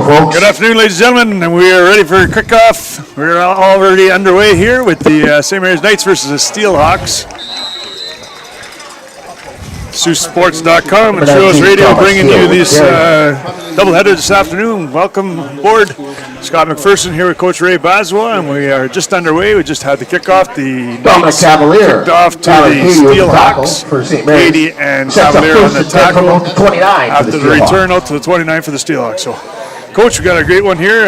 folks. Good afternoon, ladies and gentlemen, and we are ready for kickoff. We're already underway here with the St. Mary's Knights versus the Steelhawks. Saultsports.com and Shows Radio bringing you this doubleheader this afternoon. Welcome aboard. Scott McPherson here with Coach Ray Baswa, and we are just underway. We just had the kickoff. The Knights kicked off to the Steelhawks. 80 and Cavalier on the tackle after the return out to the 29 for the Steelhawks. So, Coach, we got a great one here.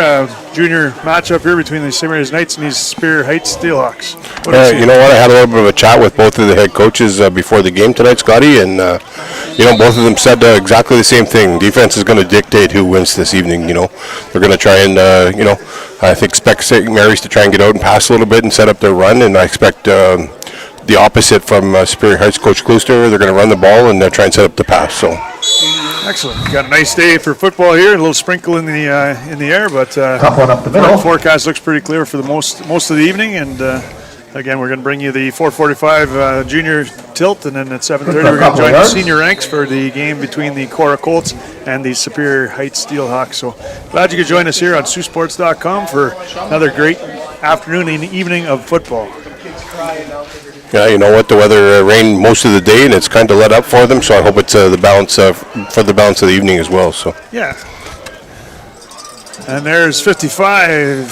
Junior matchup here between the St. Mary's Knights and these Superior Heights Steelhawks. You know what? I had a little bit of a chat with both of the head coaches before the game tonight, Scotty, and both of them said exactly the same thing. Defense is going to dictate who wins this evening. They're going to try and I expect St. Mary's to try and get out and pass a little bit and set up their run, and I expect the opposite from Superior Heights coach Klooster. They're going to run the ball and try and set up the pass. So. Excellent. We've got a nice day for football here. A little sprinkle in the air, but tough one up the middle. The forecast looks pretty clear for the most of the evening. And again, we're going to bring you the 4:45 junior tilt, and then at 7:30 we're going to join the senior ranks for the game between the Cora Colts and the Superior Heights Steelhawks. So glad you could join us here on Saultsports.com for another great afternoon and evening of football. Yeah, you know what? The weather rained most of the day, and it's kind of let up for them. So I hope it's the balance for the balance of the evening as well. So yeah. And there's 55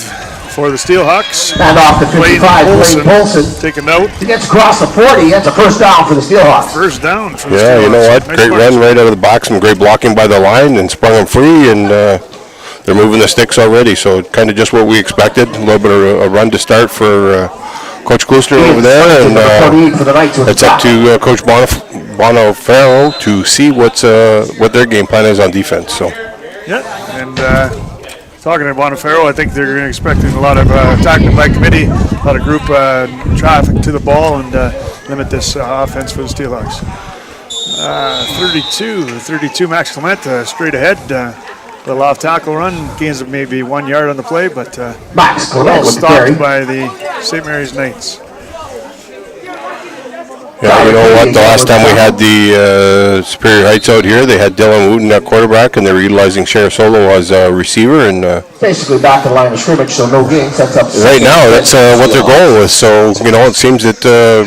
for the Steelhawks. And off the 55, Wayne Polson. Taken out. He gets across the 40. That's a first down for the Steelhawks. First down for the Steelhawks. Yeah, you know what? Nice great run right out of the box, and great blocking by the line, and sprung them free, and they're moving the sticks already. So kind of just what we expected. A little bit of a run to start for Coach Klooster over there, and it's up to Coach Bonifaro to see what their game plan is on defense. So, yeah, and talking to Bonifaro, I think they're expecting a lot of tackling by committee, a lot of group traffic to the ball, and limit this offense for the Steelhawks. 32 Max Clement straight ahead. Little off tackle run, gains of maybe 1 yard on the play, but well stopped by the St. Mary's Knights. Yeah, you know what? The last time we had the Superior Heights out here, they had Dylan Wooten at quarterback, and they were utilizing Cher Solo as a receiver. And basically back to the line of scrimmage, so no gain sets up. Right now, that's what they're going with. So it seems that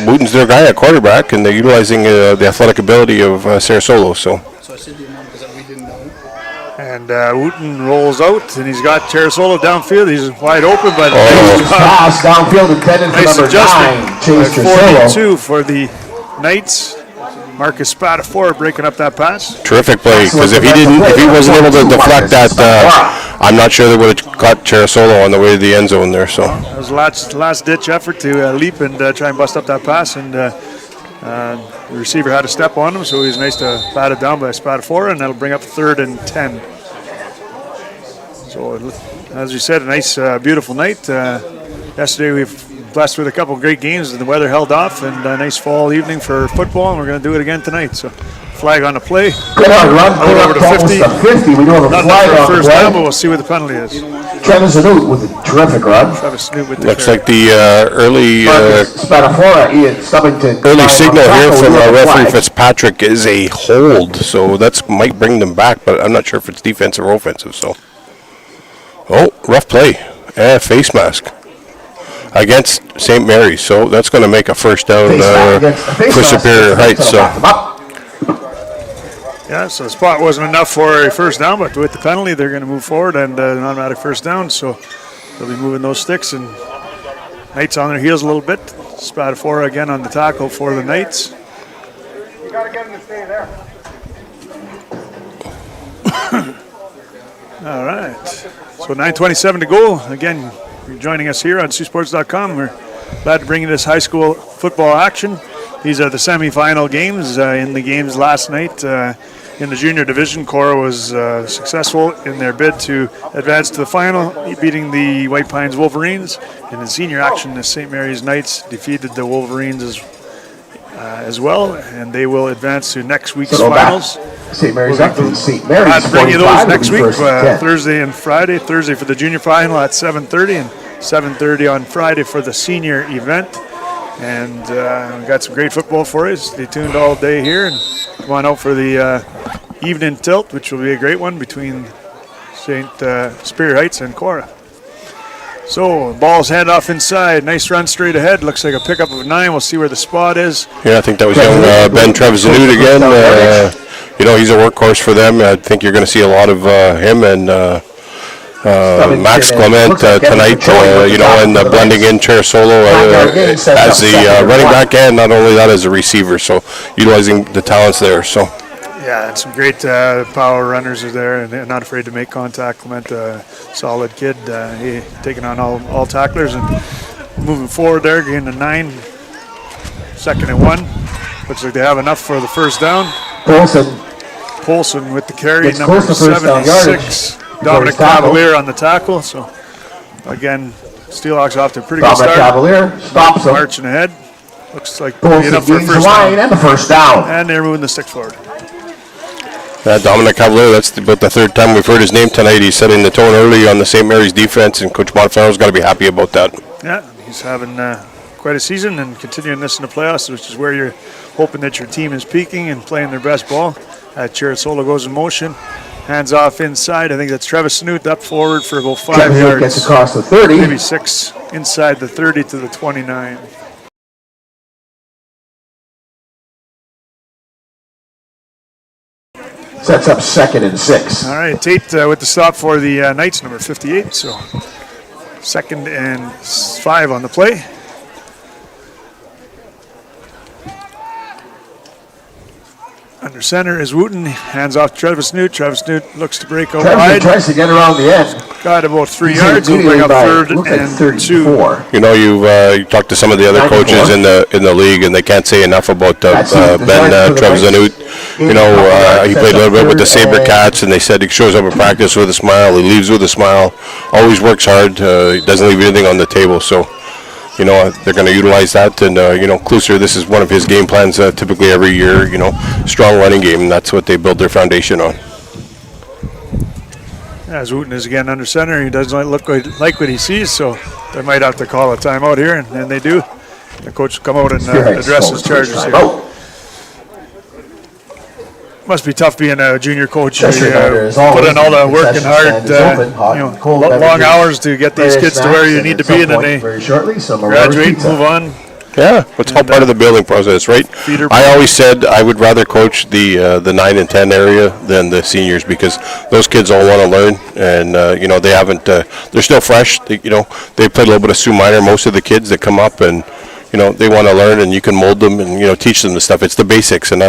Wooten's their guy at quarterback, and they're utilizing the athletic ability of Cher Solo. So I said the amount because we didn't know. And Wooten rolls out, and he's got Charasolo downfield. He's wide open, but pass downfield intended for number 9. Chase 42 for the Knights. Marcus Spatafora breaking up that pass. Terrific play, because if he wasn't able to deflect that, I'm not sure they would have got Charasolo on the way to the end zone there. So that was a last-ditch effort to leap and try and bust up that pass, and the receiver had a step on him, so it was nice to bat it down by Spatafora, and that'll bring up 3rd and 10. So, as you said, a nice, beautiful night. Yesterday we've blessed with a couple of great games, and the weather held off, and a nice fall evening for football, and we're going to do it again tonight. So, flag on the play. Good run. Over to 50. We do have a flag on the first play. down, but we'll see what the penalty is. Travis Snoot with a terrific run. Looks like the early signal here from referee Fitzpatrick is a hold, so that might bring them back, but I'm not sure if it's defensive or offensive. So, rough play. Face mask against St. Mary's, so that's going to make a first down for Superior Heights. So. Yeah, so the spot wasn't enough for a first down, but with the penalty, they're going to move forward and an automatic first down. So they'll be moving those sticks, and Knights on their heels a little bit. Spatafora again on the tackle for the Knights. You got to get him to stay there. All right. So 9:27 to go. Again, you're joining us here on Saultsports.com. We're glad to bring you this high school football action. These are the semifinal games. In the games last night in the junior division, Cora was successful in their bid to advance to the final, beating the White Pines Wolverines. In the senior action, the St. Mary's Knights defeated the Wolverines as well, and they will advance to next week's finals. St. Mary's up to St. Mary's. I'll bring you those next week, Thursday and Friday. Thursday for the junior final at 7:30, and 7:30 on Friday for the senior event. And we've got some great football for you. Stay tuned all day here, and come on out for the evening tilt, which will be a great one between Superior Heights and Cora. So, ball's hand off inside. Nice run straight ahead. Looks like a pickup of 9. We'll see where the spot is. Yeah, I think that was young Ben Trevisanute again. He's a workhorse for them. I think you're going to see a lot of him and Max Clement tonight, and blending in Chair Solo as the running back and not only that as a receiver. So, utilizing the talents there. So. Yeah, and some great power runners are there, and they're not afraid to make contact. Clement, solid kid, he taking on all tacklers and moving forward there, getting a 9, 2nd and 1. Looks like they have enough for the first down. Polson with the carry, number 76. Dominic Cavalier on the tackle. So again, Steelhawks off to a pretty good start. Cavalier stops him. Marching ahead. Looks like enough for a first down. And the first down. And they're moving the sticks forward. Dominic Cavalier, that's about the third time we've heard his name tonight. He's setting the tone early on the St. Mary's defense, and Coach Montefioro's got to be happy about that. Yeah, he's having quite a season and continuing this in the playoffs, which is where you're hoping that your team is peaking and playing their best ball. Chair Solo goes in motion. Hands off inside. I think that's Trevisanute up forward for about 5 yards. Gets across the 30. Maybe 6 inside the 30 to the 29. Sets up 2nd and 6. All right, Tate with the stop for the Knights, number 58. So 2nd and 5 on the play. Under center is Wooten. Hands off to Trevisanute. Trevisanute looks to break out wide. Tries to get around the end. Got about 3 yards. We'll bring up 3rd and 2. You talked to some of the other coaches in the league, and they can't say enough about Ben Trevisanute. He played a little bit with the Sabercats, and they said he shows up at practice with a smile. He leaves with a smile. Always works hard. He doesn't leave anything on the table. So, they're going to utilize that. And, Kluser, this is one of his game plans typically every year, strong running game, and that's what they build their foundation on. As Wooten is again under center, he doesn't look like what he sees, so they might have to call a timeout here, and they do. The coach will come out and address his charges here. Must be tough being a junior coach. Put in all the work and hard, long hours to get these kids to where you need to be, and then they graduate, move on. Yeah, it's all part of the building process, right? I always said I would rather coach the 9 and 10 area than the seniors, because those kids all want to learn, and they haven't. They're still fresh. They played a little bit of Sioux Minor. Most of the kids that come up and they want to learn, and you can mold them and teach them the stuff. It's the basics, and I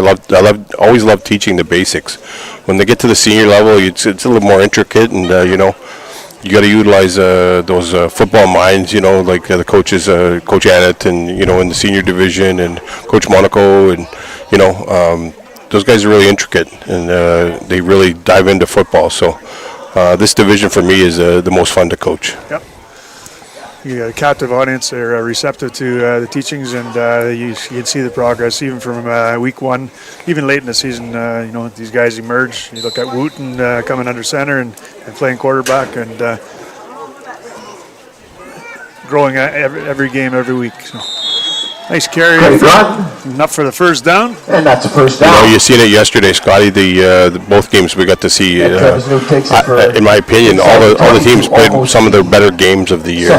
always love teaching the basics. When they get to the senior level, it's a little more intricate, and you got to utilize those football minds, like the coaches, Coach Annett, and in the senior division, and Coach Monaco, and those guys are really intricate, and they really dive into football. So this division for me is the most fun to coach. Yep. You got a captive audience. They're receptive to the teachings, and you can see the progress even from week 1, even late in the season. These guys emerge. You look at Wooten coming under center and playing quarterback, and growing every game, every week. So, nice carry. Enough for the first down. And that's a first down. You seen it yesterday, Scotty. The both games we got to see. In my opinion, all the teams played some of their better games of the year.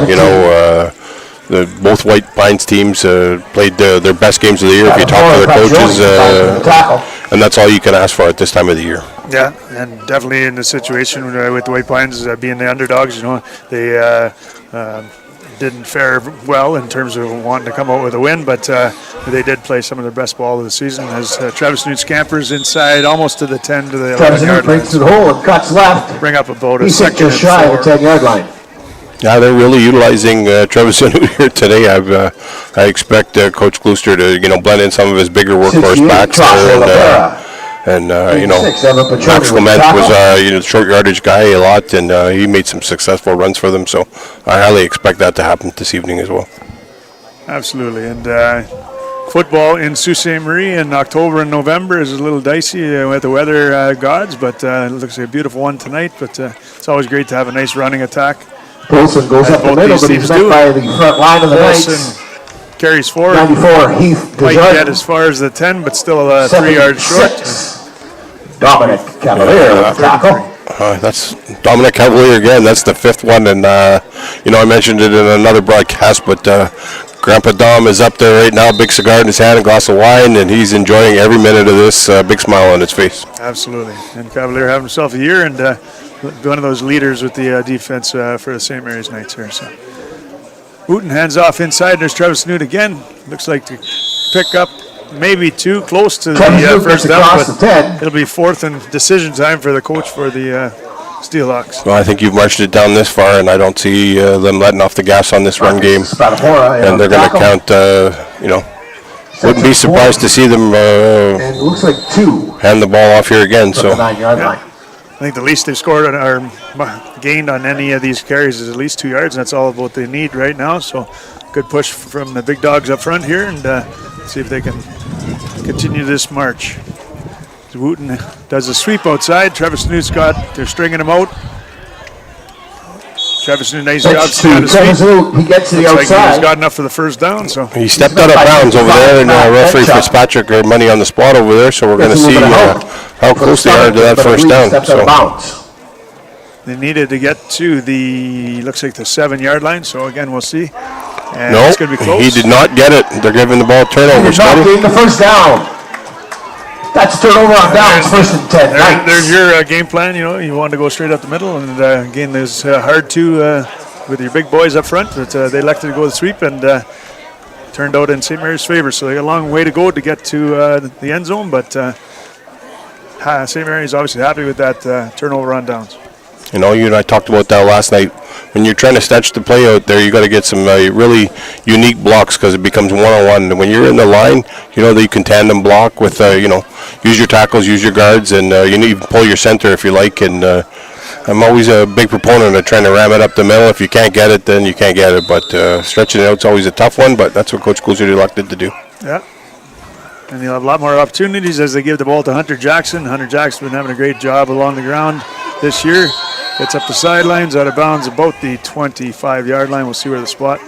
Both White Pines teams played their best games of the year. If you talk to their coaches, and that's all you can ask for at this time of the year. Yeah, and definitely in the situation with the White Pines being the underdogs, they didn't fare well in terms of wanting to come out with a win, but they did play some of their best ball of the season as Trevisanute scampers inside almost to the 10 to the 11-yard line. Breaks through the hole and cuts left. Bring up about a He's second just shy of the 10-yard line. Yeah, they're really utilizing Trevisanute here today. I expect Coach Kluster to blend in some of his bigger workhorse backs there, and Max Clement was the short yardage guy a lot, and he made some successful runs for them. So I highly expect that to happen this evening as well. Absolutely, and football in Sault Ste. Marie in October and November is a little dicey with the weather gods, but it looks like a beautiful one tonight. But it's always great to have a nice running attack. Wilson goes up the middle, but he's met by the front line of the Knights. Carries forward. 94, Heath might get as far as the 10, but still 3 yards short. Dominic Cavalier tackle. That's Dominic Cavalier again. That's the 5th one, and I mentioned it in another broadcast, but Grandpa Dom is up there right now, big cigar in his hand, a glass of wine, and he's enjoying every minute of this, big smile on his face. Absolutely. And Cavalier having himself a year, and one of those leaders with the defense for the St. Mary's Knights here. So Wooten hands off inside. There's Travis Newt again. Looks like to pick up maybe 2, close to the first down, but it'll be 4th and decision time for the coach for the Steelhawks. Well, I think you've marched it down this far, and I don't see them letting off the gas on this run game. And they're going to count, wouldn't be surprised to see them and it looks like 2 hand the ball off here again. from the 9-yard line. I think the least they've scored or gained on any of these carries is at least 2 yards, and that's all what they need right now. So good push from the big dogs up front here, and see if they can continue this march. Wooten does a sweep outside. Travis Newt's they're stringing him out. Travis Newt, nice job. He gets to the outside. He's got enough for the first down. So he stepped out of bounds over there, and referee Fitzpatrick got money on the spot over there, so we're going to see how close they are to that first down. So they needed to get to looks like the 7-yard line, so again, we'll see. And no, it's going to be close. He did not get it. They're giving the ball turnover. He did not gain the first down. That's turnover on downs, 1st and 10. There's your game plan. You want to go straight up the middle, and again, there's hard to with your big boys up front, but they elected to go the sweep, and turned out in St. Mary's favor. So they got a long way to go to get to the end zone, but St. Mary's obviously happy with that turnover on downs. You and I talked about that last night. When you're trying to stretch the play out there, you got to get some really unique blocks because it becomes one-on-one. And when you're in the line, that you can tandem block with, use your tackles, use your guards, and you need to pull your center if you like. And I'm always a big proponent of trying to ram it up the middle. If you can't get it, then you can't get it. But stretching it out is always a tough one, but that's what Coach Coulter elected to do. Yeah. And you'll have a lot more opportunities as they give the ball to Hunter Jackson. Hunter Jackson's been having a great job along the ground this year. Gets up the sidelines, out of bounds, about the 25-yard line. We'll see where the spot.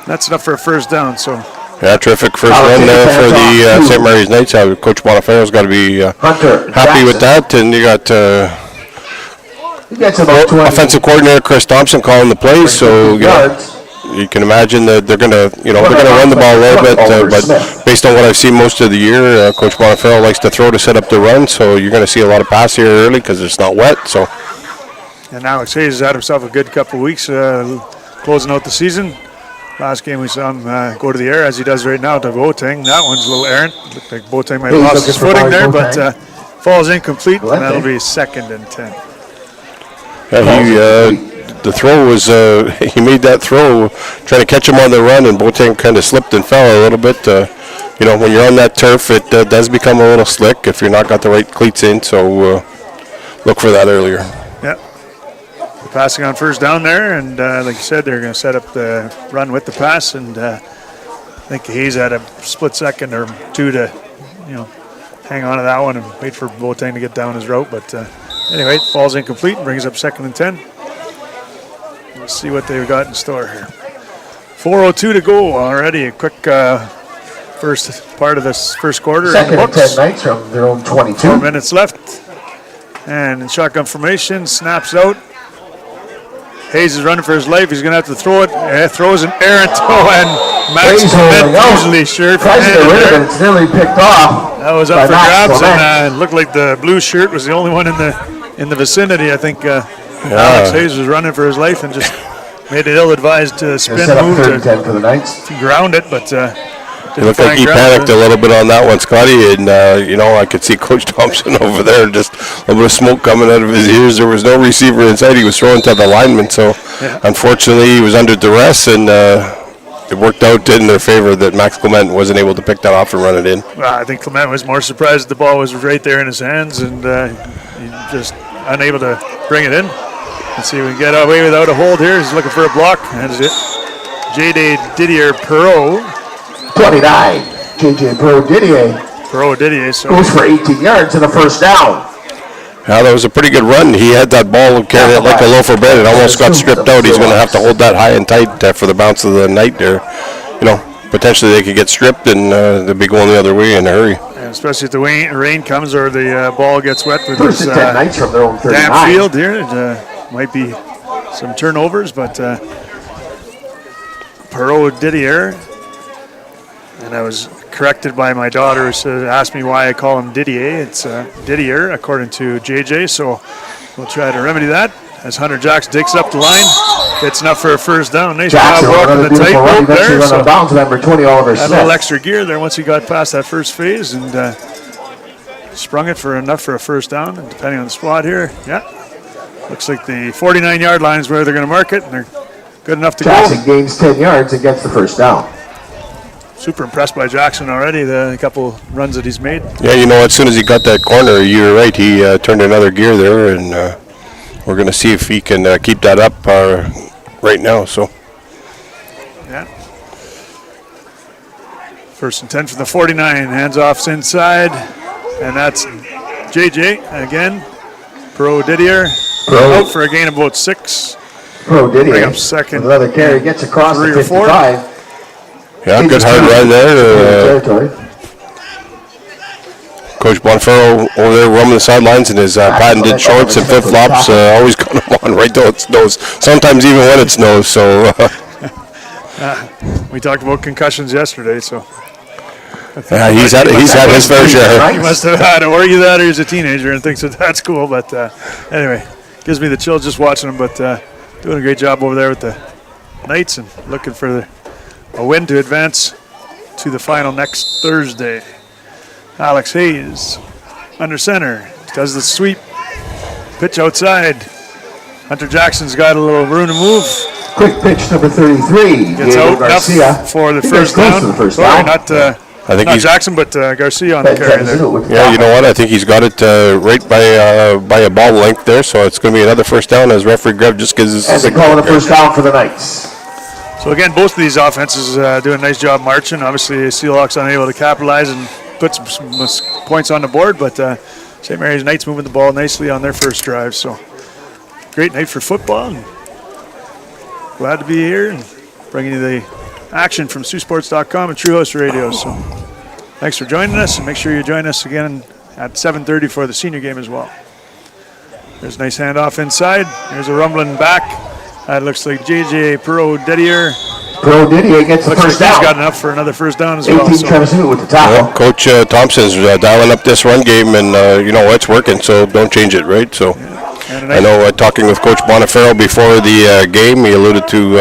That's enough for a first down. So yeah, terrific first run there for the St. Mary's Knights. Coach Bonaferro's got to be happy with that. And you got offensive coordinator Chris Thompson calling the plays. So you can imagine that they're going to run the ball a little bit. But based on what I've seen most of the year, Coach Bonafero likes to throw to set up the run. So you're going to see a lot of pass here early because it's not wet. So. And Alex Hayes has had himself a good couple of weeks closing out the season. Last game we saw him go to the air, as he does right now, to Boateng. That one's a little errant. Looked like Boateng might have lost his footing there, but falls incomplete, and that'll be 2nd and 10. Yeah, the throw was, he made that throw, trying to catch him on the run, and Boateng kind of slipped and fell a little bit. When you're on that turf, it does become a little slick if you're not got the right cleats in, so look for that earlier. Yeah. Passing on first down there, and like you said, they're going to set up the run with the pass, and I think Hayes had a split second or 2 to, hang on to that one and wait for Boateng to get down his route. But anyway, it falls incomplete and brings up 2nd and 10. Let's see what they've got in store here. 4:02 to go already. A quick first part of this first quarter. 2nd and 10 Knights from their own 22. 4 minutes left, and in shotgun formation, snaps out. Hayes is running for his life. He's going to have to throw it. Throws an errant and Max Clement usually shirt. It's nearly picked off. That was up for grabs, and it looked like the blue shirt was the only one in the vicinity. I think Alex Hayes was running for his life and just made an ill-advised spin move to ground it, but it looked like he panicked a little bit on that one, Scotty, and I could see Coach Thompson over there, just a little bit of smoke coming out of his ears. There was no receiver inside. He was throwing to the lineman, so unfortunately he was under duress, and it worked out in their favor that Max Clement wasn't able to pick that off and run it in. Well, I think Clement was more surprised the ball was right there in his hands, and he just unable to bring it in. Let's see if we can get away without a hold here. He's looking for a block. That's it. J.D. Didier Perot. 29. J.J. Perot Didier. So goes for 18 yards and a first down. Yeah, that was a pretty good run. He had that ball carried it like a loaf of bread. It almost got stripped out. He's going to have to hold that high and tight for the bounce of the night there. potentially they could get stripped and they'll be going the other way in a hurry. And especially if the rain comes or the ball gets wet with First this and 10 Knights from their own 39. damp field here. It might be some turnovers, but Perot Didier, and I was corrected by my daughter who asked me why I call him Didier. It's Didier, according to JJ, so we'll try to remedy that. As Hunter Jackson digs up the line, gets enough for a first down. Nice job walking the tightrope there. So bounds, number 20, Oliver had a Smith. little extra gear there once he got past that first phase and sprung it for enough for a first down. And depending on the spot here, yeah, looks like the 49-yard line is where they're going to mark it, and they're good enough to Jackson gains 10 yards and gets the first down. Super impressed by Jackson already, the couple runs that he's made. Yeah, you know, as soon as he got that corner, you're right, he turned another gear there, and we're going to see if he can keep that up right now. So, yeah. First and 10 from the 49. Hands off inside, and that's JJ again. Pro Didier out for a gain of about 6. Pro Didier. Bring up second. Another carry gets across the 3 or 4. 55. yeah, good hard run there. Territory. Coach Bonferro over there roaming the sidelines in his patented shorts and flip-flops, always got him on right though it snows. Sometimes even when it snows. So we talked about concussions yesterday, so he's had his fair share. he must have had, or either that or he's a teenager and thinks that that's cool. But anyway, gives me the chills just watching him. But doing a great job over there with the Knights and looking for a win to advance to the final next Thursday. Alex Hayes under center does the sweep, pitch outside. Hunter Jackson's got a little room to move. Quick pitch, number 33. Gets out enough for the first down. Sorry, not Jackson, but Garcia on the carry there. Yeah, you know what? I think he's got it right by a ball length there, so it's going to be another first down as referee Grev just gives us and they call it a first down for the Knights. So again, both of these offenses do a nice job marching. Obviously, Steelhawks unable to capitalize and put some points on the board, but St. Mary's Knights moving the ball nicely on their first drive. So great night for football. And glad to be here and bringing you the action from Saultsports.com and Treehouse Radio. So thanks for joining us, and make sure you join us again at 7:30 for the senior game as well. There's a nice handoff inside. There's a rumbling back. That looks like JJ Pro Didier. Pro Didier gets the first down. He's got enough for another first down as well. 18 Travis Newt with the tackle. Well, Coach Thompson's dialing up this run game, and you know it's working, so don't change it, right? So I know talking with Coach Bonifero before the game, he alluded to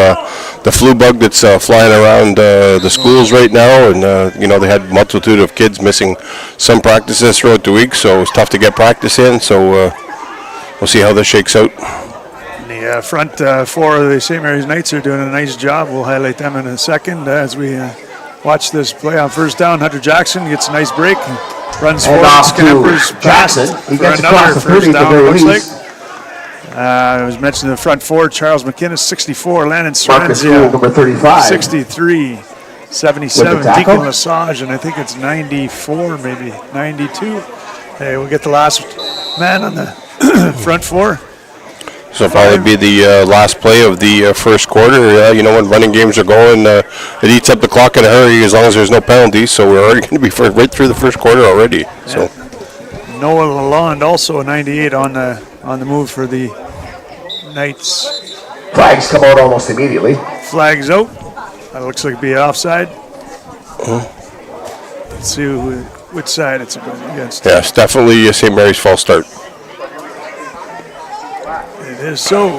the flu bug that's flying around the schools right now, and you know they had a multitude of kids missing some practices throughout the week, so it's tough to get practice in. So we'll see how this shakes out. The front four of the St. Mary's Knights are doing a nice job. We'll highlight them in a second as we watch this play on first down. Hunter Jackson gets a nice break and runs forward. Scampers Jackson. He gets across the 30 at the very least. I was mentioning the front four. Charles McInnes, 64. Landon Marcus Gould, number 35. 63. 77. Deacon Lesage, and I think it's 94, maybe 92. Hey, we'll get the last man on the front four. So it'll probably be the last play of the first quarter. You know, when running games are going, it eats up the clock in a hurry as long as there's no penalties. So we're already going to be right through the first quarter already. Yeah. So Noah Lalonde also 98 on the move for the Knights. Flags come out almost immediately. Flags out. That looks like it'd be offside. Let's see which side it's against. Yeah, it's definitely St. Mary's false start. It is so.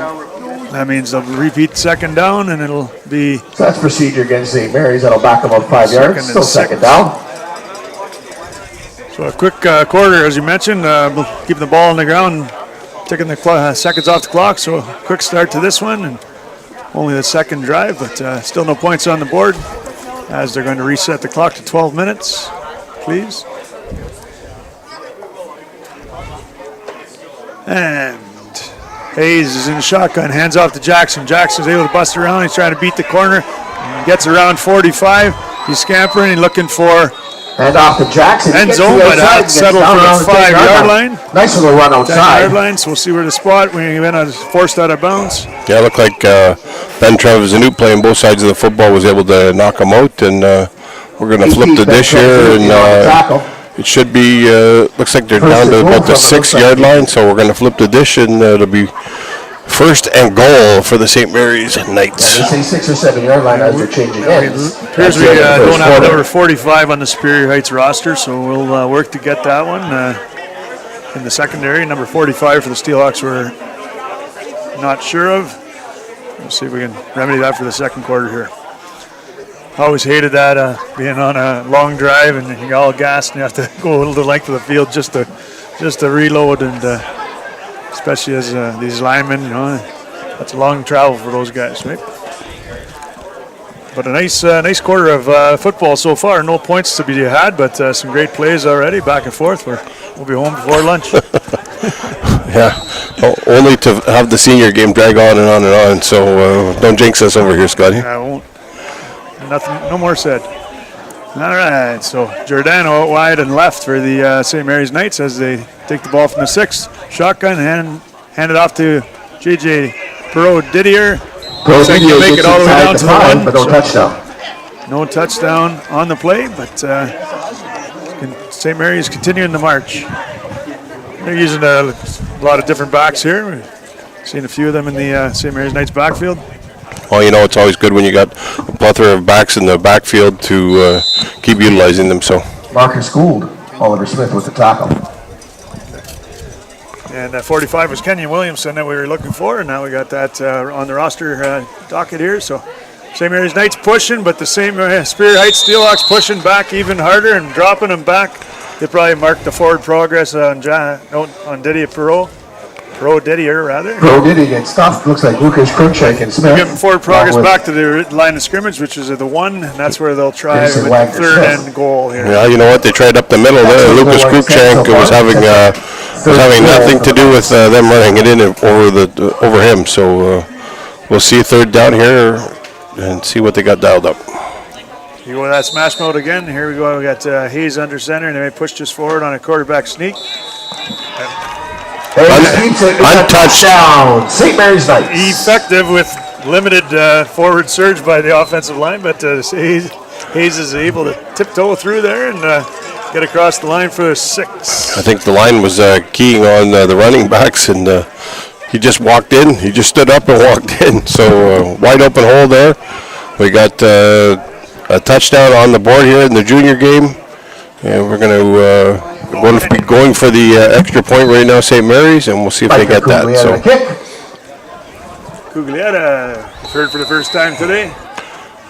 That means they'll repeat second down, and it'll be. So that's procedure against St. Mary's. That'll back them up 5 yards. Still second down. So a quick quarter, as you mentioned, keeping the ball on the ground, taking the seconds off the clock. So a quick start to this one, and only the second drive, but still no points on the board as they're going to reset the clock to 12 minutes, please. And Hayes is in the shotgun, hands off to Jackson. Jackson's able to bust around. He's trying to beat the corner. Gets around 45. He's scampering and looking for And off to Jackson. End zone, but out settled for the 5-yard line. Nice little run outside. 10-yard line, so we'll see where the spot. We went out forced out of bounds. Yeah, it looked like Ben Trevisanute playing both sides of the football was able to knock him out, and we're going to flip the dish here, and it should be, looks like they're down to about the 6-yard line, so we're going to flip the dish, and it'll be first and goal for the St. Mary's Knights. They say 6 or 7-yard line as they're changing ends. Appears we don't have number 45 on the Superior Heights roster, so we'll work to get that one in the secondary. Number 45 for the Steelhawks we're not sure of. We'll see if we can remedy that for the second quarter here. Always hated that, being on a long drive and you're all gassed and you have to go the length of the field just to reload, and especially as these linemen, that's a long travel for those guys, right? But a nice quarter of football so far. No points to be had, but some great plays already, back and forth. We'll be home before lunch. Yeah, only to have the senior game drag on and on and on. So don't jinx us over here, Scotty. I won't. Nothing. No more said. All right. So Giordano out wide and left for the St. Mary's Knights as they take the ball from the 6th. Shotgun and hand it off to J.J. Perot Didier. Looks like he'll make it all the way down to the 1. But no touchdown. No touchdown on the play, but St. Mary's continuing the march. They're using a lot of different backs here. We've seen a few of them in the St. Mary's Knights backfield. Well, it's always good when you got a plethora of backs in the backfield to keep utilizing them. So Marcus Gould, Oliver Smith with the tackle. And 45 was Kenyon Williamson that we were looking for, and now we got that on the roster docket here. So St. Mary's Knights pushing, but the same Superior Heights Steelhawks pushing back even harder and dropping them back. They probably marked the forward progress on Didier Perot. Perot Didier, rather. Perot Didier against stuff. Looks like Lucas Cruikshank and Smith. Giving forward progress back to the line of scrimmage, which is the 1, and that's where they'll try with the 3rd and goal here. Yeah, you know what? They tried up the middle there. Lucas Cruikshank was having nothing to do with them running it in over him. So we'll see 3rd down here and see what they got dialed up. You go with that smash mode again. Here we go. We got Hayes under center, and they may push just forward on a quarterback sneak. Untouched down. St. Mary's Knights. Effective with limited forward surge by the offensive line, but Hayes is able to tiptoe through there and get across the line for 6. I think the line was keying on the running backs, and he just walked in. He just stood up and walked in. So wide open hole there. We got a touchdown on the board here in the junior game, and we're going to be going for the extra point right now, St. Mary's, and we'll see if they get that. So Cuglietta heard for the first time today.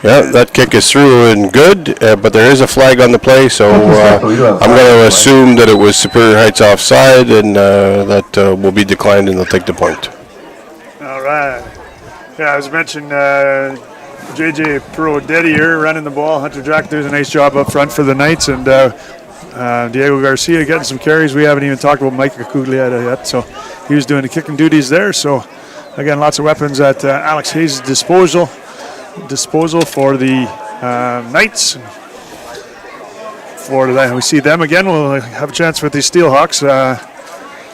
Yeah, that kick is through and good, but there is a flag on the play, so I'm going to assume that it was Superior Heights offside, and that will be declined, and they'll take the point. All right. Yeah, I was mentioning J.J. Perot Didier running the ball. Hunter Jack does a nice job up front for the Knights, and Diego Garcia getting some carries. We haven't even talked about Mike Cuglietta yet, so he was doing the kicking duties there. So, again, lots of weapons at Alex Hayes' disposal for the Knights. We see them again. We'll have a chance with the Steelhawks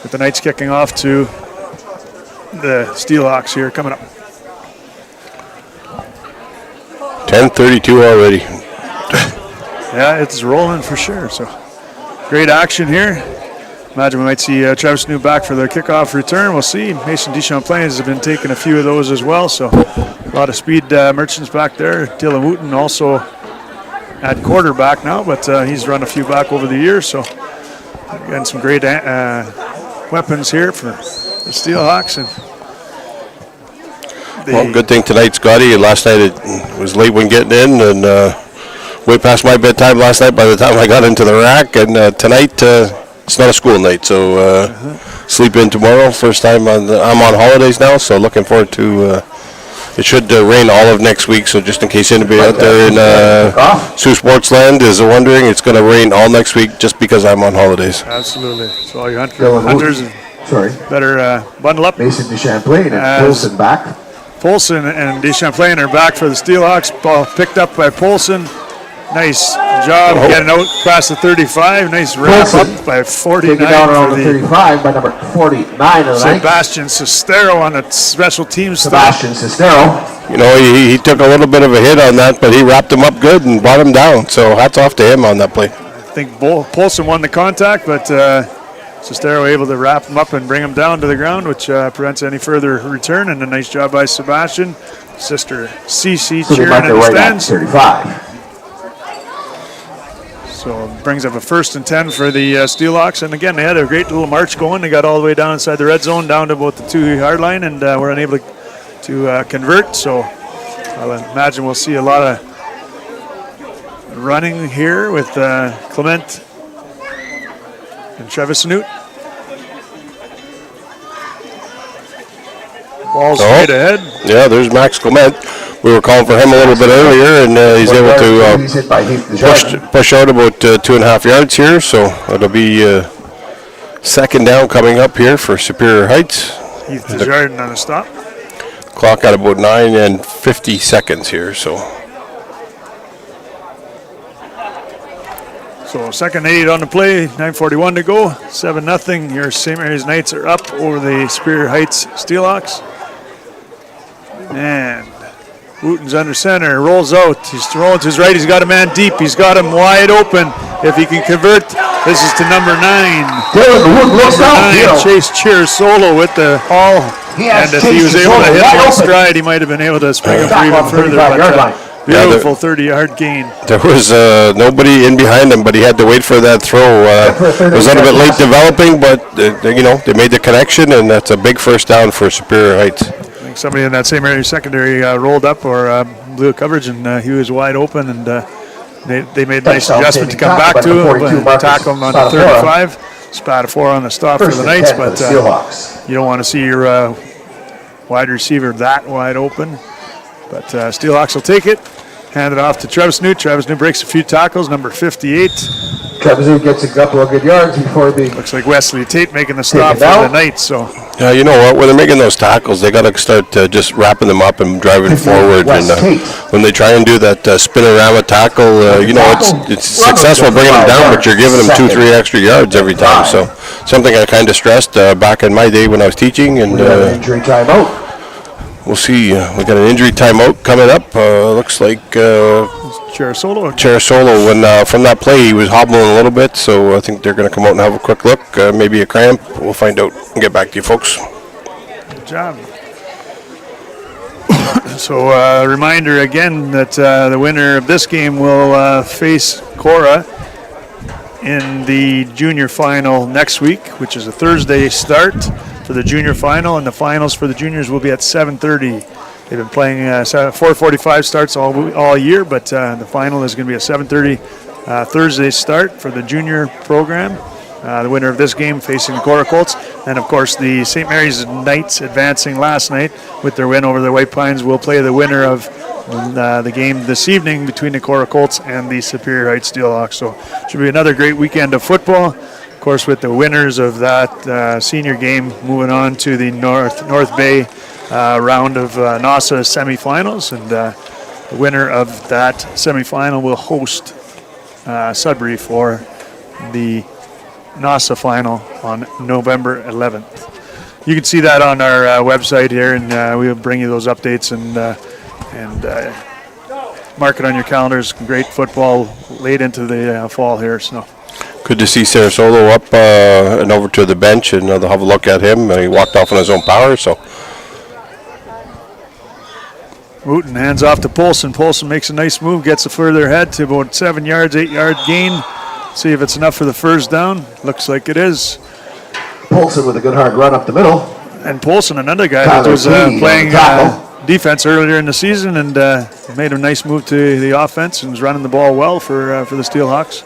with the Knights kicking off to the Steelhawks here coming up. 10:32 already. Yeah, it's rolling for sure. So great action here. Imagine we might see Travis New back for the kickoff return. We'll see. Mason Deschamplain has been taking a few of those as well. So a lot of speed merchants back there. Dylan Wooten also at quarterback now, but he's run a few back over the years. So again, some great weapons here for the Steelhawks. And well, good thing tonight, Scotty. Last night it was late when getting in, and way past my bedtime last night by the time I got into the rack. And tonight it's not a school night, so sleep in tomorrow. First time I'm on holidays now, so looking forward to. It should rain all of next week, so just in case anybody out there in Saultsports land is wondering, it's going to rain all next week just because I'm on holidays. Absolutely. So all you hunters better bundle up. Mason Deschamplain and Polson back. Polson and Deschamplain are back for the Steelhawks. Ball picked up by Polson. Nice job getting out past the 35. Nice wrap up by 49 Taken down around for the the 35 by number 49 of the night. Sebastian Sestero on the special teams stop. Sebastian Sestero. You know, he took a little bit of a hit on that, but he wrapped him up good and brought him down. So hats off to him on that play. I think Polson won the contact, but Sestero able to wrap him up and bring him down to the ground, which prevents any further return. And a nice job by Sebastian. Sister CC cheering in the stands. 35. So brings up a 1st and 10 for the Steelhawks. And again, they had a great little march going. They got all the way down inside the red zone, down to about the 2-yard line, and were unable to convert. So I'll imagine we'll see a lot of running here with Clement and Travis Newt. Ball straight ahead. Yeah, there's Max Clement. We were calling for him a little bit earlier, and he's able to push out about 2.5 yards here. So it'll be 2nd down coming up here for Superior Heights. Heath Desjardins on the stop. Clock at about 9 and 50 seconds here. So 2nd and 8 on the play, 9:41 to go, 7-0. Your St. Mary's Knights are up over the Superior Heights Steelhawks. And Wooten's under center, rolls out. He's rolling to his right. He's got a man deep. He's got him wide open. If he can convert, this is to number 9. Chase Cheers solo with the haul. And if he was able to hit him in stride, he might have been able to spring him for even further. But beautiful 30-yard gain. There was nobody in behind him, but he had to wait for that throw. It was a little bit late developing, but they made the connection, and that's a big 1st down for Superior Heights. I think somebody in that same area secondary rolled up or blew coverage, and he was wide open, and they made a nice adjustment to come back to him, tackle him on the 35. Spatafor on the stop for the Knights, but you don't want to see your wide receiver that wide open. But Steelhawks will take it. Hand it off to Travis Newt. Travis Newt breaks a few tackles, number 58. Travis Newt gets a couple of good yards before being. Looks like Wesley Tate making the stop for the Knights. So. Yeah, you know what? When they're making those tackles, they got to start just wrapping them up and driving forward. And when they try and do that spinorama tackle, it's successful bringing them down, but you're giving them 2-3 extra yards every time. So something I kind of stressed back in my day when I was teaching. And injury timeout. We'll see. We got an injury timeout coming up. Looks like Cherisolo. When from that play he was hobbling a little bit, so I think they're going to come out and have a quick look. Maybe a cramp. We'll find out and get back to you folks. Good job. So a reminder again that the winner of this game will face Cora in the junior final next week, which is a Thursday start for the junior final, and the finals for the juniors will be at 7:30. They've been playing 4:45 starts all year, but the final is going to be a 7:30 Thursday start for the junior program. The winner of this game facing the Cora Colts, and of course the St. Mary's Knights advancing last night with their win over the White Pines will play the winner of the game this evening between the Cora Colts and the Superior Heights Steelhawks. So should be another great weekend of football. Of course, with the winners of that senior game moving on to the North Bay round of NASA semifinals, and the winner of that semifinal will host Sudbury for the NASA final on November 11th. You can see that on our website here, and we'll bring you those updates and mark it on your calendars. Great football late into the fall here. So. Good to see Sarasolo up and over to the bench, and they'll have a look at him. He walked off on his own power, so. Wooten hands off to Polson. Polson makes a nice move, gets a further ahead to about 7 yards, 8-yard gain. See if it's enough for the 1st down. Looks like it is. Polson with a good hard run up the middle. And Polson, another guy that was playing defense earlier in the season, and made a nice move to the offense and was running the ball well for the Steelhawks.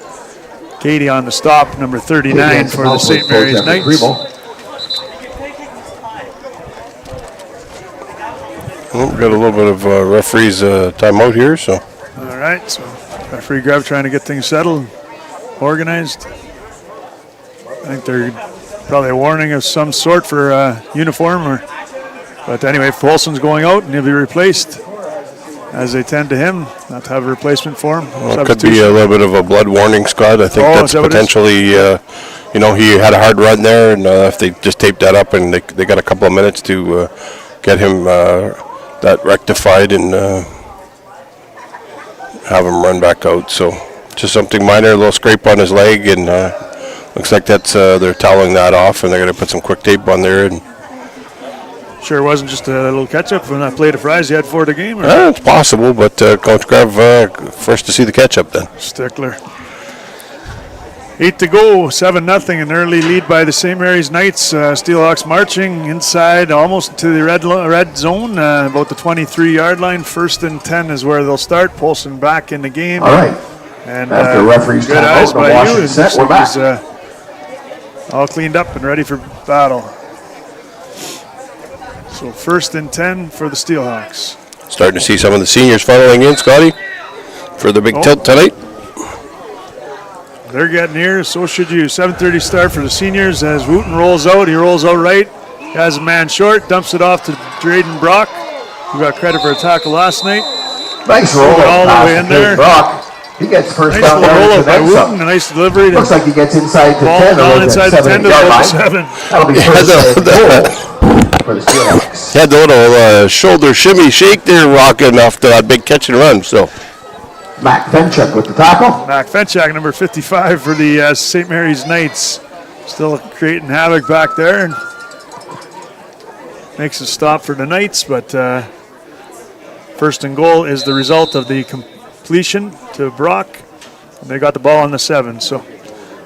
Katie on the stop, number 39 for the St. Mary's Knights. Well, we got a little bit of referee's timeout here, so. All right, so referee Grev trying to get things settled, organized. I think they're probably a warning of some sort for uniform, but anyway, Polson's going out and he'll be replaced. as they tend to him, not to have a replacement for him. Well, it could be a little bit of a blood warning, Scott. I think that's potentially, he had a hard run there, and if they just taped that up and they got a couple of minutes to get him that rectified and have him run back out. So just something minor, a little scrape on his leg, and looks like that's they're toweling that off, and they're going to put some quick tape on there. And sure, it wasn't just a little catch-up from that plate of fries you had for the game? Or? It's possible, but Coach Grav first to see the catch-up then. Stickler. 8 to go, 7-0, an early lead by the St. Mary's Knights. Steelhawks marching inside almost to the red zone, about the 23-yard line. 1st and 10 is where they'll start. Polson back in the game. All right. And after referee's good time eyes out, by the you. Washington set, we're back. All cleaned up and ready for battle. So 1st and 10 for the Steelhawks. Starting to see some of the seniors funneling in, Scotty, for the big tilt tonight. They're getting here, so should you. 7:30 start for the seniors as Wooten rolls out. He rolls out right, has a man short, dumps it off to Drayden Brock, who got credit for a tackle last night. Nice roll all the way in there. Brock. He gets first Nice down little roll there up by Wooten, a nice delivery. Looks like he gets inside the Ball 10. down inside the 10 to the 7. That'll be first and goal for the Steelhawks. He had the little shoulder shimmy shake there, rocking off that big catch and run. So Mac Fenchuk with the tackle. Mac Fenchuk, number 55 for the St. Mary's Knights. Still creating havoc back there. And makes a stop for the Knights, but 1st and goal is the result of the completion to Brock. And they got the ball on the 7. So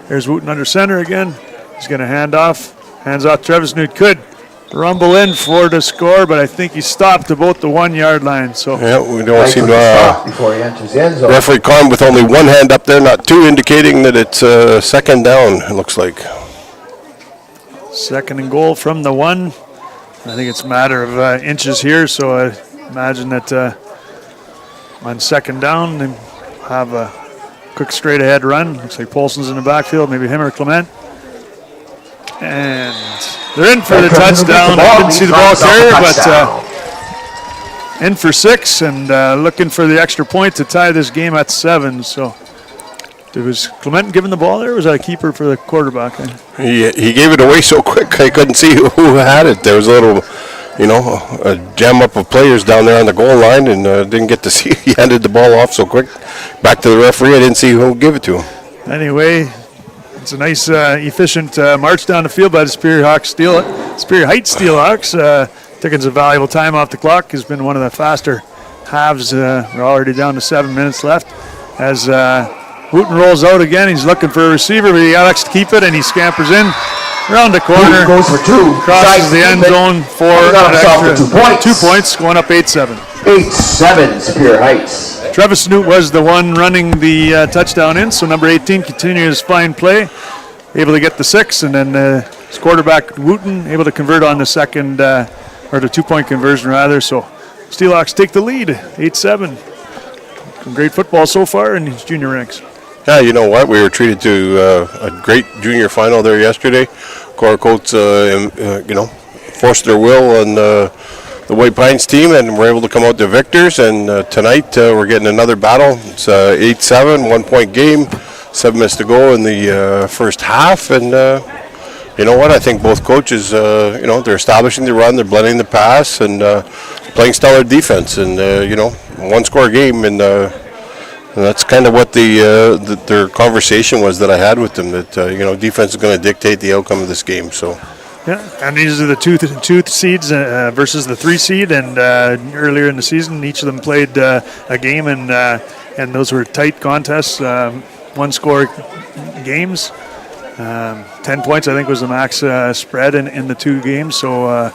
there's Wooten under center again. He's going to hands off Travis Newt. Could rumble in for the score, but I think he stopped about the 1-yard line. So yeah, we don't seem to stop before he enters the end zone. referee caught him with only one hand up there, not two, indicating that it's 2nd down, it looks like. 2nd and goal from the 1. I think it's a matter of inches here, so I imagine that on 2nd down, they have a quick straight ahead run. Looks like Polson's in the backfield, maybe him or Clement. And they're in for the touchdown. I didn't see the ball carrier, but in for 6 and looking for the extra point to tie this game at 7. So was Clement giving the ball there, or was that a keeper for the quarterback? He gave it away so quick, I couldn't see who had it. There was a little, a jam up of players down there on the goal line, and didn't get to see. He handed the ball off so quick. Back to the referee, I didn't see who gave it to him. Anyway, it's a nice, efficient march down the field by the Superior Heights Steelhawks. Taking some valuable time off the clock. Has been one of the faster halves. We're already down to 7 minutes left. As Wooten rolls out again, he's looking for a receiver, but he elects to keep it, and he scampers in around the corner. Goes for 2. Crosses the end zone for an extra 2 points. 2 points, going up 8-7. 8-7, Superior Heights. Travis Newt was the one running the touchdown in, so number 18 continues his fine play, able to get the 6, and then his quarterback Wooten able to convert on the second, or the 2-point conversion rather. So Steelhawks take the lead, 8-7. Some great football so far in his junior ranks. Yeah, you know what? We were treated to a great junior final there yesterday. Cora Coates, forced their will on the White Pines team, and we're able to come out the victors. And tonight we're getting another battle. It's 8-7, 1-point game, 7 minutes to go in the first half. And you know what? I think both coaches, they're establishing the run, they're blending the pass, and playing stellar defense. And one-score game, and that's kind of what their conversation was that I had with them. That defense is going to dictate the outcome of this game. So. Yeah, and these are the two seeds versus the 3 seed, and earlier in the season, each of them played a game, and those were tight contests, 1-score games. 10 points, I think, was the max spread in the 2 games. So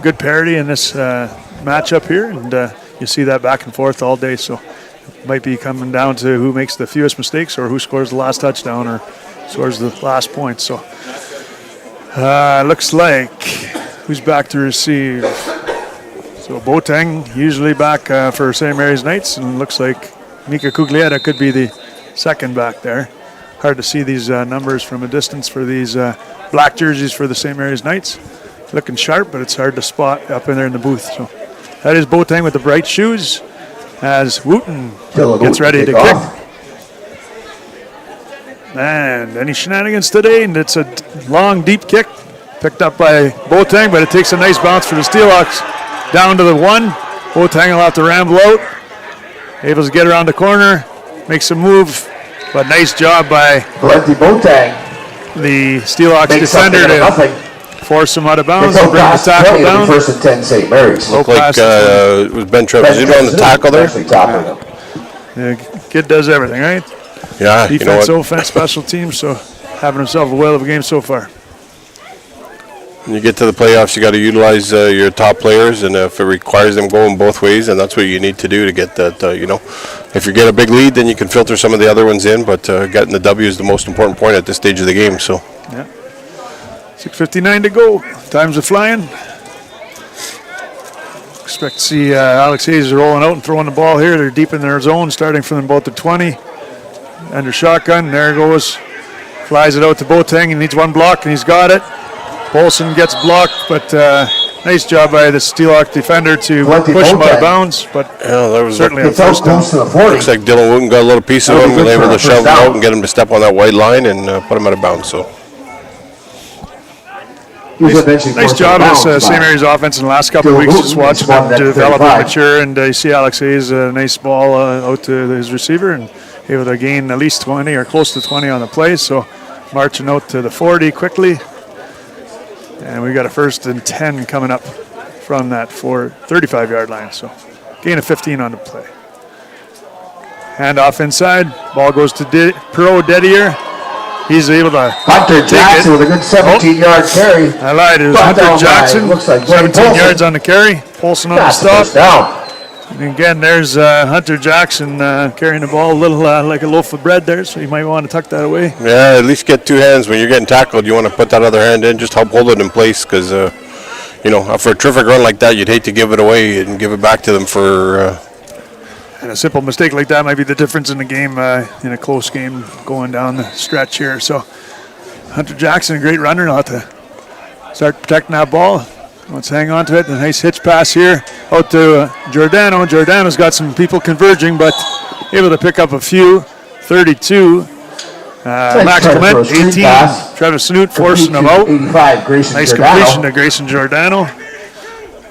good parity in this matchup here, and you see that back and forth all day. So it might be coming down to who makes the fewest mistakes, or who scores the last touchdown, or scores the last point. So. Looks like who's back to receive. So Boateng usually back for St. Mary's Knights, and looks like Mika Cuglietta could be the second back there. Hard to see these numbers from a distance for these black jerseys for the St. Mary's Knights. Looking sharp, but it's hard to spot up in there in the booth. So That is Boateng with the bright shoes as Wooten Dylan gets Wooten ready to kickoff. kick. And any shenanigans today, and it's a long, deep kick picked up by Boateng, but it takes a nice bounce for the Steelhawks down to the 1. Boateng will have to ramble out. Able to get around the corner, makes a move, but nice job by Valenti Boateng the Steelhawks makes something defender out of to nothing. force him out of bounds It's and bring the past tackle 20, down. first and 10 St. Mary's. Low Like pass. it was Ben Trevizino on the tackle there. Actually tackling him. The kid does everything, right? Yeah, you know Defense, what? offense, special teams, so having himself a whale of a game so far. When you get to the playoffs, you got to utilize your top players, and if it requires them going both ways, then that's what you need to do to get that. If you get a big lead, then you can filter some of the other ones in, but getting the W is the most important point at this stage of the game. So. Yeah. 6:59 to go. Times are flying. Expect to see Alex Hayes rolling out and throwing the ball here. They're deep in their zone, starting from about the 20. Under shotgun, there it goes. Flies it out to Boateng. He needs one block, and he's got it. Polson gets blocked, but nice job by the Steelhawk defender to Valenti push him out Boateng. of bounds. But Yeah, that was certainly a It's out first down. close to the 40. looks like Dylan Wooten got a little piece of That him, was was good able for to a shove first him out down. and get him to step on that white line and put him out of bounds. So. He was eventually Nice forced job out of as bounds St. by Mary's offense in the last couple of Dylan weeks, Wooten just watching them spotted at develop and 35. mature. And you see Alex Hayes, a nice ball out to his receiver, and able to gain at least 20 or close to 20 on the play. So marching out to the 40 quickly. And we got a 1st and 10 coming up from that 35-yard line. So gain of 15 on the play. Hand off inside. Ball goes to Perot Dedier. He's able to Hunter take Jackson it. with a good 17-yard carry. I lied. It was Brought down Hunter by, Jackson. looks like Blaine 17 Polson. yards on the carry. Polson on the That's the stop. first down. And again, there's Hunter Jackson carrying the ball a little like a loaf of bread there, so you might want to tuck that away. Yeah, at least get 2 hands when you're getting tackled. You want to put that other hand in, just help hold it in place, because for a terrific run like that, you'd hate to give it away and give it back to them for. And a simple mistake like that might be the difference in the game, in a close game going down the stretch here. So Hunter Jackson, a great runner, he'll have to start protecting that ball. Let's hang on to it. A nice hitch pass here out to Giordano. Giordano's got some people converging, but able to pick up a few. 32. Max try for a Clement, screen 18. pass. Travis Snoot forcing him out. 85, Grayson Nice Giordano. completion to Grayson Giordano.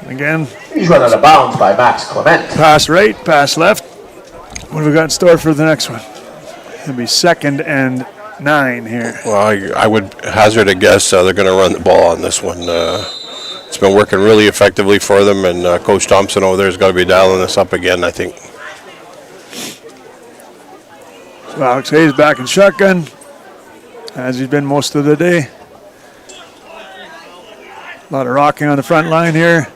Again, He's run out of bounds by Max Clement. pass right, pass left. What have we got in store for the next one? It'll be 2nd and 9 here. Well, I would hazard a guess they're going to run the ball on this one. It's been working really effectively for them, and Coach Thompson over there has got to be dialing this up again, I think. So Alex Hayes back in shotgun, as he's been most of the day. A lot of rocking on the front line here.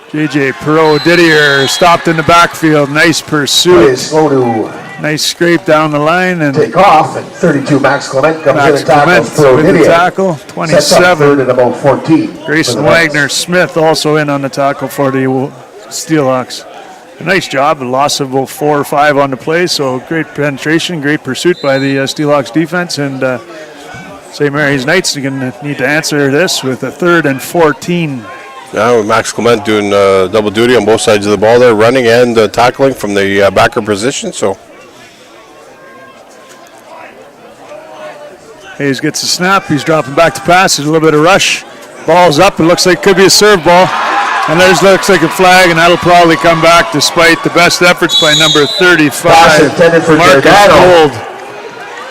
JJ Perot Didier stopped in the backfield. Nice Play pursuit. is slow to Nice scrape down the line, and take off. And 32, Max Clement comes Max in and tackles Clement with the Didier. tackle. Sets up 27. 3rd and about 14. Grayson for the Knights. Wagner Smith also in on the tackle for the Steelhawks. A nice job. A loss of about 4 or 5 on the play, so great penetration, great pursuit by the Steelhawks defense. And St. Mary's Knights are going to need to answer this with a 3rd and 14. Now with Max Clement doing double duty on both sides of the ball there, running and tackling from the backer position. So Hayes gets the snap. He's dropping back to pass. There's a little bit of rush. Ball's up. It looks like it could be a serve ball. And there's looks like a flag, and that'll probably come back despite the best efforts by number 35, Pass intended for Marcus Giordano. Gold.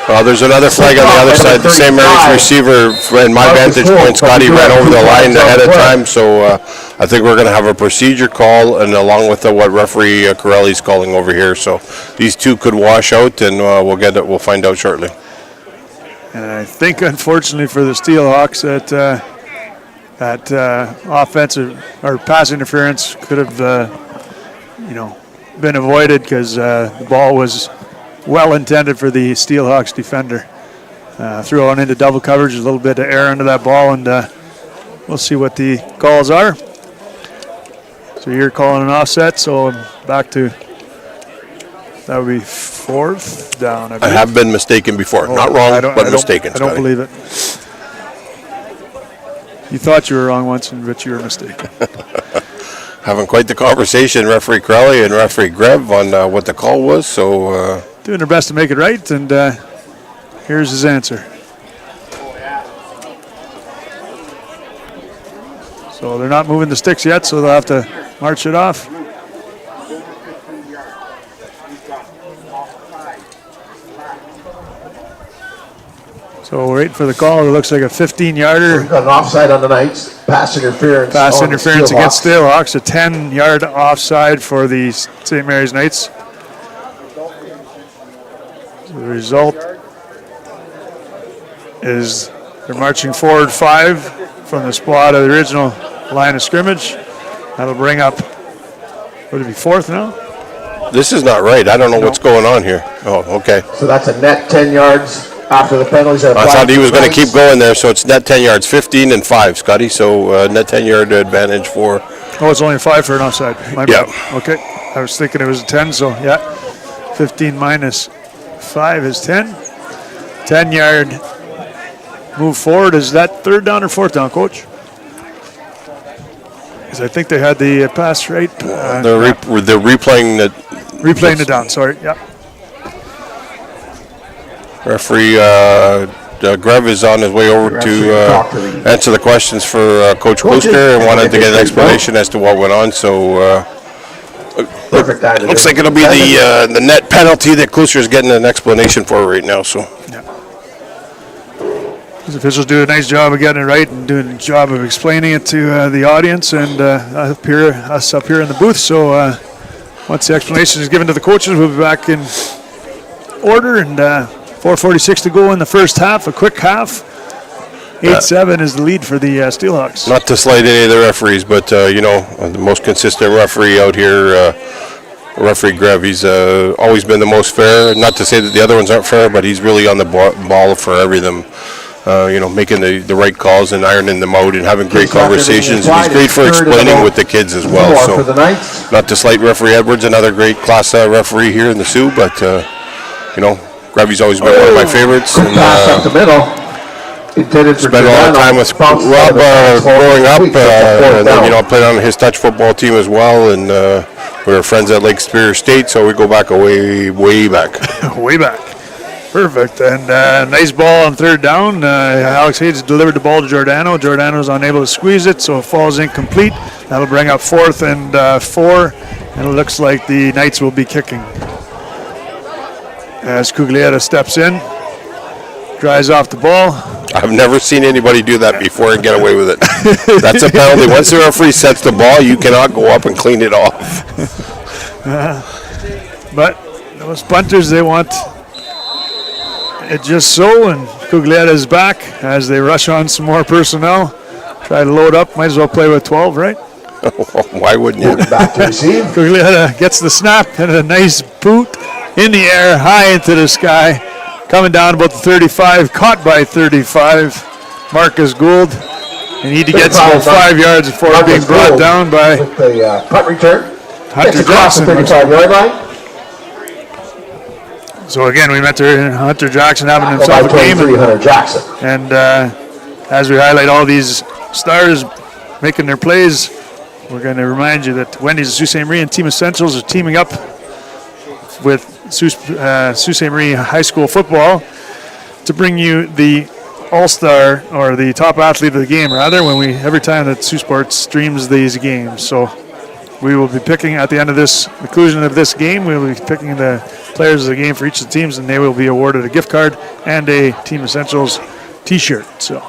well, there's another flag on the other side. The St. Mary's receiver, in my Marcus vantage Gold, point, Scotty but we do ran have over the 2 line flags on ahead of play. time. So I think we're going to have a procedure call, and along with what referee Corelli's calling over here. So these 2 could wash out, and we'll find out shortly. And I think, unfortunately for the Steelhawks, that offensive or pass interference could have, been avoided because the ball was well intended for the Steelhawks defender. Threw on into double coverage, a little bit of air under that ball, and we'll see what the calls are. So you're calling an offset, so back to, that would be 4th down. I have been mistaken before. Not wrong, but mistaken. I don't Scotty. believe it. You thought you were wrong once, but you were mistaken. having quite the conversation, referee Crowley and referee Grev, on what the call was. So doing their best to make it right, and here's his answer. So they're not moving the sticks yet, so they'll have to march it off. So we're waiting for the call. It looks like a 15-yarder. We've got an offside on the Knights. Pass interference. Pass on the interference against Steelhawks. Steelhawks. A 10-yard offside for the St. Mary's Knights. So the result is they're marching forward 5 from the spot of the original line of scrimmage. That'll bring up, would it be 4th now? this is not right. I don't know what's going on here. Oh, okay. So that's a net 10 yards after the penalties are applied. I thought he was going to Knights. keep going there, so it's net 10 yards, 15 and 5, Scotty. So net 10-yard advantage for. Oh, it's only a 5 for an offside. My Yeah. bad. Okay. I was thinking it was a 10, so yeah. 15 minus 5 is 10. 10-yard move forward. Is that 3rd down or 4th down, Coach? Because I think they had the pass right. They're replaying the. Replaying it down, sorry. Yeah. Referee Grev is on his way over to answer the questions for Coach Kluster and wanted to get an explanation as to what went on. So Perfect time to looks do it. like it'll be the net penalty that Kluster is getting an explanation for right now. So These officials do a nice job of getting it right and doing a job of explaining it to the audience and us up here in the booth. So once the explanation is given to the coaches, we'll be back in order. And 4:46 to go in the first half, a quick half. 8-7 is the lead for the Steelhawks. not to slight any of the referees, but the most consistent referee out here, referee Grev, he's always been the most fair. Not to say that the other ones aren't fair, but he's really on the ball for everything. Making the right calls and ironing them out and having great conversations. And he's great for explaining with the kids as well. For the So, Knights. not to slight referee Edwards, another great class referee here in the Sioux, but Grevy's always been one of my favorites. Good And pass up the middle. Intended for spent a lot of time with Rob growing up, and played on his touch football team as well. And we were friends at Lake Superior State, so we go back way back. Way back. Perfect. And nice ball on 3rd down. Alex Hayes delivered the ball to Giordano. Giordano's unable to squeeze it, so it falls incomplete. That'll bring up 4th and 4. And it looks like the Knights will be kicking. As Cuglietta steps in, dries off the ball. I've never seen anybody do that before and get away with it. That's a penalty. Once the referee sets the ball, you cannot go up and clean it off. But those punters, they want it just so, and Cuglietta is back as they rush on some more personnel. Try to load up. Might as well play with 12, right? Why wouldn't you? Back to receive. Cuglietta gets the snap and a nice boot in the air, high into the sky. Coming down about the 35, caught by 35. Marcus Gould. And he gets about 5 yards before being brought down by with the punt return. Hunter Gets across the Jackson. 35-yard line. So again, we mentioned Hunter Jackson having By himself a game. 23, Hunter Jackson. And as we highlight all these stars making their plays, we're going to remind you that Wendy's Sault Ste. Marie and Team Essentials are teaming up with Sault Ste. Marie High School football to bring you the all-star or the top athlete of the game, rather, every time that Saultsports streams these games. So we will be picking at the end of this conclusion of this game. We will be picking the players of the game for each of the teams, and they will be awarded a gift card and a Team Essentials T-shirt. So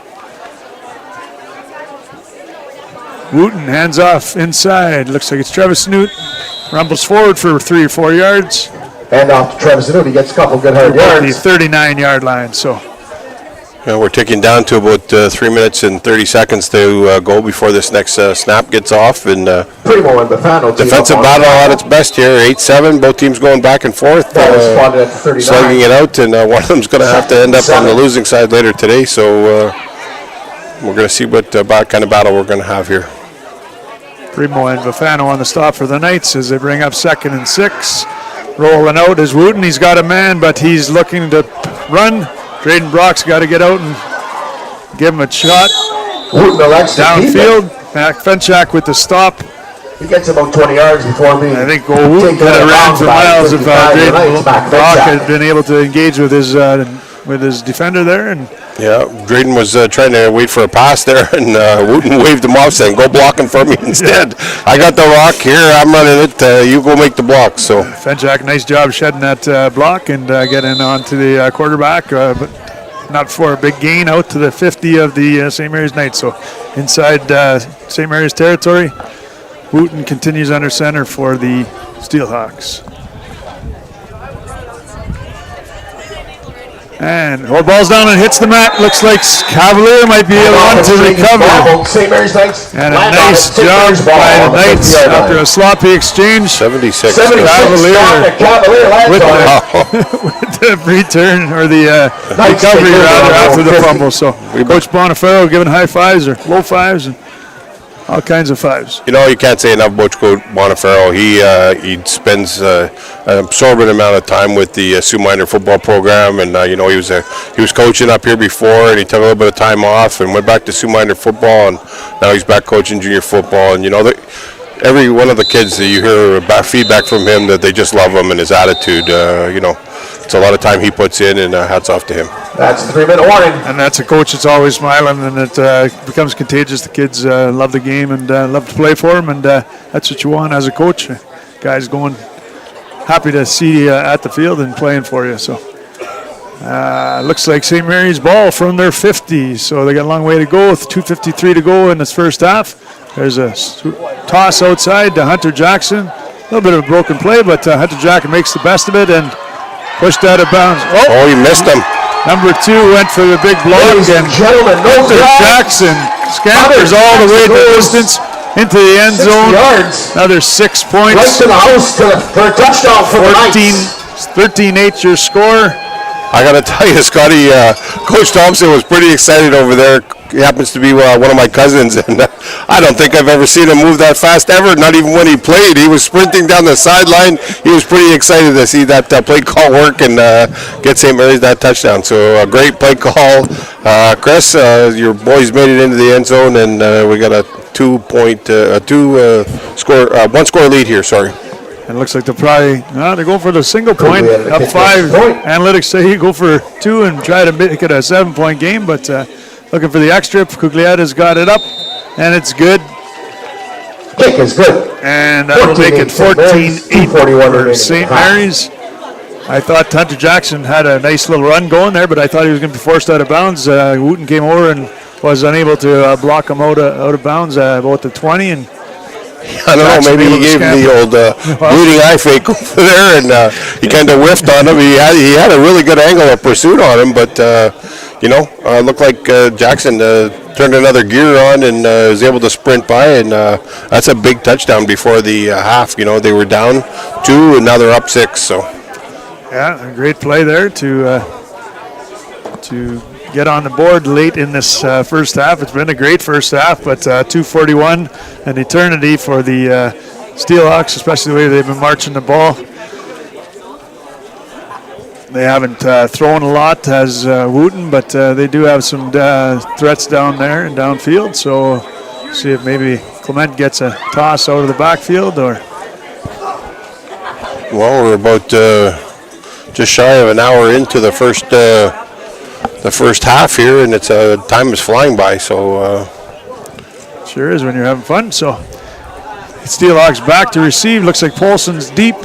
Wooten hands off inside. Looks like it's Travis Snoot. Rumbles forward for 3 or 4 yards. And off to Travis Snoot. He gets a couple good hard About the yards. 39-yard line. So We're ticking down to about 3 minutes and 30 seconds to go before this next snap gets off. And Primo and Bafano. defensive battle at its best here. 8-7. Both teams going back and forth, Ball is spotted at the 39. slugging it out, and one of them's going to have to end up on the losing side later today. So we're going to see what kind of battle we're going to have here. Primo and Bafano on the stop for the Knights as they bring up 2nd and 6. Rolling out is Wooten. He's got a man, but he's looking to run. Drayden Brock's got to get out and give him a shot. Wooten elects to keep it. Downfield, Mac Fenchak with the stop. He gets about 20 yards before being I think Wooten could have ran for miles if Drayden Brock had been able to engage with his defender there. And yeah, Drayden was trying to wait for a pass there, and Wooten waved him off saying, go blocking for me instead. I got the rock here, I'm running it, you go make the block. So Fenchak, nice job shedding that block and getting on to the quarterback, but not for a big gain out to the 50 of the St. Mary's Knights. So inside St. Mary's territory, Wooten continues under center for the Steelhawks. And ball's down and hits the mat. Looks like Cavalier might be able to recover. And a nice job by the Knights after a sloppy exchange. 76. Cavalier with the return, or the recovery rather, after the fumble. So Coach Boniferro giving high fives or low fives and all kinds of fives. You know, you can't say enough about Coach Boniferro. He spends an absorbent amount of time with the Sioux Minor football program, and you know, he was coaching up here before, and he took a little bit of time off and went back to Sioux Minor football, and now he's back coaching junior football. And you know, every one of the kids that you hear feedback from him that they just love him and his attitude. You know, it's a lot of time he puts in, and hats off to him. That's the 3-minute warning. And that's a coach that's always smiling, and it becomes contagious. The kids love the game and love to play for him, and that's what you want as a coach. Guys going happy to see you at the field and playing for you. So looks like St. Mary's ball from their 50, so they got a long way to go with 2:53 to go in this first half. There's a toss outside to Hunter Jackson. A little bit of a broken play, but Hunter Jackson makes the best of it and pushed out of bounds. Oh, he missed him. Number 2 went for the big block, and Hunter Jackson scampers all the way the distance into the end zone. Another 6 points. Right to the house for a touchdown for the Knights. 13-8 your score. I got to tell you, Scotty, Coach Thompson was pretty excited over there. He happens to be one of my cousins, and I don't think I've ever seen him move that fast ever, not even when he played. He was sprinting down the sideline. He was pretty excited to see that play call work and get St. Mary's that touchdown. So a great play call. Chris, your boys made it into the end zone, and we got a one-score lead here, sorry. And it looks like they're probably, they're going for the single point, up 5. Analytics say you go for 2 and try to make it a 7-point game, but looking for the extra. Cugliatta's got it up, and it's good. Kick is good. And that'll make it 14-8 for St. Mary's. I thought Hunter Jackson had a nice little run going there, but I thought he was going to be forced out of bounds. Wooten came over and was unable to block him out of bounds about the 20, and I don't know, maybe he gave the old bleeding eye fake over there, and he kind of whiffed on him. He had a really good angle of pursuit on him, but looked like Jackson turned another gear on and was able to sprint by, and that's a big touchdown before the half. You know, they were down 2, and now they're up 6. So yeah, a great play there to get on the board late in this first half. It's been a great first half, but 2:41, an eternity for the Steelhawks, especially the way they've been marching the ball. They haven't thrown a lot as Wooten, but they do have some threats down there and downfield, so see if maybe Clement gets a toss out of the backfield. Well, we're about just shy of an hour into the first half here, and time is flying by. So sure is when you're having fun. So Steelhawks back to receive. Looks like Paulson's deep.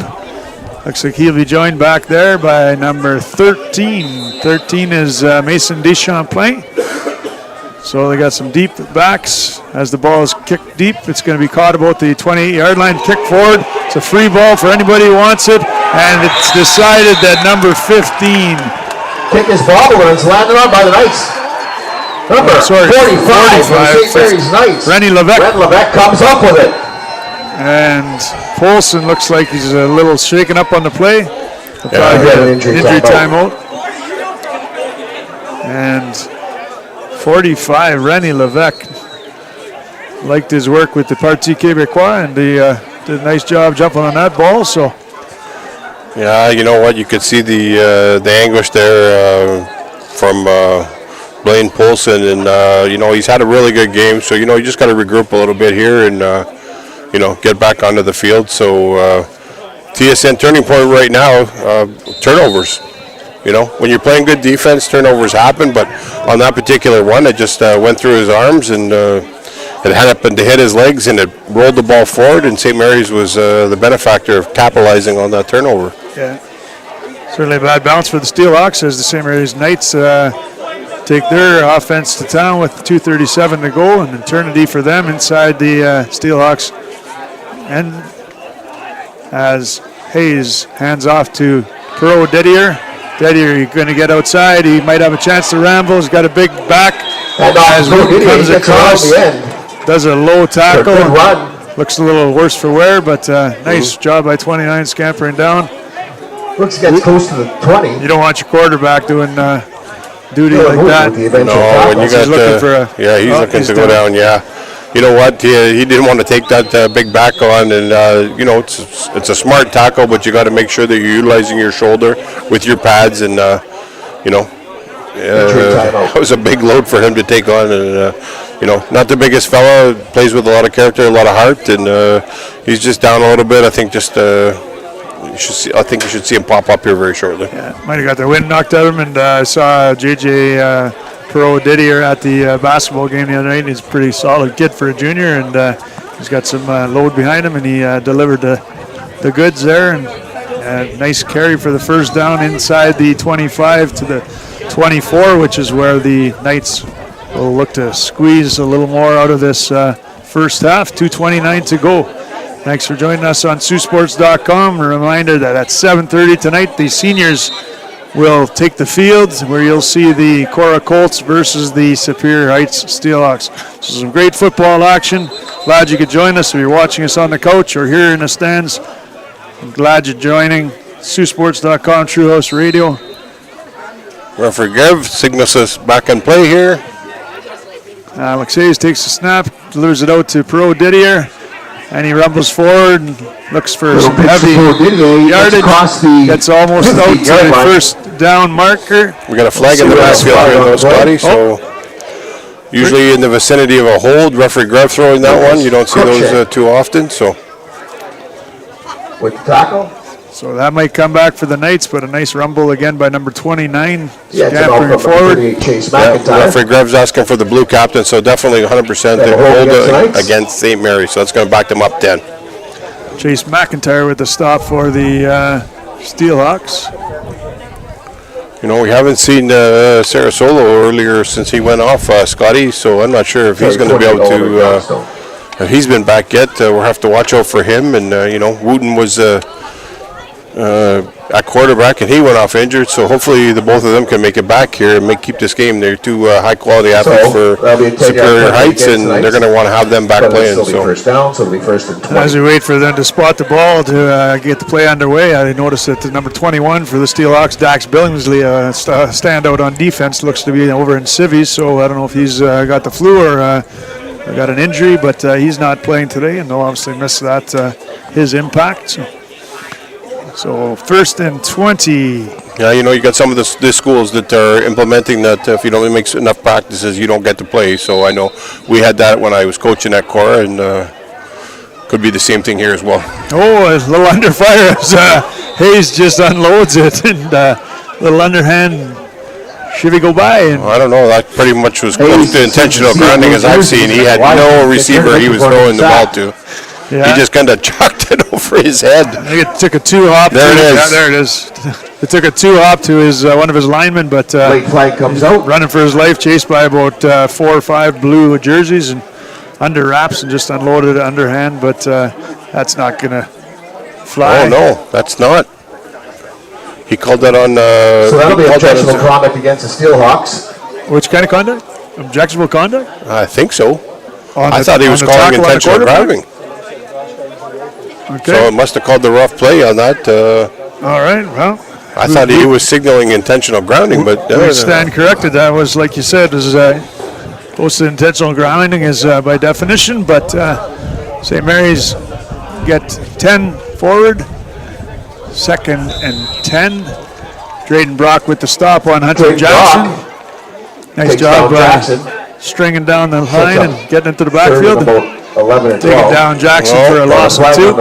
Looks like he'll be joined back there by number 13. 13 is Mason Deschamplain. So they got some deep backs. As the ball is kicked deep, it's going to be caught about the 28-yard line. Kick forward. It's a free ball for anybody who wants it, and it's decided that number 15. Kick is bobbled and it's landed on by the Knights. Number 45 for St. Mary's Knights. Rennie Levesque. Red Levesque comes up with it. And Polson looks like he's a little shaken up on the play. Yeah, an injury timeout. And 45, Rennie Levesque liked his work with the Parti Québécois, and he did a nice job jumping on that ball. So. Yeah, you know what? You could see the anguish there from Blaine Polson, and he's had a really good game. So you just got to regroup a little bit here, and get back onto the field. So TSN turning point right now, turnovers. When you're playing good defense, turnovers happen, but on that particular one, it just went through his arms and it happened to hit his legs and it rolled the ball forward, and St. Mary's was the benefactor of capitalizing on that turnover. Yeah, certainly a bad bounce for the Steelhawks as the St. Mary's Knights take their offense to town with 2:37 to go, an eternity for them inside the Steelhawks. And as Hayes hands off to Perot Dedier. Dedier going to get outside. He might have a chance to ramble. He's got a big back. As Wood comes across, does a low tackle. Good run. Looks a little worse for wear, but nice job by 29 scampering down. Looks to get close to the 20. You don't want your quarterback doing duty like that. No, when you got he's looking to go down. Yeah, you know what? He didn't want to take that big back on, and it's a smart tackle, but you got to make sure that you're utilizing your shoulder with your pads, and it was a big load for him to take on, and not the biggest fella, plays with a lot of character, a lot of heart, and he's just down a little bit. I think you should see him pop up here very shortly. Yeah, might have got the wind knocked out of him, and I saw JJ Perot Didier at the basketball game the other night. He's a pretty solid kid for a junior, and he's got some load behind him, and he delivered the goods there. And nice carry for the first down inside the 25 to the 24, which is where the Knights will look to squeeze a little more out of this first half. 2:29 to go. Thanks for joining us on Saultsports.com. A reminder that at 7:30 tonight, the seniors will take the field, where you'll see the Cora Colts versus the Superior Heights Steelhawks. So some great football action. Glad you could join us if you're watching us on the couch or here in the stands. I'm glad you're joining Saultsports.com True House Radio. Referee Gev signals us back in play here. Alex Hayes takes the snap, delivers it out to Perot Didier, and he rumbles forward and looks for some heavy yardage. Gets almost out to the first down marker. We got a flag in the backfield here, though, Scotty. So usually in the vicinity of a hold, referee Gev throwing that one. You don't see those too often. So with the tackle. So that might come back for the Knights, but a nice rumble again by number 29. Yeah, scampering forward. Chase McIntyre. Referee Grev's asking for the blue captain, so definitely 100% they hold against St. Mary. So that's going to back them up 10. Chase McIntyre with the stop for the Steelhawks. We haven't seen Sarasolo earlier since he went off, Scotty, so I'm not sure if he's going to be able to, if he's been back yet. We'll have to watch out for him. And, Wooten was at quarterback, and he went off injured, so hopefully the both of them can make it back here and keep this game. They're two high-quality athletes for Superior Heights, and they're going to want to have them back playing. So first down, so it'll be first and 20. As we wait for them to spot the ball to get the play underway, I noticed that the number 21 for the Steelhawks, Dax Billingsley, standout on defense, looks to be over in civvies, so I don't know if he's got the flu or got an injury, but he's not playing today, and they'll obviously miss that his impact. So first and 20. Yeah, you got some of the schools that are implementing that if you don't make enough practices, you don't get to play. So I know we had that when I was coaching at Cora, and could be the same thing here as well. Oh, a little under fire as Hayes just unloads it, and little underhand Chevy go by. And I don't know, that pretty much was close to intentional grounding as I've seen. He had no receiver he was throwing the ball to. Yeah. He just kind of chucked it over his head. I think it took a two-hop. There it is. Yeah, there it is. It took a two-hop to his one of his linemen, but late flag comes out. Running for his life, chased by about 4 or 5 blue jerseys and under wraps, and just unloaded it underhand, but that's not going to fly. Oh, no, that's not. He called that on... so that'll be objectionable conduct against the Steelhawks. Which kind of conduct? Objectionable conduct? I think so. I thought he was calling intentional driving. Okay. So it must have called the rough play on that. All right, well. I thought he was signaling intentional grounding, but... we stand corrected. That was, like you said, is close to intentional grounding is by definition, but St. Mary's get 10 forward, 2nd and 10. Drayden Brock with the stop on Hunter Jackson. Nice job stringing down the line and getting into the backfield. 11 and 12. Take it down Jackson for a loss of 2.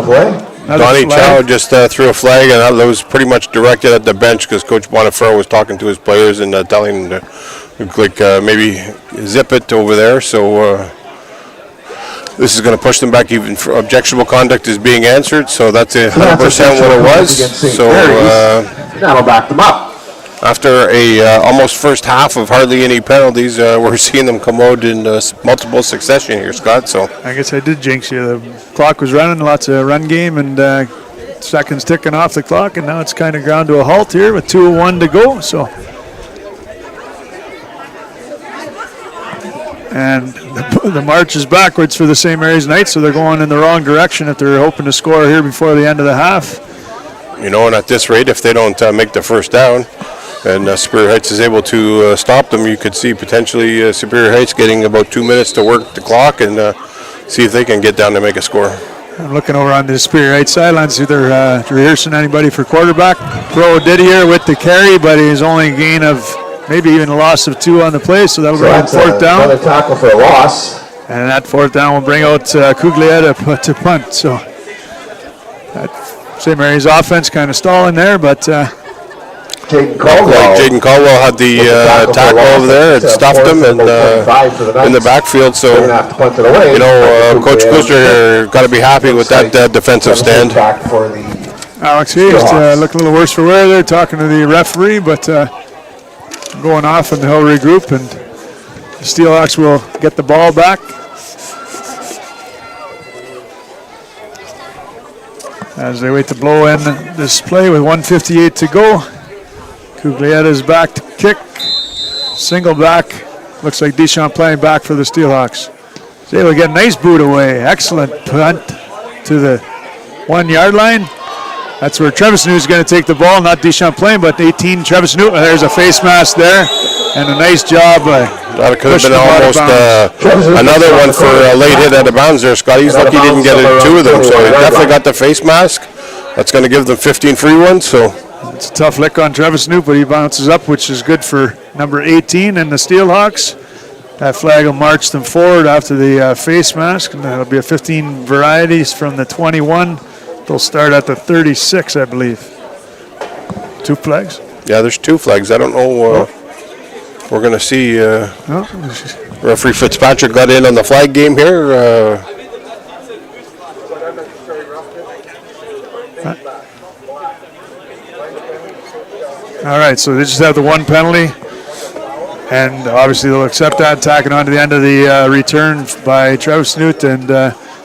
Donnie Chow just threw a flag, and that was pretty much directed at the bench because Coach Bonifacio was talking to his players and telling them to maybe zip it over there. So this is going to push them back. Even for objectionable conduct is being answered, so that's 100% what it was. So that'll back them up. After a almost first half of hardly any penalties, we're seeing them come out in multiple succession here, Scott. So I guess I did jinx you. The clock was running, lots of run game, and seconds ticking off the clock, and now it's kind of ground to a halt here with 2:01 to go. So, and the march is backwards for the St. Mary's Knights, so they're going in the wrong direction if they're hoping to score here before the end of the half. You know, and at this rate, if they don't make the first down, and Superior Heights is able to stop them, you could see potentially Superior Heights getting about 2 minutes to work the clock and see if they can get down to make a score. I'm looking over on the Superior Heights sideline, see if they're rehearsing anybody for quarterback. Bro Didier with the carry, but he's only a gain of maybe even a loss of 2 on the play, so that'll bring out 4th down. Another tackle for a loss. And that 4th down will bring out Cuglietta to punt. So that St. Mary's offense kind of stalling there, but Jaden Caldwell had the tackle over there. It stuffed him and in the backfield. So, you know, Coach Kuster got to be happy with that defensive stand. Alex Hayes look a little worse for wear there, talking to the referee, but going off, and they'll regroup, and the Steelhawks will get the ball back. As they wait to blow in this play with 1:58 to go. Cuglietta is back to kick. Single back. Looks like Deschamplain back for the Steelhawks. So they will get a nice boot away. Excellent punt to the 1 yard line. That's where Travis Newt is going to take the ball, not Deschamplain, but 18 Travis Newt. There's a face mask there, and a nice job. That could have been almost another one for a late hit out of bounds there, Scott. He's lucky he didn't get 2 of them, so he definitely got the face mask. That's going to give them 15 free ones. So it's a tough lick on Travis Newt, but he bounces up, which is good for number 18 and the Steelhawks. That flag will march them forward after the face mask, and that'll be a 15 varieties from the 21. They'll start at the 36, I believe. 2 flags? Yeah, there's 2 flags. I don't know. We're going to see. Referee Fitzpatrick got in on the flag game here. All right, so they just have the 1 penalty, and obviously they'll accept that, tacking on to the end of the return by Travis Newt, and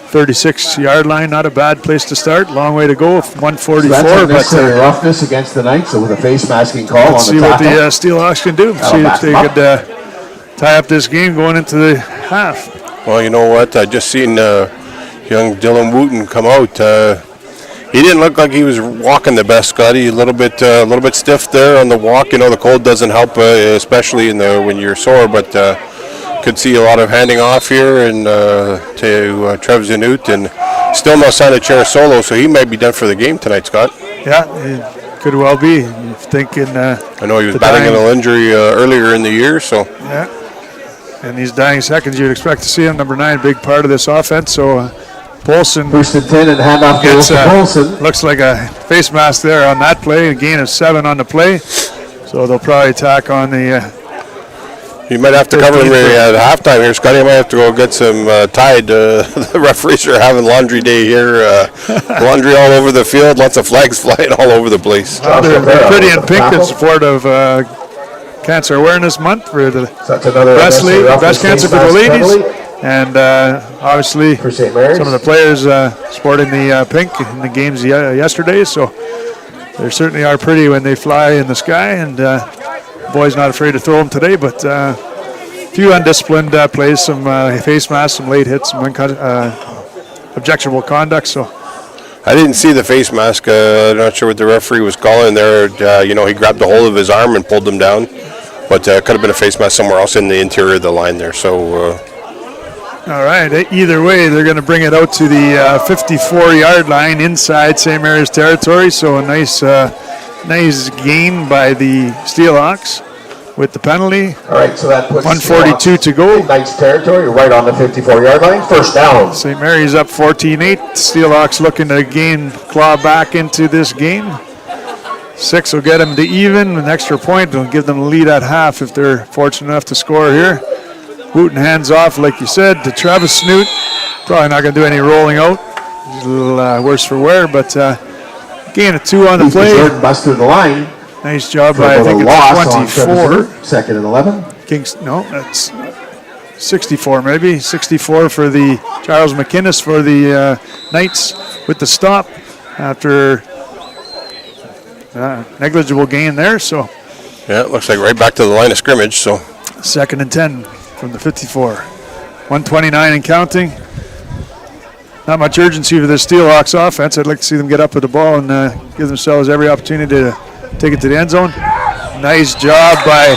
36-yard line. Not a bad place to start. Long way to go. 144. But roughness against the Knights, so with a face masking call. Let's on the see what the tackle. Steelhawks can do. See if they could tie up this game going into the half. Well, you know what? I just seen young Dylan Wooten come out. He didn't look like he was walking the best, Scotty. A little bit stiff there on the walk. You know, the cold doesn't help, especially when you're sore. But could see a lot of handing off here and to Trev Zanut, and still no sign of Chair Solo, so he might be done for the game tonight, Scott. Yeah, it could well be. You're thinking. I know he was battling a little injury earlier in the year, so. Yeah. And these dying seconds, you'd expect to see him. Number 9, big part of this offense. So Polson First and 10 and handoff goes to Polson. Looks like a face mask there on that play. A gain of 7 on the play. So they'll probably tack on the. You might have to cover him at halftime here, Scotty. I might have to go get some Tide. The referees are having laundry day here. Laundry all over the field. Lots of flags flying all over the place. They're pretty in pink in support of Cancer Awareness Month for the breast cancer for the ladies. And obviously some of the players sporting the pink in the games yesterday. So they certainly are pretty when they fly in the sky. And boys not afraid to throw them today, but a few undisciplined plays, some face masks, some late hits, some objectionable conduct. So I didn't see the face mask. I'm not sure what the referee was calling there. He grabbed a hold of his arm and pulled him down, but could have been a face mask somewhere else in the interior of the line there. So. All right. Either way, they're going to bring it out to the 54-yard line inside St. Mary's territory. So a nice gain by the Steelhawks. with the penalty. All right, so that puts 1:42 to go. Knights territory right on the 54-yard line. First down. St. Mary's up 14-8. Steelhawks looking to claw back into this game. 6 will get them to even. An extra point will give them a lead at half if they're fortunate enough to score here. Wooten hands off, like you said, to Travis Snoot. Probably not going to do any rolling out. He's a little worse for wear, but gain of 2 on the play. Jordan busted the line. Nice job by, I think it's 24. Second and 11. No, that's 64 maybe. 64 for the Charles McInnes for the Knights with the stop after negligible gain there. So Yeah, it looks like right back to the line of scrimmage. So 2nd and 10 from the 54. 129 and counting. Not much urgency for the Steelhawks offense. I'd like to see them get up with the ball and give themselves every opportunity to take it to the end zone. Nice job by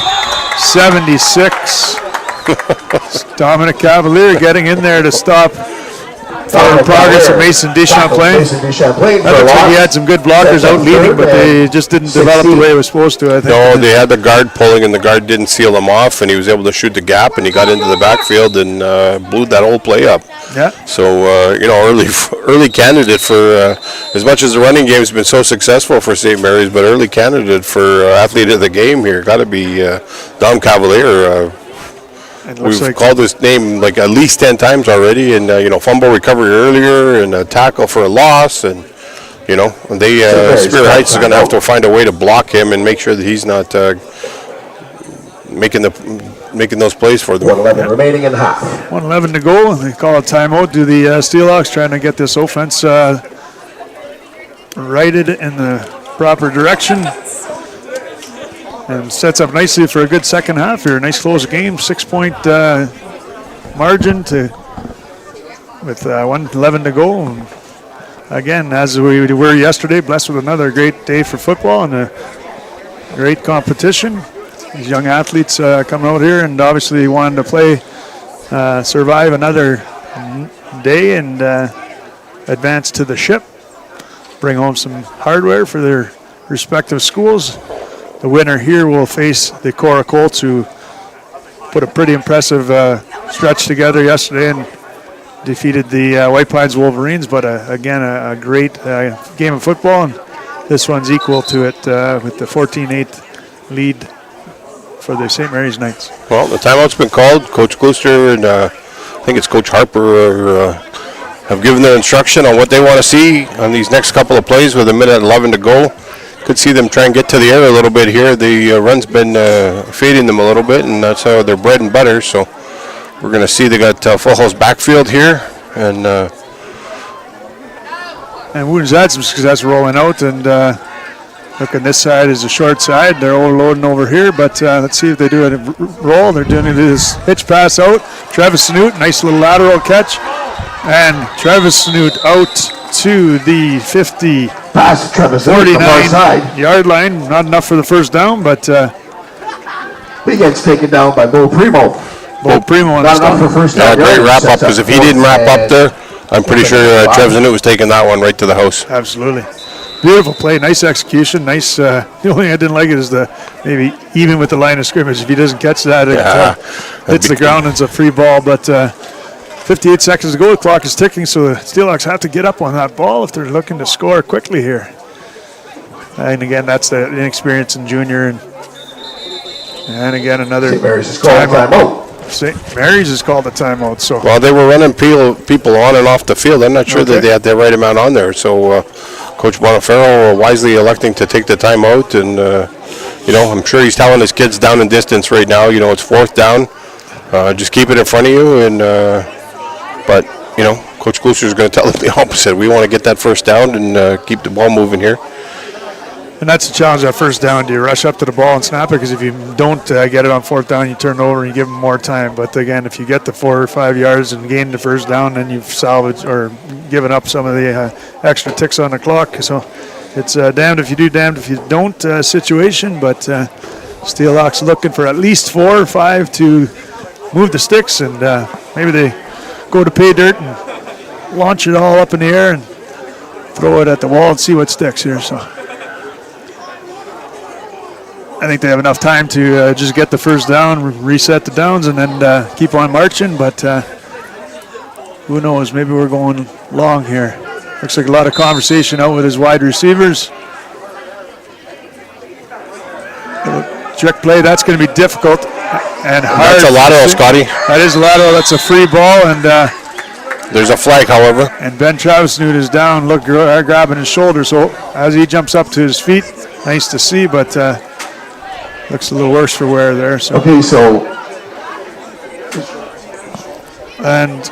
76. Dominic Cavalier getting in there to stop forward progress of Mason Deschamplain. That looks like he had some good blockers out leading, but they just didn't develop the way it was supposed to, I think. no, they had the guard pulling, and the guard didn't seal him off, and he was able to shoot the gap, and he got into the backfield and blew that whole play up. Yeah. So, early candidate for, as much as the running game's been so successful for St. Mary's, but early candidate for athlete of the game here. Got to be Dom Cavalier. We've called his name like at least 10 times already, and fumble recovery earlier, and a tackle for a loss, and Spirit Heights is going to have to find a way to block him and make sure that he's not making those plays for them. 1:11 remaining in half. 1:11 to go. They call a timeout. Do the Steelhawks trying to get this offense righted in the proper direction. And sets up nicely for a good second half here. Nice close game, 6-point margin with 1:11 to go. And again, as we were yesterday, blessed with another great day for football and a great competition. These young athletes coming out here and obviously wanting to play, survive another day and advance to the ship. Bring home some hardware for their respective schools. The winner here will face the Cora Colts, who put a pretty impressive stretch together yesterday and defeated the White Pines Wolverines. But again, a great game of football, and this one's equal to it with the 14-8 lead for the St. Mary's Knights. Well, the timeout's been called. Coach Gluster and I think it's Coach Harper have given their instruction on what they want to see on these next couple of plays with 1:11 to go. Could see them try and get to the air a little bit here. The run's been fading them a little bit, and that's how they're bread and butter. So we're going to see they got full house backfield here, and Wooten's had some success rolling out, and look on this side is the short side. They're overloading over here, but let's see if they do a roll. They're doing this hitch pass out. Travis Snoot, nice little lateral catch, and Travis Snoot out to the 49-yard line. Not enough for the first down, but he gets taken down by Bo Primo. Bo Primo. Not enough for first down. great wrap up, because if he didn't wrap up there, I'm pretty sure Travis Snoot was taking that one right to the house. Absolutely. Beautiful play, nice execution, nice. The only thing I didn't like it is maybe even with the line of scrimmage, if he doesn't catch that, it hits the ground and it's a free ball. But 58 seconds to go, the clock is ticking, so the Steelhawks have to get up on that ball if they're looking to score quickly here. And again, that's the inexperience in junior. And again, another St. Mary's is called a timeout. St. Mary's is called a timeout. So well, they were running people on and off the field. I'm not sure that they had the right amount on there. So Coach Bonifero wisely electing to take the timeout, and I'm sure he's telling his kids down in distance right now. It's 4th down. Just keep it in front of you, and but Coach Gluster is going to tell them the opposite. We want to get that first down and keep the ball moving here. And that's the challenge at first down. Do you rush up to the ball and snap it? Because if you don't get it on 4th down, you turn it over and you give them more time. But again, if you get the 4 or 5 yards and gain the first down, then you've salvaged or given up some of the extra ticks on the clock. So it's damned if you do, damned if you don't situation. But Steelhawks looking for at least 4 or 5 to move the sticks, and maybe they go to pay dirt and launch it all up in the air and throw it at the wall and see what sticks here. So I think they have enough time to just get the first down, reset the downs, and then keep on marching. But who knows? Maybe we're going long here. Looks like a lot of conversation out with his wide receivers. Trick play, that's going to be difficult and hard. That's a lateral, Scotty. That is a lateral. That's a free ball, and there's a flag, however. And Ben Travisnute is down, grabbing his shoulder. So as he jumps up to his feet, nice to see, but looks a little worse for wear there. So. Okay, so. And.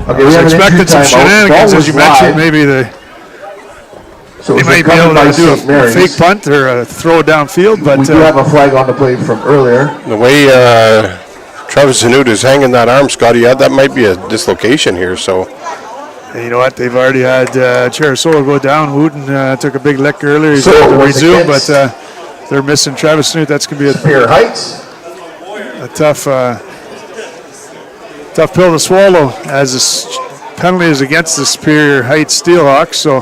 Okay, we expected some shenanigans, as you mentioned. Maybe they might be able to do a fake punt or a throw downfield, but we do have a flag on the play from earlier. The way Travis Zanute is hanging that arm, Scotty, that might be a dislocation here. So, you know what? They've already had Cherisola go down. Wooten took a big lick earlier. He's So able to was resume, but against they're missing Travis Zanute. That's going to be Superior Heights. a tough pill to swallow, as this penalty is against the Superior Heights Steelhawks. So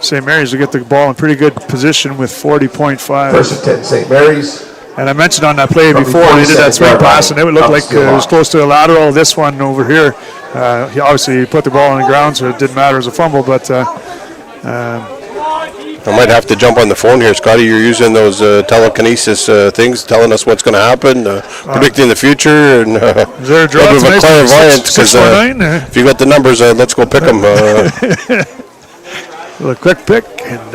St. Mary's will get the ball in pretty good position with 40.5. First and 10, St. Mary's. And I mentioned on that play before, they did that swing pass, and it would look like it was close to a lateral. This one over here, he obviously put the ball on the ground, so it didn't matter as a fumble, but I might have to jump on the phone here, Scotty. You're using those telekinesis things, telling us what's going to happen, predicting the future, and is there a draw a tonight? clairvoyance. 619? If you got the numbers, let's go pick them. A quick pick, and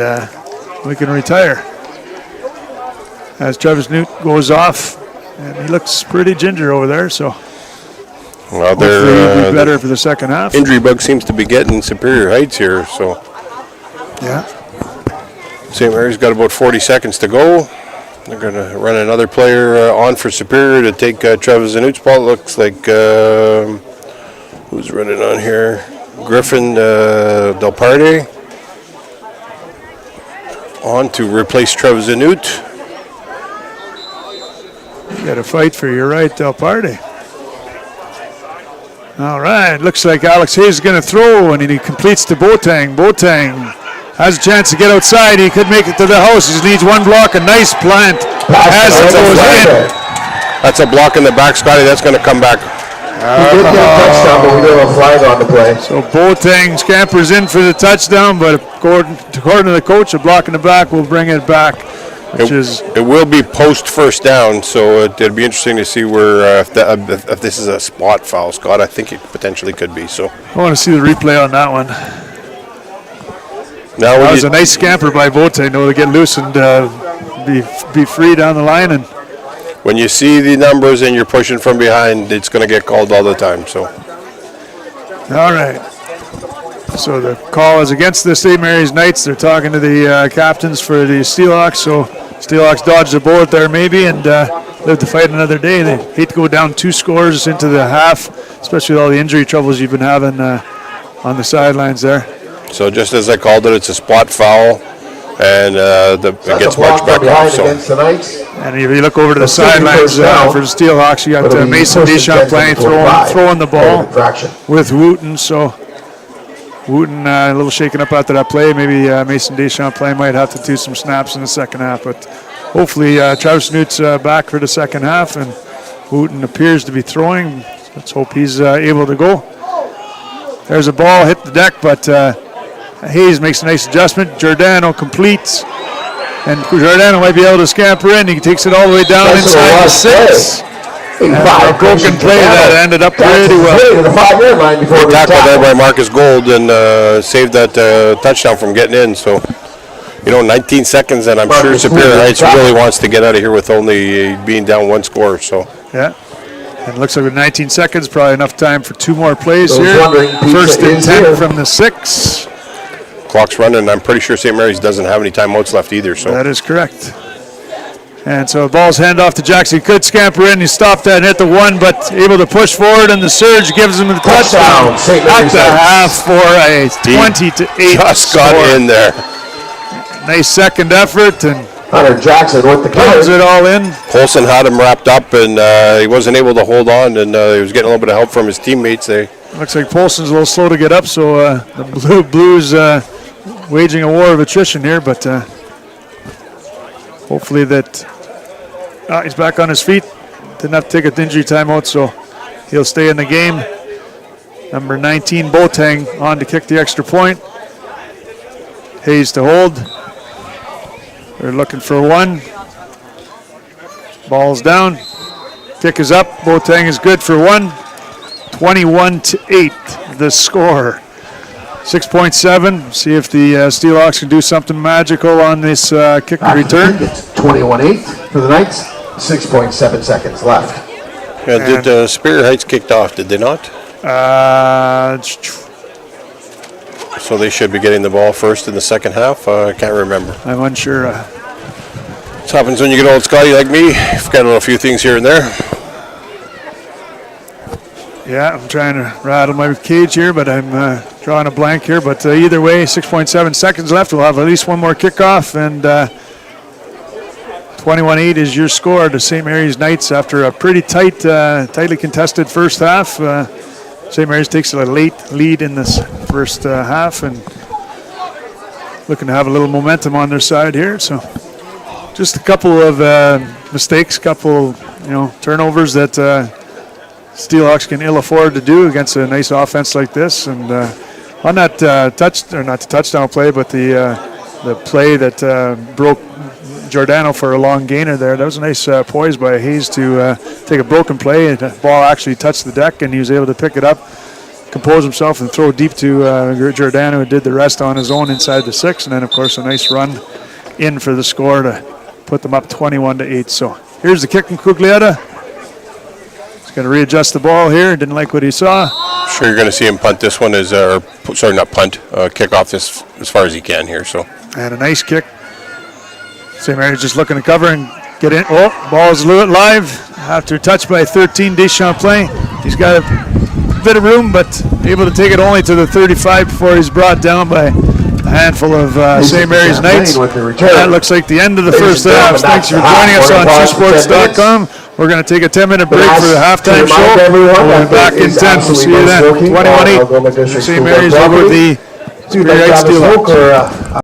we can retire. As Travis Newt goes off, and he looks pretty ginger over there, so well, they're be better for the second half. Injury bug seems to be getting Superior Heights here, so yeah. St. Mary's got about 40 seconds to go. They're going to run another player on for Superior to take Travis Zanute's ball. Looks like who's running on here? Griffin Del Parte on to replace Travis Zanute. You got to fight for your right, Del Parte. All right, looks like Alex Hayes is going to throw, and he completes to Boateng. Boateng has a chance to get outside. He could make it to the house. He needs one block, a nice plant. That's a block in the back, Scotty. That's going to come back. He did get a touchdown, but we do have a flag on the play. So Boateng scampers in for the touchdown, but according to the coach, a block in the back will bring it back. It will be post first down, so it'd be interesting to see where if this is a spot foul, Scott. I think it potentially could be. So I want to see the replay on that one. Now that was a nice scamper by Boateng, though, to get loose and be free down the line. And when you see the numbers and you're pushing from behind, it's going to get called all the time. So all right. So the call is against the St. Mary's Knights. They're talking to the captains for the Steelhawks. So Steelhawks dodged a bullet there maybe and live to fight another day. They hate to go down 2 scores into the half, especially with all the injury troubles you've been having on the sidelines there. So just as I called it, it's a spot foul, and it gets marched back off. So. And if you look over to the sidelines for the Steelhawks, you got Mason Deschamps playing, throwing the ball with Wooten. So Wooten a little shaken up after that play. Maybe Mason Deschamps might have to do some snaps in the second half. But hopefully Travis Newt's back for the second half, and Wooten appears to be throwing. Let's hope he's able to go. There's a ball, hit the deck, but Hayes makes a nice adjustment. Giordano completes, and Giordano might be able to scamper in. He takes it all the way down inside the 6. A broken play that ended up pretty well. Tackled there by Marcus Gold and saved that touchdown from getting in. So, 19 seconds, and I'm sure Superior Heights really wants to get out of here with only being down 1 score. So yeah. And it looks like with 19 seconds, probably enough time for 2 more plays here. First and 10 from the 6. Clock's running. I'm pretty sure St. Mary's doesn't have any timeouts left either. So that is correct. And so the ball's handed off to Jackson. He could scamper in. He stopped that and hit the 1, but able to push forward, and the surge gives him the touchdown at the half for a 20-8 just score. Got in there. Nice second effort, and Hunter Jackson with the close it all in. Polson had him wrapped up, and he wasn't able to hold on, and he was getting a little bit of help from his teammates. Looks like Polson's a little slow to get up, so the Blues waging a war of attrition here, but hopefully that he's back on his feet. Didn't have to take an injury timeout, so he'll stay in the game. Number 19, Boateng, on to kick the extra point. Hayes to hold. They're looking for one. Ball's down. Kick is up. Boateng is good for one. 21-8, the score. 6.7. See if the Steelhawks can do something magical on this kick and return. It's 21-8 for the Knights. 6.7 seconds left. Yeah, did Superior Heights kicked off, did they not? So they should be getting the ball first in the second half? I can't remember. I'm unsure. This happens when you get old, Scotty, like me. Forget a few things here and there. Yeah, I'm trying to rattle my cage here, but I'm drawing a blank here. But either way, 6.7 seconds left. We'll have at least one more kickoff, and 21-8 is your score to St. Mary's Knights after a pretty tightly contested first half. St. Mary's takes a late lead in this first half and looking to have a little momentum on their side here. So just a couple of mistakes, turnovers that Steelhawks can ill afford to do against a nice offense like this. And on that not the touchdown play, but the play that broke Giordano for a long gainer there. That was a nice poise by Hayes to take a broken play, and the ball actually touched the deck, and he was able to pick it up, compose himself, and throw deep to Giordano, who did the rest on his own inside the 6. And then, of course, a nice run in for the score to put them up 21-8. So here's the kick from Cuglietta. He's going to readjust the ball here. Didn't like what he saw. Sure, you're going to see him punt this one, kick off this as far as he can here. So. And a nice kick. St. Mary's just looking to cover and get in. Oh, ball's live after touch by 13, Deschamplain. He's got a bit of room, but able to take it only to the 35 before he's brought down by a handful of St. Mary's Knights. That looks like the end of the first half. Thanks for joining us on Saultsports.com. We're going to take a 10-minute break for the halftime show. We'll be back in 10. We'll see you then. 21-8. St. Mary's over the Superior Heights Steelhawks.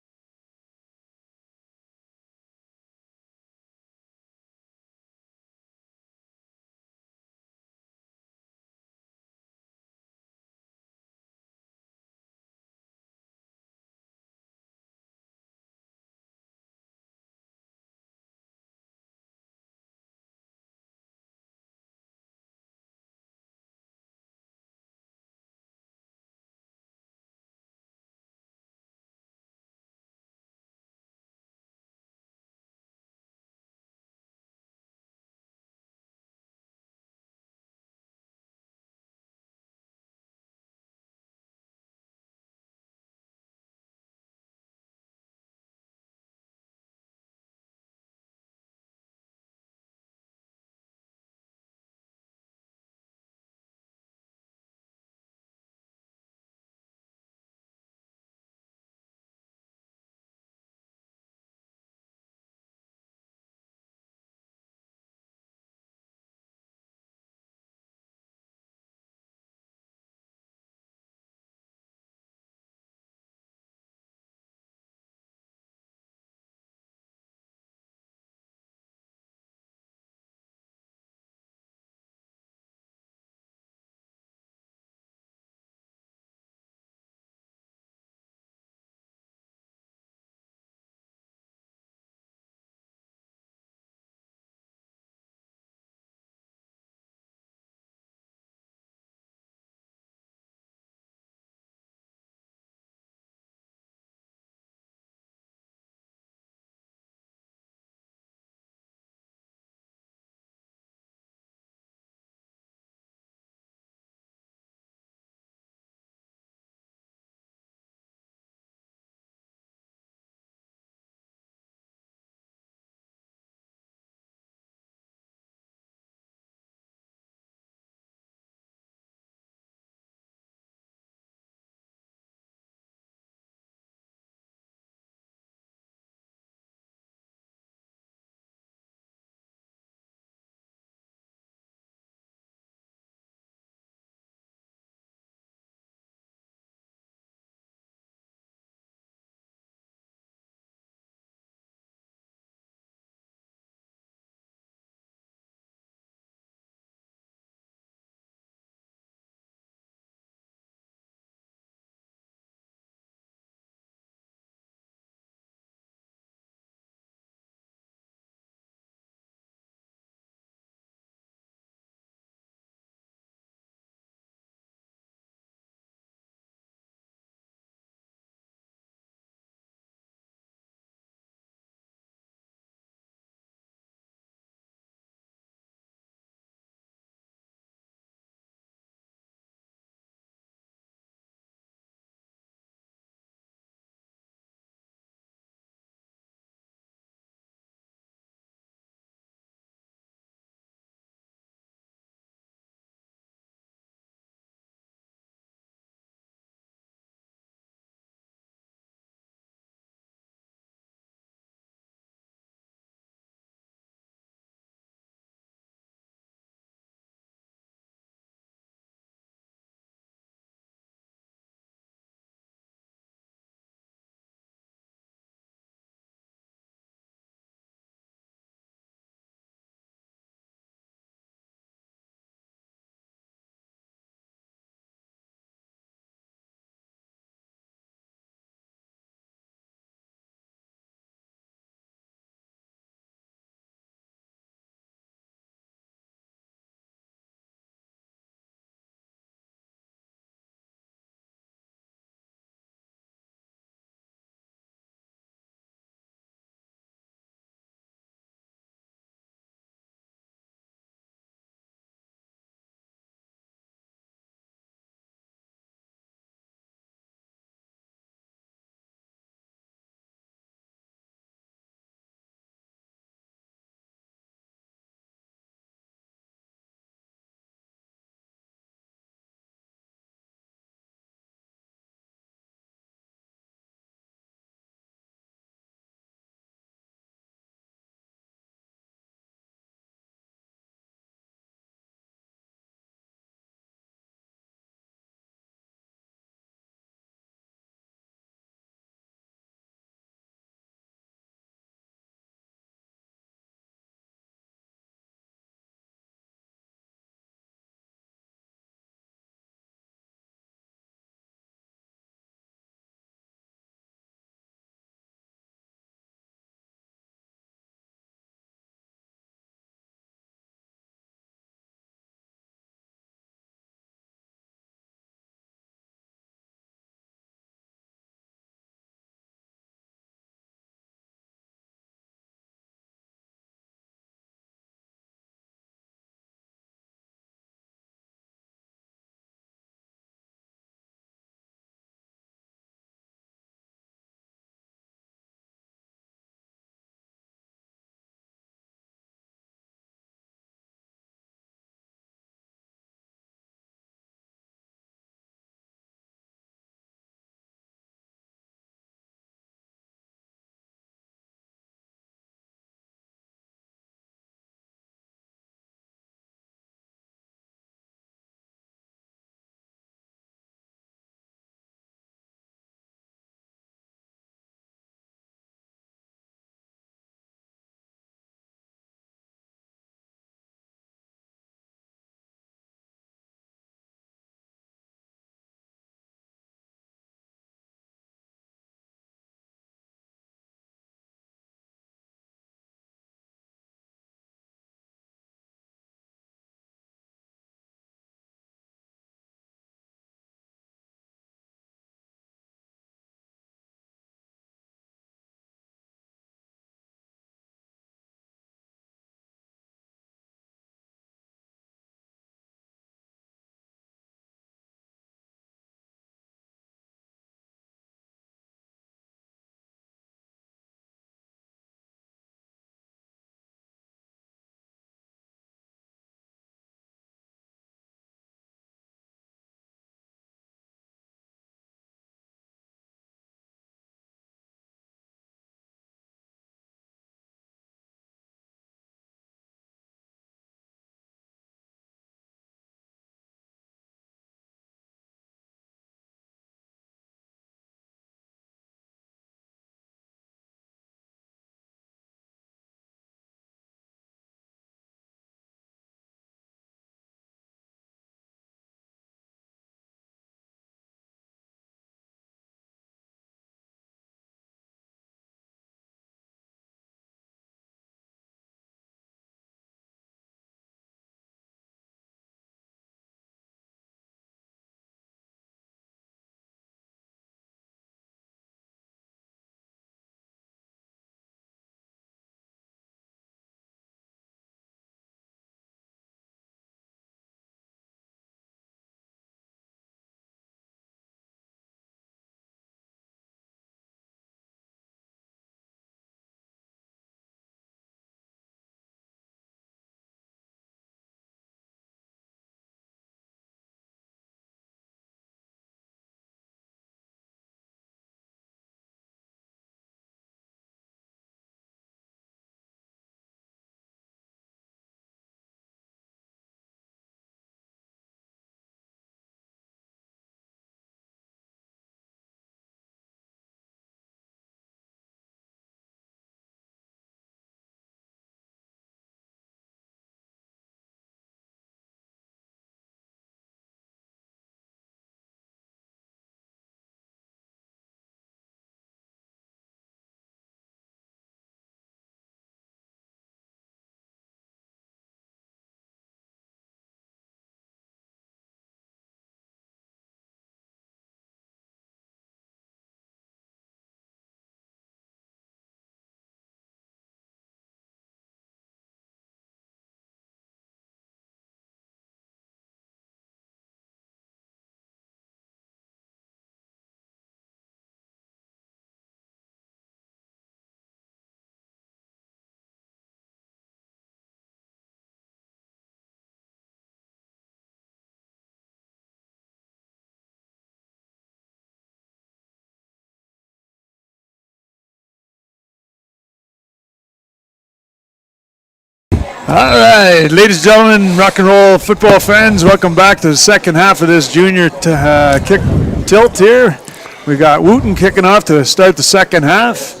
All right, ladies and gentlemen, rock and roll football fans, welcome back to the second half of this junior kick tilt here. We got Wooten kicking off to start the second half.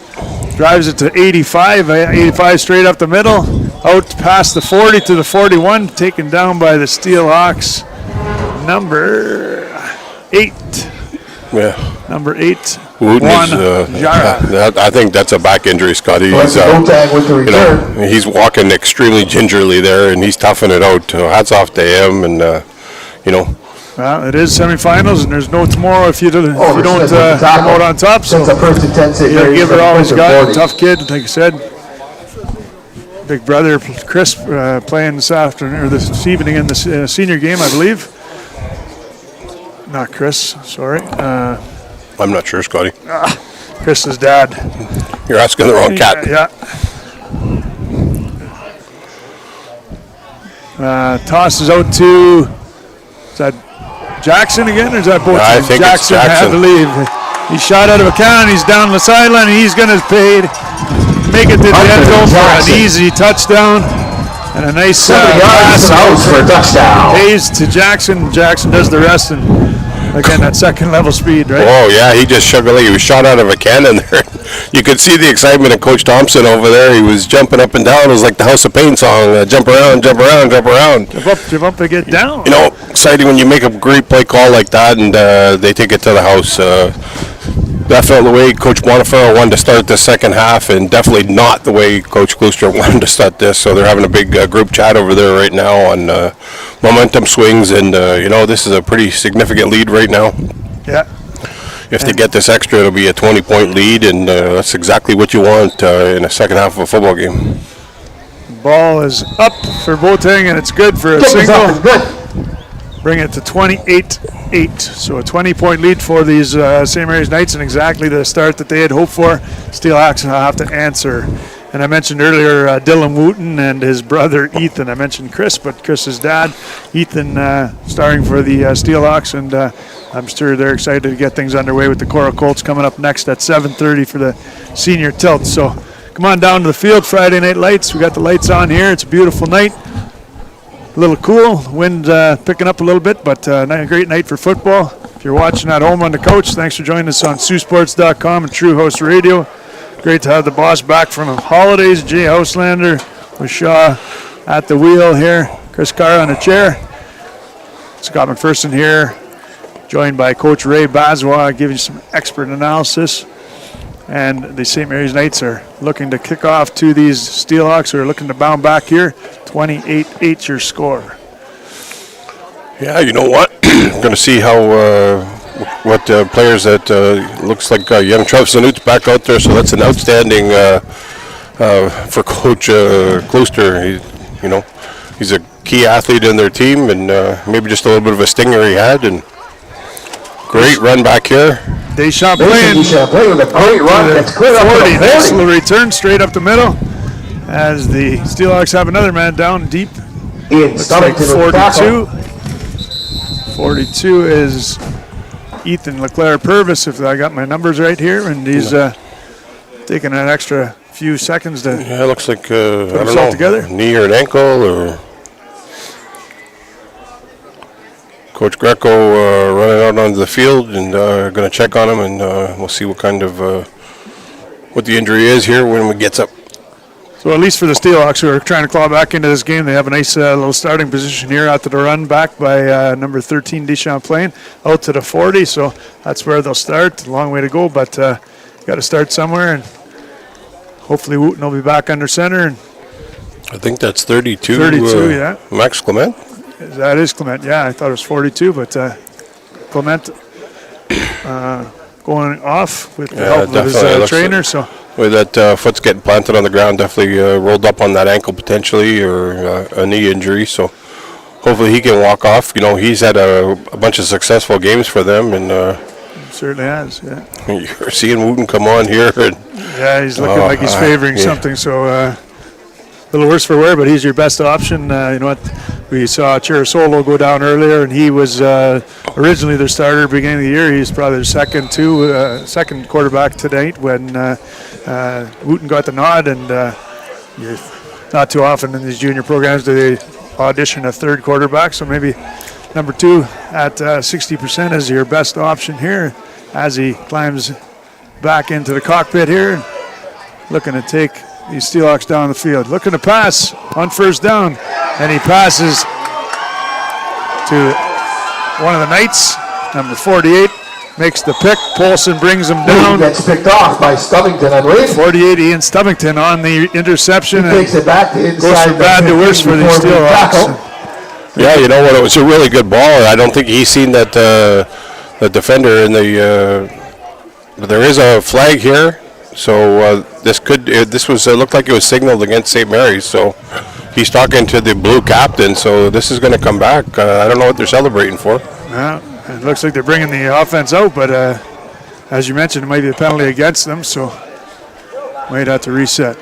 Drives it to 85, 85 straight up the middle, out past the 40 to the 41, taken down by the Steelhawks. Number 8. Yeah. Number 8. Wooten Juan is, Jara. I think that's a back injury, Scotty. Let's go tag with the return. He's walking extremely gingerly there, and he's toughing it out. Hats off to him, and Well, it is semifinals, and there's no tomorrow if you don't Smith come out on top. So Since the first to 10 he'll give it all he's got. 40. Tough kid, like I said. Big brother Chris playing this afternoon or this evening in the senior game, I believe. Not Chris, sorry. I'm not sure, Scotty. Chris's dad. You're asking the wrong cat. Yeah. Tosses out to, is that Jackson again, or is that both? I think it's Jackson had to Jackson. leave. He shot out of a cannon. He's down the sideline. And he's going to make it to the end zone for an easy touchdown and a nice 70 yards pass for a touchdown. Hayes to Jackson. Jackson does the rest, and again that second level speed, right? Oh yeah, he just shook it like he was shot out of a cannon there. You could see the excitement of Coach Thompson over there. He was jumping up and down. It was like the House of Pain song, jump around, jump around, jump around. Jump up and get down. Exciting when you make a great play call like that and they take it to the house. Definitely the way Coach Bonifero wanted to start the second half, and definitely not the way Coach Klooster wanted to start this. So they're having a big group chat over there right now on momentum swings, and this is a pretty significant lead right now. Yeah. If they get this extra, it'll be a 20-point lead, and that's exactly what you want in a second half of a football game. Ball is up for Boateng, and it's good for a Kick is up, single. it's good. Bring it to 28-8. So a 20-point lead for these St. Mary's Knights, and exactly the start that they had hoped for. Steelhawks will have to answer. And I mentioned earlier Dylan Wooten and his brother Ethan. I mentioned Chris, but Chris's dad, Ethan, starring for the Steelhawks, and I'm sure they're excited to get things underway with the Cora Colts coming up next at 7:30 for the senior tilt. So come on down to the field, Friday Night Lights. We got the lights on here. It's a beautiful night. A little cool, wind picking up a little bit, but a great night for football. If you're watching at home on the couch, thanks for joining us on Saultsports.com and True Host Radio. Great to have the boss back from holidays, Jay Houselander with Shaw at the wheel here, Chris Carr on a chair. Scott McPherson here, joined by Coach Ray Bazwa, giving some expert analysis. And the St. Mary's Knights are looking to kick off to these Steelhawks who are looking to bound back here. 28-8 your score. Yeah, you know what? We're going to see how what players that looks like young Travis Zanut's back out there. So that's an outstanding for Coach Klooster. He's a key athlete in their team, and maybe just a little bit of a stinger he had. And great run back here. Deschamps playing with a great run. That's clear up 40. to the Nice 40. little return straight up the middle as the Steelhawks have another man down deep. Ian Looks like Stubbington with the tackle. 42 is Ethan Leclerc Purvis, if I got my numbers right here, and he's taking an extra few seconds to Yeah, it looks like, I don't himself know, together. knee or an ankle, or Coach Greco running out onto the field and going to check on him, and we'll see what kind of, what the injury is here when he gets up. So at least for the Steelhawks who are trying to claw back into this game, they have a nice little starting position here after the run back by number 13, Deschamps playing, out to the 40. So that's where they'll start. A long way to go, but got to start somewhere. And hopefully Wooten will be back under center. And I think that's 32. 32, yeah. Max Clement. That is Clement. Yeah, I thought it was 42, but Clement going off with the help of his trainer. So. With that foot's getting planted on the ground, definitely rolled up on that ankle potentially, or a knee injury. So hopefully he can walk off. He's had a bunch of successful games for them, and certainly has. Yeah. You're seeing Wooten come on here, and yeah, he's looking like he's favoring something. So a little worse for wear, but he's your best option. You know what? We saw Chirasolo go down earlier, and he was originally their starter beginning of the year. He's probably their second quarterback tonight when Wooten got the nod, and not too often in these junior programs do they audition a third quarterback, so maybe number 2 at 60% is your best option here as he climbs back into the cockpit here, looking to take these Steelhawks down the field. Looking to pass on first down, and he passes to one of the Knights, number 48, makes the pick. Polson brings him down. He gets picked off by Stubbington, I believe. 48, Ian Stubbington on the interception. He takes it back to inside. Goes from bad to worse for the Steelhawks. Yeah, you know what? It was a really good ball. I don't think he's seen that the defender in the. There is a flag here, so this was looked like it was signaled against St. Mary's. So he's talking to the blue captain. So this is going to come back. I don't know what they're celebrating for. Yeah, it looks like they're bringing the offense out, but as you mentioned, it might be a penalty against them. So might have to reset.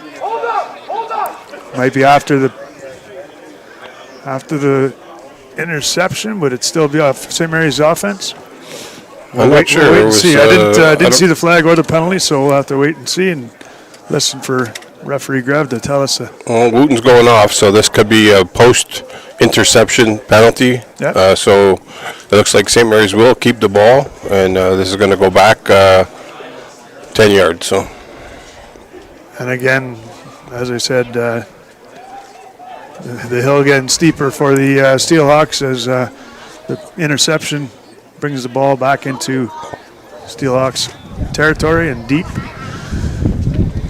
Might be after the interception, but it'd still be off St. Mary's offense. I'm not sure. We'll wait and see. I didn't see the flag or the penalty, so we'll have to wait and see and listen for referee Grev to tell us. Well, Wooten's going off, so this could be a post-interception penalty. Yeah. So it looks like St. Mary's will keep the ball, and this is going to go back 10 yards. So. And again, as I said, the hill getting steeper for the Steelhawks as the interception brings the ball back into Steelhawks territory and deep.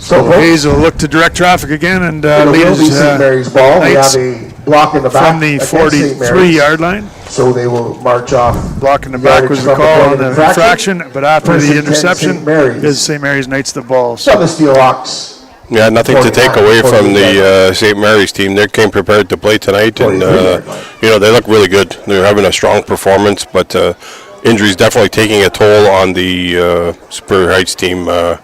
So Hayes will look to direct traffic again and lead his St. Mary's ball. We have Knights a block in the back from the 43-yard line. So they will march off. Block in the back was the call on the infraction, but after the interception, is St. Mary's Knights the ball. So the Steelhawks. Yeah, nothing to take away from the St. Mary's team. They came prepared to play tonight, and they look really good. They're having a strong performance, but injuries definitely taking a toll on the Superior Heights team. A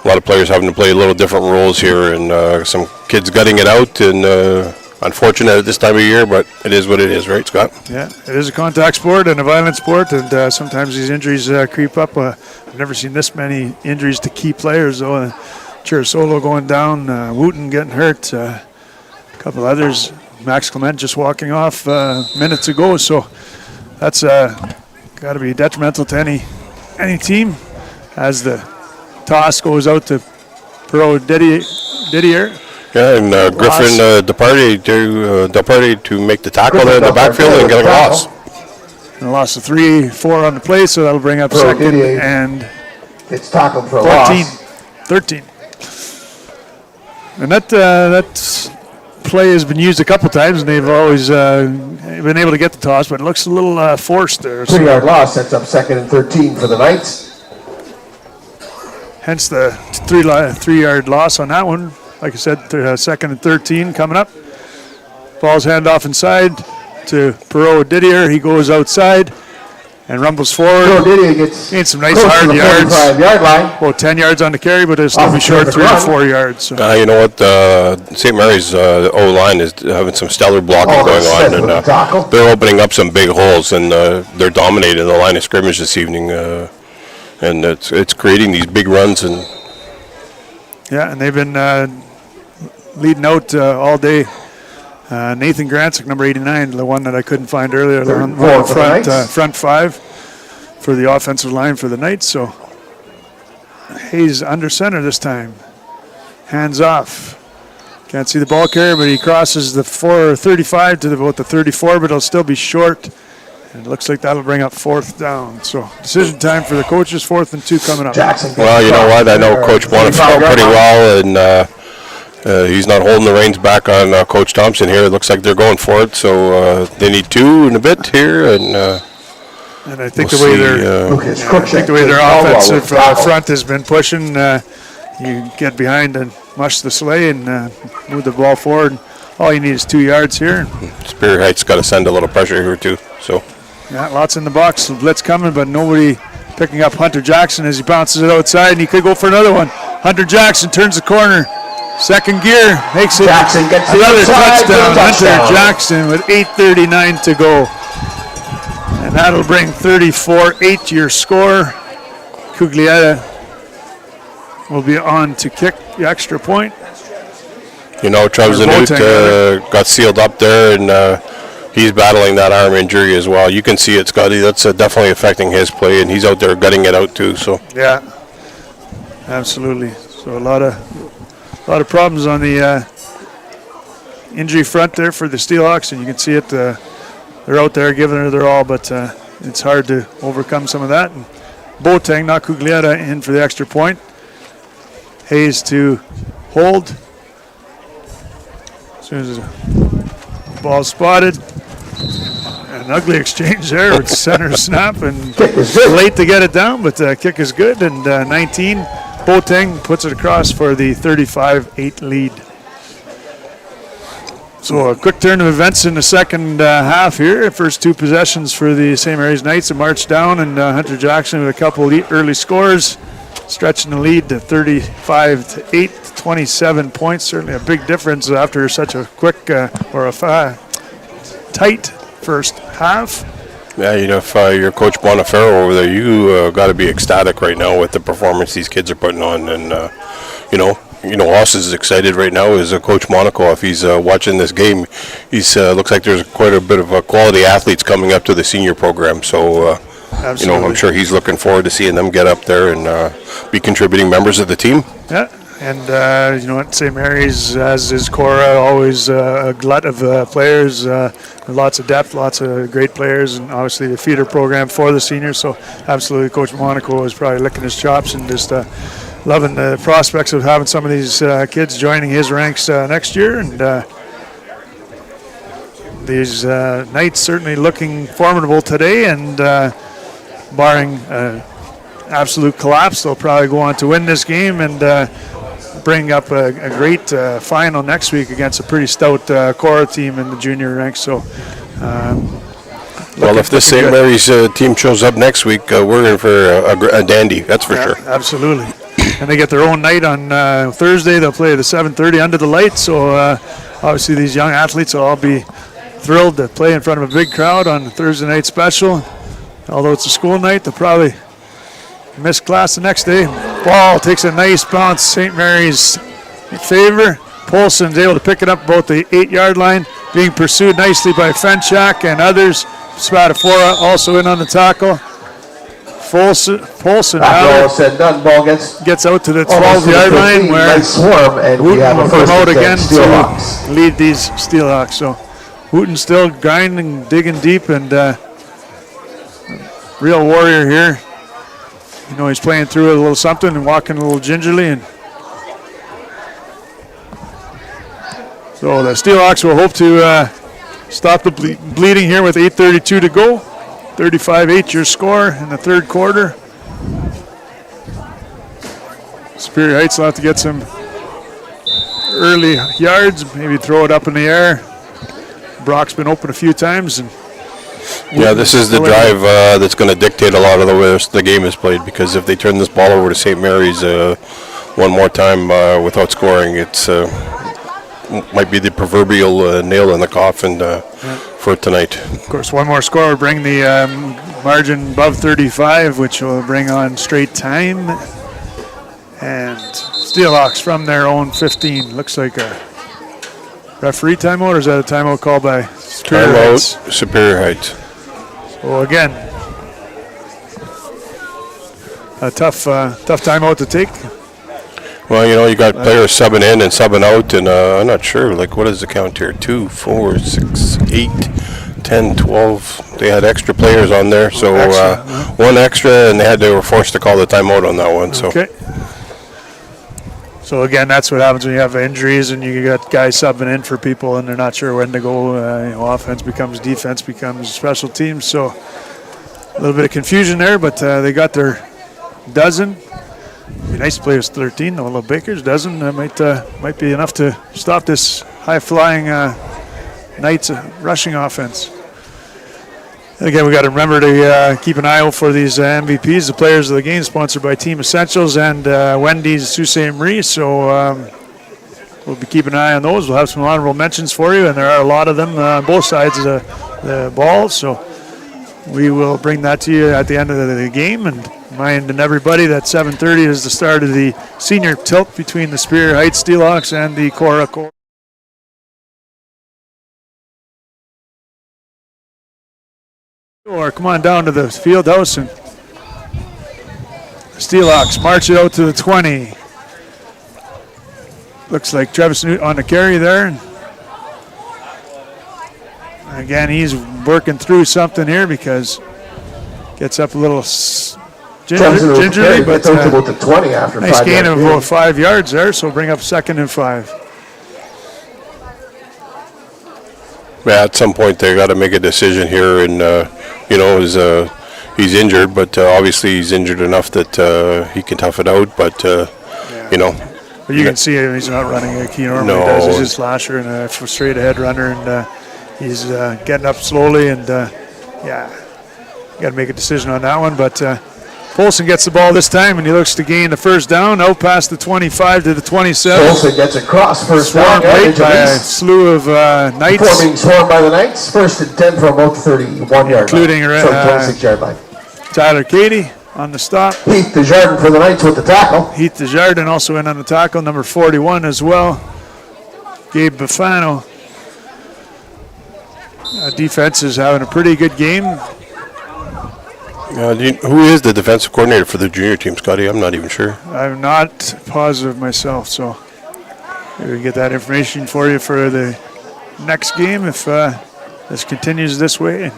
lot of players having to play a little different roles here, and some kids gutting it out, and unfortunate at this time of year, but it is what it is, right, Scott? Yeah, it is a contact sport and a violent sport, and sometimes these injuries creep up. I've never seen this many injuries to key players, though. Chirasolo going down, Wooten getting hurt, a couple others. Max Clement just walking off minutes ago, so that's got to be detrimental to any team as the toss goes out to Perot Didier. Yeah, and Griffin departed to make the tackle there in the backfield and get a loss. And a loss of 3-4 on the play, so that'll bring up second and it's tackled for a 13. And that play has been used a couple times, and they've always been able to get the toss, but it looks a little forced there. 3-yard loss sets up 2nd and 13 for the Knights. Hence the 3-yard loss on that one. Like I said, 2nd and 13 coming up. Ball's handoff inside to Perot Didier. He goes outside and rumbles forward. Perot Didier gets some nice hard yards. 45-yard line. About 10 yards on the carry, but it'll still be short 3 to 4 yards. So. You know what? St. Mary's O-line is having some stellar blocking going on, and they're opening up some big holes, and they're dominating the line of scrimmage this evening, and it's creating these big runs. And yeah, and they've been leading out all day. Nathan Grantzik, number 89, the one that I couldn't find earlier, on the front 5 for the offensive line for the Knights. So Hayes under center this time. Hands off. Can't see the ball carrier, but he crosses the 435 to about the 34, but it'll still be short. And it looks like that'll bring up 4th down. So decision time for the coaches, 4th and 2 coming up. Well, you know what? I know Coach Bonifant pretty well, and he's not holding the reins back on Coach Thompson here. It looks like they're going for it, so they need 2 in a bit here, and I think the way their offensive front has been pushing, you get behind and mush the sleigh and move the ball forward. All you need is 2 yards here. Superior Heights got to send a little pressure here too. So yeah, lots in the box. Blitz coming, but nobody picking up Hunter Jackson as he bounces it outside, and he could go for another one. Hunter Jackson turns the corner. Second gear, makes it another touchdown. Hunter Jackson with 8:39 to go. And that'll bring 34-8 to your score. Cuglietta will be on to kick the extra point. Travis Zanut got sealed up there, and he's battling that arm injury as well. You can see it, Scotty. That's definitely affecting his play, and he's out there gutting it out too. So yeah, absolutely. So a lot of problems on the injury front there for the Steelhawks, and you can see it. They're out there giving it their all, but it's hard to overcome some of that. And Boateng, not Cuglietta, in for the extra point. Hayes to hold. As soon as the ball spotted. An ugly exchange there with center snap, and late to get it down, but kick is good. And 19, Boateng puts it across for the 35-8 lead. So a quick turn of events in the second half here. First two possessions for the St. Mary's Knights have marched down, and Hunter Jackson with a couple early scores, stretching the lead to 35-8, 27 points. Certainly a big difference after such a quick tight first half. yeah, if you're Coach Bonifero over there, you got to be ecstatic right now with the performance these kids are putting on, and Ross is excited right now as Coach Monaco. If he's watching this game, he's looks like there's quite a bit of quality athletes coming up to the senior program. So, I'm sure he's looking forward to seeing them get up there and be contributing members of the team. Yeah, and St. Mary's, as is Cora, always a glut of players, lots of depth, lots of great players, and obviously the feeder program for the seniors. So, absolutely, Coach Monaco is probably licking his chops and just loving the prospects of having some of these kids joining his ranks next year. And these Knights certainly looking formidable today, and barring absolute collapse, they'll probably go on to win this game and bring up a great final next week against a pretty stout Cora team in the junior ranks. So, well, if this St. Mary's team shows up next week, we're in for a dandy, that's for sure. Absolutely. And they get their own night on Thursday. They'll play the 7:30 under the lights. So obviously these young athletes will all be thrilled to play in front of a big crowd on Thursday night special. Although it's a school night, they'll probably miss class the next day. Ball takes a nice bounce, St. Mary's in favor. Polson's able to pick it up about the 8-yard line, being pursued nicely by Fenchak and others. Spadafora also in on the tackle. Polson After all said and done, ball gets out to the 12-yard line where nice swarm, and we have a Wooten will first come out and 10 again Steelhawks. to lead these Steelhawks. So Wooten still grinding, digging deep, and real warrior here. He's playing through a little something and walking a little gingerly. And so the Steelhawks will hope to stop the bleeding here with 8:32 to go. 35-8 your score in the third quarter. Superior Heights will have to get some early yards, maybe throw it up in the air. Brock's been open a few times. And yeah, this is the drive that's going to dictate a lot of the way the game is played, because if they turn this ball over to St. Mary's one more time without scoring, it's might be the proverbial nail in the coffin for tonight. Of course, one more score will bring the margin above 35, which will bring on straight time. And Steelhawks from their own 15. Looks like a referee timeout, or is that a timeout called by Superior Heights? Timeout, Superior Heights. So again, a tough timeout to take. Well, you got players subbing in and subbing out, and I'm not sure, what is the count here? 2, 4, 6, 8, 10, 12. They had extra players on there, so one extra, and they were forced to call the timeout on that one. So. Okay. So again, that's what happens when you have injuries and you got guys subbing in for people and they're not sure when to go. Offense becomes defense, becomes special teams. So a little bit of confusion there, but they got their dozen. It'd be nice to play with 13, though. Little Baker's dozen might be enough to stop this high-flying Knights rushing offense. And again, we got to remember to keep an eye out for these MVPs, the players of the game, sponsored by Team Essentials and Wendy's Sault Ste. Marie. So we'll be keeping an eye on those. We'll have some honorable mentions for you, and there are a lot of them on both sides of the ball. So we will bring that to you at the end of the game. And reminding everybody that 7:30 is the start of the senior tilt between the Superior Heights Steelhawks and the Cora. Or come on down to the field house and Steelhawks march it out to the 20. Looks like Travis Newt on the carry there. And again, he's working through something here because gets up a little gingerly, but about the 20 after nice 5 gain of yards. about 5 yards there, so bring up 2nd and 5. Yeah, at some point they got to make a decision here, and he's injured, but obviously he's injured enough that he can tough it out. But But you can see he's not running like he normally does. He's a slasher and a straight ahead runner, and he's getting up slowly, and got to make a decision on that one. But Polson gets the ball this time, and he looks to gain the first down, out past the 25 to the 27. Polson gets across first down. Right by a slew of Knights. Before being swarmed by the Knights, 1st and 10 from about the 31 yard including line. 26 yard line. Tyler Cady on the stop. Heath Desjardins for the Knights with the tackle. Heath Desjardins also in on the tackle, number 41 as well. Gabe Bufano. Defense is having a pretty good game. Who is the defensive coordinator for the junior team, Scotty? I'm not even sure. I'm not positive myself, so maybe we get that information for you for the next game if this continues this way.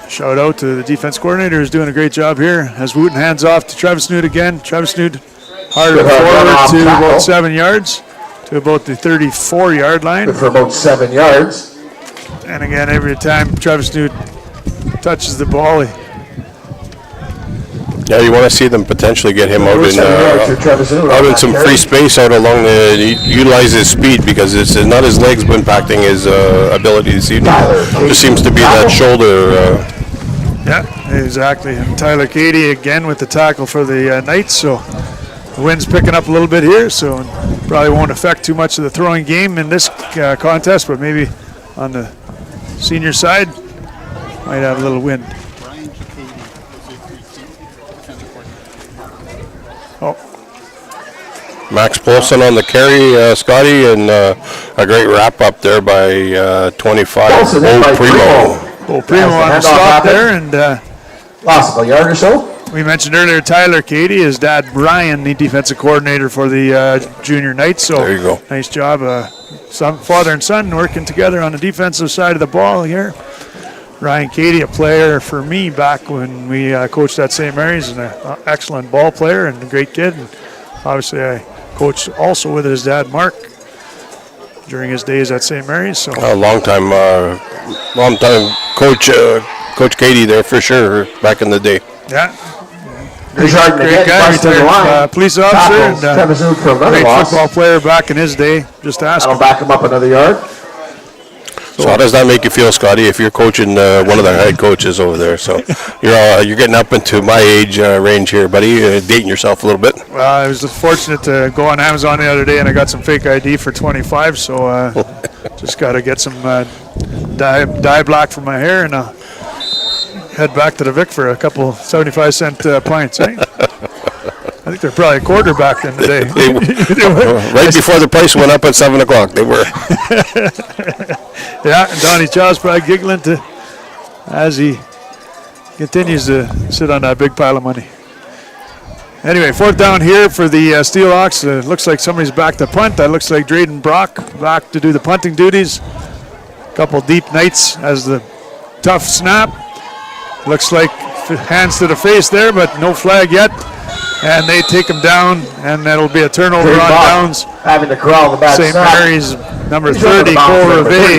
Shout out to the defense coordinator who's doing a great job here. As Wooten hands off to Travis Newt again. Travis Newt hard forward to about 7 yards, to about the 34-yard line. Good for about 7 yards. And again, every time Travis Newt touches the ball, Yeah, you want to see them potentially get him out in some free space out along utilize his speed, because it's not his legs impacting his ability to see. There seems to be that shoulder. Yeah, exactly. And Tyler Cady again with the tackle for the Knights. So the wind's picking up a little bit here, so probably won't affect too much of the throwing game in this contest, but maybe on the senior side might have a little wind. Max Polson on the carry, Scotty, and a great wrap up there by 25. Primo on the stop there, and lost a yard or so. We mentioned earlier Tyler Cady, his dad Brian, the defensive coordinator for the junior Knights. So there you go. Nice job, father and son working together on the defensive side of the ball here. Ryan Cady, a player for me back when we coached at St. Mary's, and an excellent ball player and a great kid. And obviously, I coached also with his dad Mark during his days at St. Mary's. So a long time Coach Cady there for sure back in the day. Yeah. Great guy, retired police officer, and great football player back in his day. Just ask him. I'll back him up another yard. So how does that make you feel, Scotty, if you're coaching one of the head coaches over there? So you're getting up into my age range here, buddy, dating yourself a little bit. Well, I was fortunate to go on Amazon the other day, and I got some fake ID for 25, so just got to get some dye black for my hair, and I'll head back to the Vic for a couple 75-cent pints, eh? I think they're probably a quarter back in the day. Right before the price went up at 7 o'clock, they were. Yeah, and Donnie Chaw's probably giggling as he continues to sit on that big pile of money. Anyway, 4th down here for the Steelhawks. Looks like somebody's back to punt. That looks like Drayden Brock back to do the punting duties. Couple deep Knights as the tough snap. Looks like hands to the face there, but no flag yet. And they take him down, and that'll be a turnover on downs. Having to corral the bad St. Mary's number 30,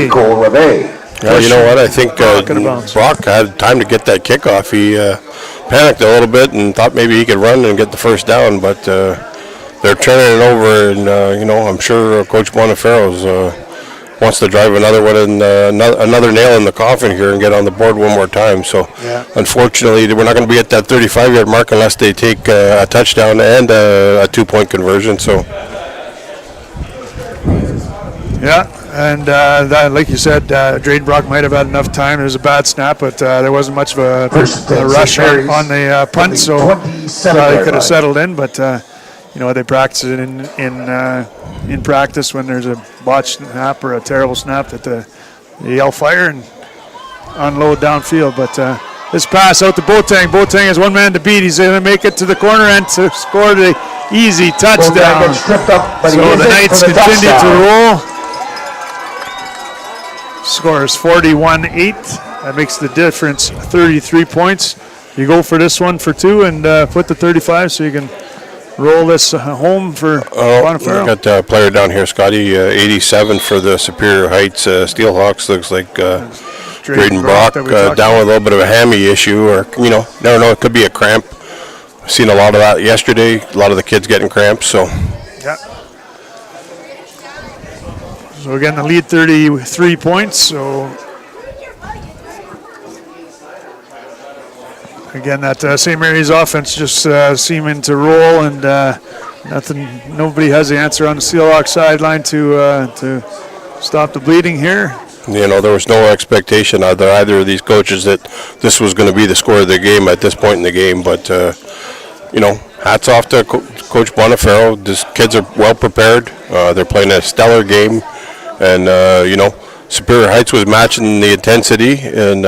Cole Reve. Yeah, you know what? I think Brock had time to get that kickoff. He panicked a little bit and thought maybe he could run and get the first down, but they're turning it over, and I'm sure Coach Bonifaro's wants to drive another one and another nail in the coffin here and get on the board one more time. So unfortunately, we're not going to be at that 35-yard mark unless they take a touchdown and a 2-point conversion. So yeah, and like you said, Drayden Brock might have had enough time. It was a bad snap, but there wasn't much of a rush on the punt, so they could have settled in. But they practice it in practice when there's a botched snap or a terrible snap that they yell fire, and unload downfield. But this pass out to Boateng. Boateng has one man to beat. He's going to make it to the corner and to score the easy touchdown. Gets tripped up, but So the Knights continue to roll. Score is 41-8. That makes the difference 33 points. You go for this one for 2 and put the 35 so you can roll this home for Bonifaro. Got a player down here, Scotty, 87 for the Superior Heights Steelhawks. Looks like Drayden Brock down with a little bit of a hammy issue, or, never know, it could be a cramp. I've seen a lot of that yesterday, a lot of the kids getting cramps, so. Yeah. So again, the lead 33 points, so again, that St. Mary's offense just seeming to roll, and nobody has the answer on the Steelhawks sideline to stop the bleeding here. There was no expectation out there, either of these coaches, that this was going to be the score of the game at this point in the game. But, hats off to Coach Bonifaro. These kids are well prepared. They're playing a stellar game. And, Superior Heights was matching the intensity. And,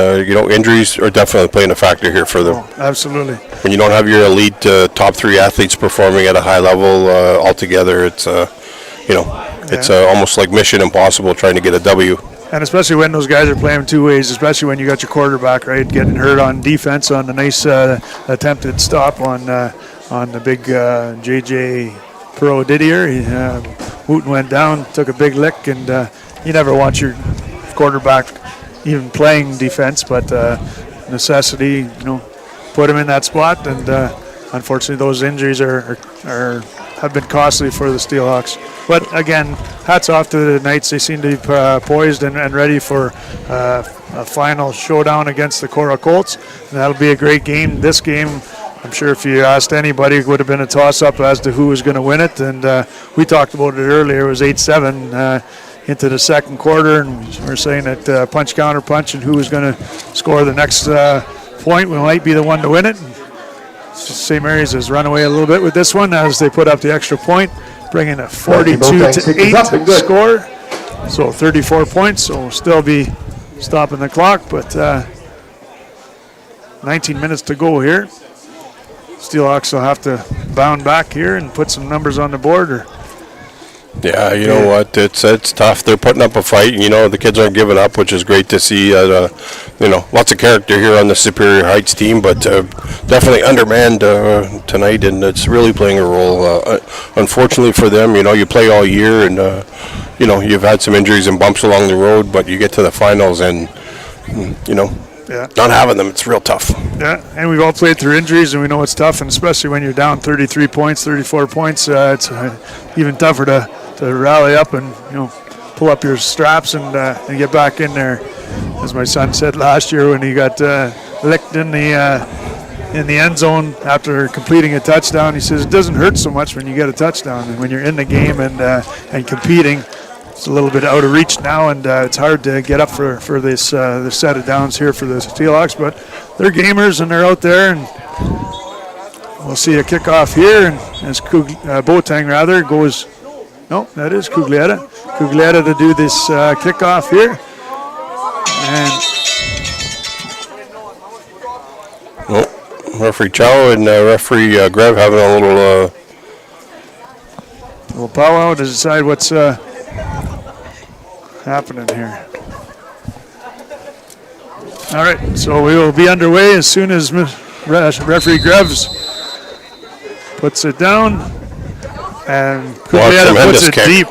injuries are definitely playing a factor here for them. Oh, absolutely. When you don't have your elite top 3 athletes performing at a high level altogether, it's, it's almost like mission impossible trying to get a W. And especially when those guys are playing 2 ways, especially when you got your quarterback, right, getting hurt on defense on the nice attempted stop on the big JJ Pro Didier. Wooten went down, took a big lick, and you never want your quarterback even playing defense, but necessity, put him in that spot, and unfortunately those injuries have been costly for the Steelhawks. But again, hats off to the Knights. They seem to be poised and ready for a final showdown against the Cora Colts. And that'll be a great game. This game, I'm sure if you asked anybody, it would have been a toss-up as to who was going to win it. And we talked about it earlier. It was 8-7 into the second quarter, and we're saying that punch, counter punch, and who was going to score the next point might be the one to win it. St. Mary's has run away a little bit with this one as they put up the extra point, bringing a 42-8 score. So 34 points, so we'll still be stopping the clock, but 19 minutes to go here. Steelhawks will have to bound back here and put some numbers on the board. Yeah, you know what? It's tough. They're putting up a fight. The kids aren't giving up, which is great to see. Lots of character here on the Superior Heights team, but definitely undermanned tonight, and it's really playing a role. Unfortunately for them, you play all year, and you've had some injuries and bumps along the road, but you get to the finals, and not having them, it's real tough. Yeah, and we've all played through injuries, and we know it's tough, and especially when you're down 33 points, 34 points, it's even tougher to rally up and pull up your straps and get back in there. As my son said last year when he got licked in the end zone after completing a touchdown, he says it doesn't hurt so much when you get a touchdown, and when you're in the game and competing, it's a little bit out of reach now, and it's hard to get up for this set of downs here for the Steelhawks, but they're gamers and they're out there, and we'll see a kickoff here, and as Boateng goes. No, that is Cuglietta. Cuglietta to do this kickoff here. And referee Chow and referee Grev having a little powwow to decide what's happening here. All right, so we will be underway as soon as referee Greves puts it down. And Cuglietta puts it deep.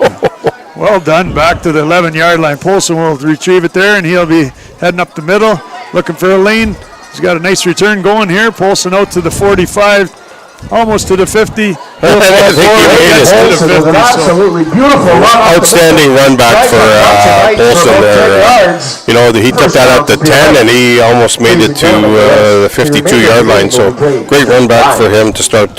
Well done, back to the 11-yard line. Polson will retrieve it there, and he'll be heading up the middle, looking for a lane. He's got a nice return going here. Polson out to the 45, almost to the 50. Absolutely beautiful run. Outstanding run back for Polson there. He took that out to 10, and he almost made it to the 52-yard line. So great run back for him to start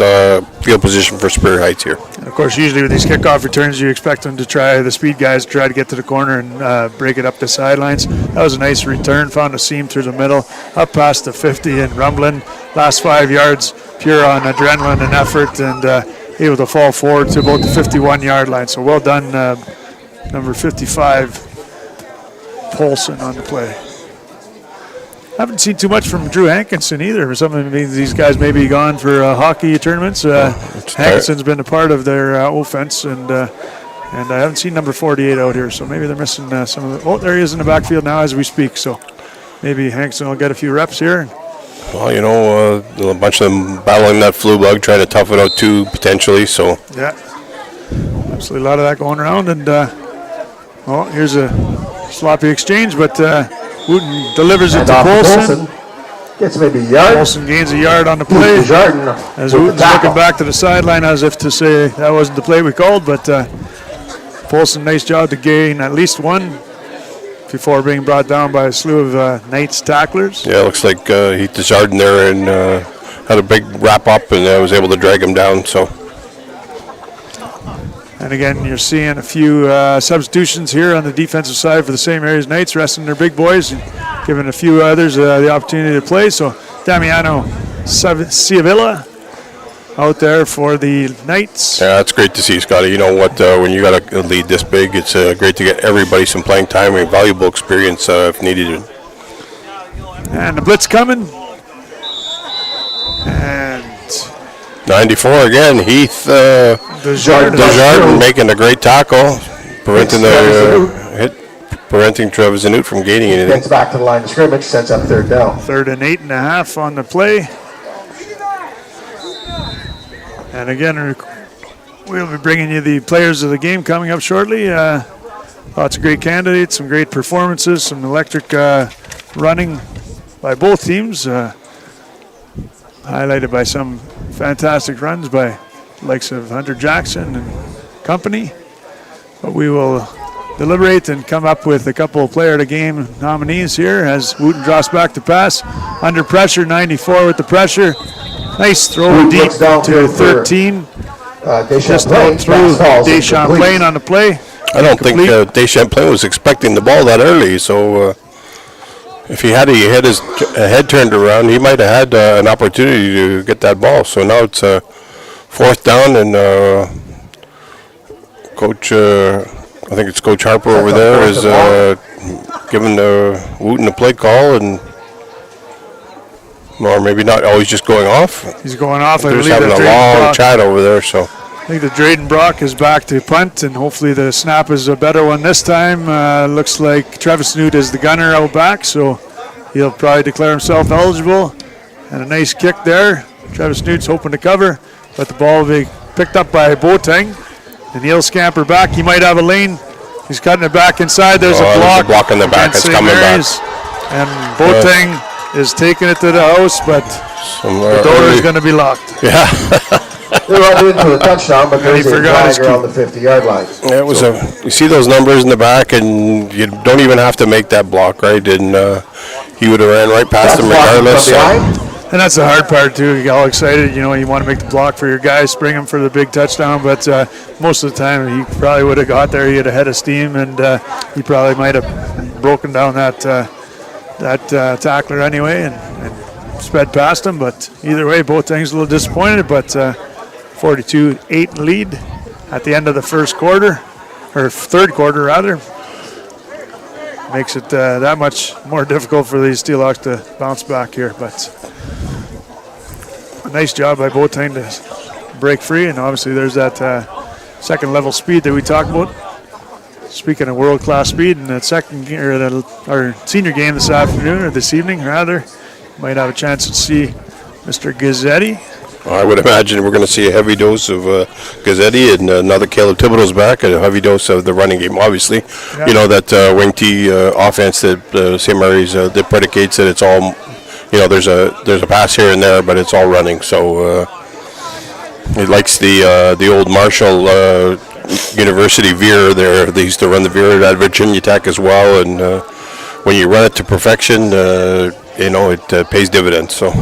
field position for Superior Heights here. And of course, usually with these kickoff returns, you expect them to the speed guys try to get to the corner and break it up the sidelines. That was a nice return, found a seam through the middle, up past the 50 and rumbling. Last 5 yards, pure on adrenaline and effort, and able to fall forward to about the 51-yard line. So well done, number 55, Polson on the play. Haven't seen too much from Drew Hankinson either. Some of these guys may be gone for hockey tournaments. Hankinson's been a part of their offense, and I haven't seen number 48 out here, so maybe they're missing some of the. Oh, there he is in the backfield now as we speak, so maybe Hankinson will get a few reps here. Well, you know, a bunch of them battling that flu bug, trying to tough it out too, potentially, so. Yeah, absolutely a lot of that going around, and here's a sloppy exchange, but Wooten delivers it to Polson. Gets maybe a yard. Polson gains a yard on the play. As Wooten's looking back to the sideline as if to say that wasn't the play we called, but Polson, nice job to gain at least one before being brought down by a slew of Knights tacklers. Yeah, it looks like he Desjardins there and had a big wrap up and was able to drag him down, so. And again, you're seeing a few substitutions here on the defensive side for the St. Mary's Knights, resting their big boys and giving a few others the opportunity to play. So Damiano Ciavilla out there for the Knights. Yeah, that's great to see, Scotty. You know what, when you got a lead this big, it's great to get everybody some playing time and valuable experience if needed. And the blitz coming. And 94 again, Heath Desjardins making a great tackle, preventing Travis Zanut from gaining anything. Gets back to the line of scrimmage, sets up third down. 3rd and 8.5 on the play. And again, we'll be bringing you the players of the game coming up shortly. Lots of great candidates, some great performances, some electric running by both teams, highlighted by some fantastic runs by the likes of Hunter Jackson and company. But we will deliberate and come up with a couple of player of the game nominees here as Wooten drops back to pass. Under pressure, 94 with the pressure. Nice throw deep to 13. Just out through Deschamplain on the play. I don't think Deschamplain was expecting the ball that early, so if he had his head turned around, he might have had an opportunity to get that ball. So now it's 4th down, and Coach, I think it's Coach Harper over there, is giving Wooten a play call, and or maybe not. Oh, he's just going off. He's going off. They're just having a long chat over there. So I think the Drayden Brock is back to punt, and hopefully the snap is a better one this time. Looks like Travis Snoot is the gunner out back, so he'll probably declare himself eligible. And a nice kick there. Travis Snoot's hoping to cover, but the ball will be picked up by Boateng, and he'll scamper back. He might have a lane. He's cutting it back inside. There's a block in the back. It's coming back. And Boateng is taking it to the house, but the door is going to be locked. Yeah. They run into the touchdown, but there's a flag around the 50-yard line. Yeah, it was you see those numbers in the back, and you don't even have to make that block, right? And he would have ran right past him regardless. And that's the hard part, too. You get all excited. You know, you want to make the block for your guys, spring him for the big touchdown, but most of the time he probably would have got there. He had a head of steam, and he probably might have broken down that tackler anyway and sped past him. But either way, both things a little disappointed, but 42-8 lead at the end of the first quarter, or third quarter rather. Makes it that much more difficult for these Steelhawks to bounce back here. But a nice job by Boateng to break free, and obviously there's that second level speed that we talked about. Speaking of world-class speed, in that our senior game this afternoon, or this evening rather, might have a chance to see Mr. Gazzetti. I would imagine we're going to see a heavy dose of Gazzetti, and another Caleb Thibodeau's back, and a heavy dose of the running game, obviously. Yeah. You know, that wing T offense that St. Mary's that predicates that it's all, you know, there's a pass here and there, but it's all running. So it likes the old Marshall University veer there. They used to run the veer at Virginia Tech as well, and when you run it to perfection, you know, it pays dividends. So.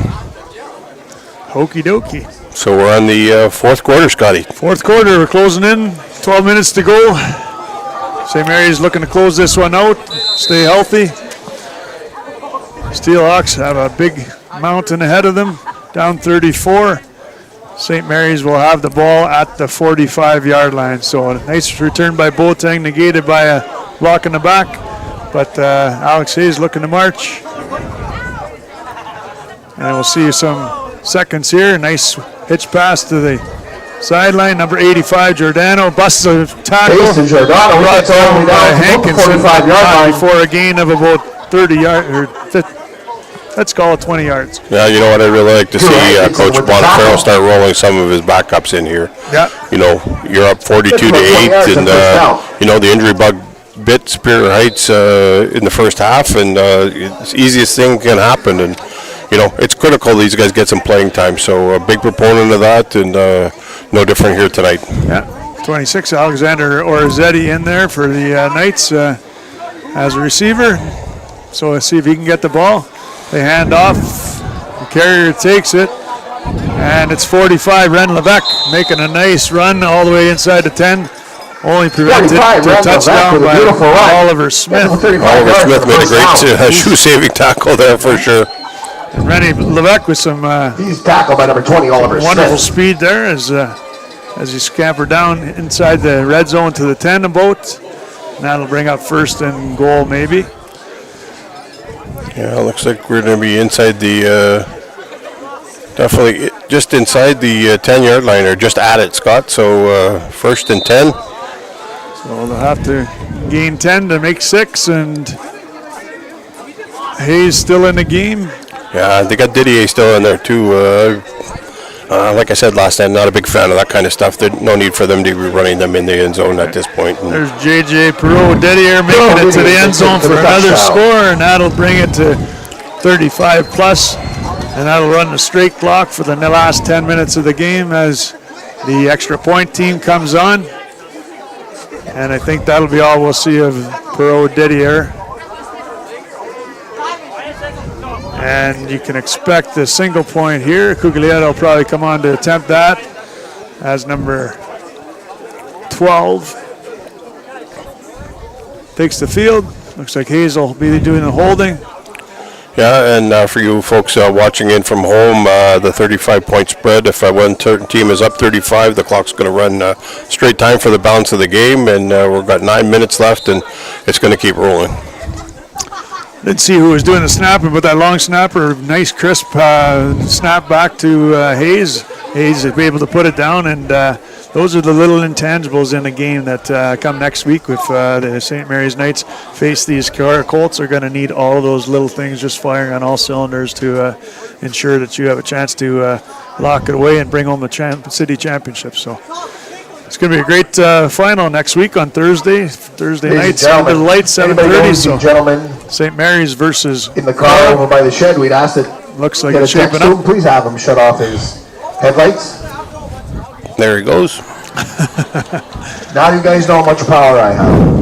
Okie dokie. So we're on the fourth quarter, Scotty. Fourth quarter, we're closing in. 12 minutes to go. St. Mary's looking to close this one out, stay healthy. Steelhawks have a big mountain ahead of them, down 34. St. Mary's will have the ball at the 45-yard line. So a nice return by Boateng, negated by a block in the back. But Alex Hayes looking to march. And we'll see some seconds here. Nice hitch pass to the sideline. Number 85, Giordano, busts a tackle. Jason Giordano, he gets all the way down to the 45-yard line. Before a gain of about 30 yards, or 50, let's call it 20 yards. Yeah, you know what, I'd really like to see Coach Bonifero start rolling some of his backups in here. Yeah. You know, you're up 42 to 8, and you know, the injury bug bit Superior Heights in the first half, and it's the easiest thing can happen, and you know, it's critical these guys get some playing time, so a big proponent of that, and no different here tonight. Yeah, 26, Alexander Orzetti in there for the Knights as a receiver. So let's see if he can get the ball. They hand off, the carrier takes it, and it's 45, Ren Levesque making a nice run all the way inside the 10. Only prevented to touchdown by Oliver Smith. Oliver Smith made a great shoe-saving tackle there for sure. And Rennie Levesque with some he's tackled by number 20, Oliver wonderful Smith. speed there as he scampered down inside the red zone to the tandem boat. And that'll bring up first and goal maybe. Yeah, it looks like we're going to be inside the, definitely just inside the 10-yard line, or just at it, Scott. So first and 10. So they'll have to gain 10 to make 6, and Hayes still in the game. Yeah, they got Didier still in there too. Like I said last time, not a big fan of that kind of stuff. There's no need for them to be running them in the end zone at this point. And there's J.J. Perot Didier making it to the end zone for another score, and that'll bring it to 35 plus, and that'll run the straight clock for the last 10 minutes of the game as the extra point team comes on. And I think that'll be all we'll see of Perot Didier. And you can expect a single point here. Cuglietta will probably come on to attempt that as number 12 takes the field. Looks like Hayes will be doing the holding. yeah, and for you folks watching in from home, the 35-point spread, if one team is up 35, the clock's going to run straight time for the balance of the game, and we've got 9 minutes left, and it's going to keep rolling. Didn't see who was doing the snapping, but that long snapper, nice crisp snap back to Hayes. Hayes is able to put it down, and those are the little intangibles in the game that come next week with the St. Mary's Knights face these Colts. Are going to need all those little things just firing on all cylinders to ensure that you have a chance to lock it away and bring home the city championship. So it's going to be a great final next week on Thursday night, under the lights, 7:30. So gentlemen, St. Mary's versus in the car over by the shed, we'd ask that looks like get a it's shaping text to up. him. Please have him shut off his headlights. There he goes. Now you guys know how much power I have.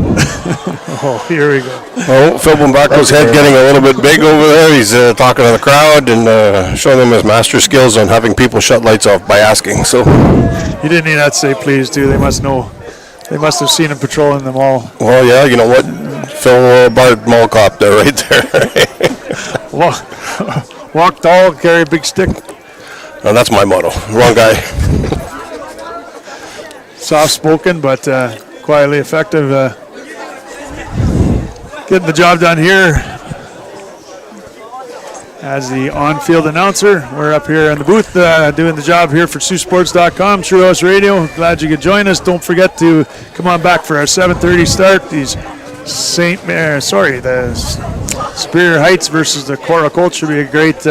Oh, here we go. Oh, Phil Bombaco's head getting a little bit big over there. He's talking to the crowd and showing them his master skills on having people shut lights off by asking. So You didn't need that to say please, too. They must know. They must have seen him patrolling them all. well, yeah, you know what? Phil Bart Mall Cop there, right there. Walk tall, carry a big stick. And that's my motto. Wrong guy. Soft-spoken, but quietly effective. Getting the job done here as the on-field announcer. We're up here in the booth doing the job here for Saultsports.com, True House Radio. Glad you could join us. Don't forget to come on back for our 7:30 start. These the Superior Heights versus the Cora Colts should be a great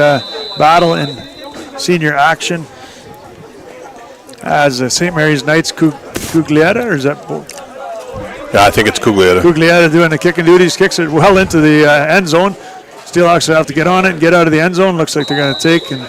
battle in senior action. As St. Mary's Knights Cuglietta, or is that both? Yeah, I think it's Cuglietta. Cuglietta doing the kicking duties, kicks it well into the end zone. Steelhawks will have to get on it and get out of the end zone. Looks like they're going to take and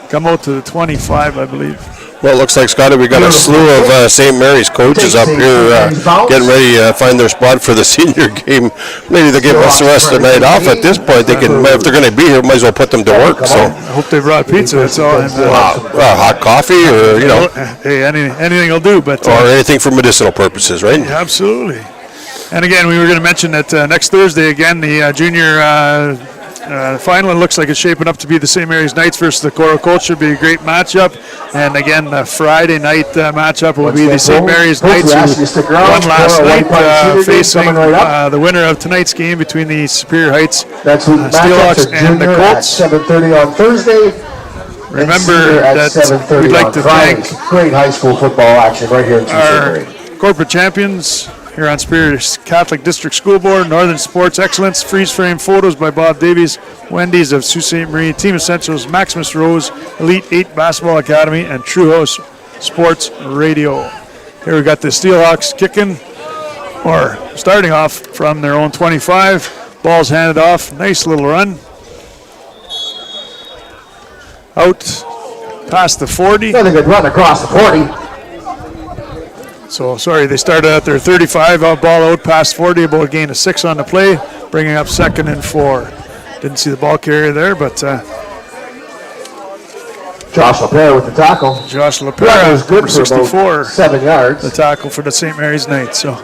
come out to the 25, I believe. Well, it looks like, Scotty, we got a slew of St. Mary's coaches up here getting ready to find their spot for the senior game. Maybe they'll give us the rest of the night off. At this point, they can, if they're going to be here, might as well put them to work. So, I hope they brought pizza. That's all. And, hot coffee, or you know, hey, anything will do. But or anything for medicinal purposes, right? Absolutely. And again, we were going to mention that next Thursday, again, the junior The final looks like it's shaping up to be the St. Mary's Knights versus the Coral Colts. Should be a great matchup. And again, the Friday night matchup will be the St. Mary's Knights, who won last night, facing the winner of tonight's game between the Superior Heights Steelhawks and the Colts. 7:30 on Thursday. Remember that we'd like to thank great high school football action right here in our corporate champions here on Superior Catholic District School Board, Northern Sports Excellence, freeze frame photos by Bob Davies, Wendy's of Sault Ste. Marie, Team Essentials, Maximus Rose, Elite 8 Basketball Academy, and True House Sports Radio. Here we got the Steelhawks kicking, or starting off from their own 25. Ball's handed off, nice little run. Out past the 40. Another good run across the 40. So, sorry, they started at their 35, ball out past 40, about a gain of 6 on the play, bringing up 2nd and 4. Didn't see the ball carrier there, but Josh LaPere with the tackle. Josh LaPere, was good for 64, about 7 yards. the tackle for the St. Mary's Knights. So,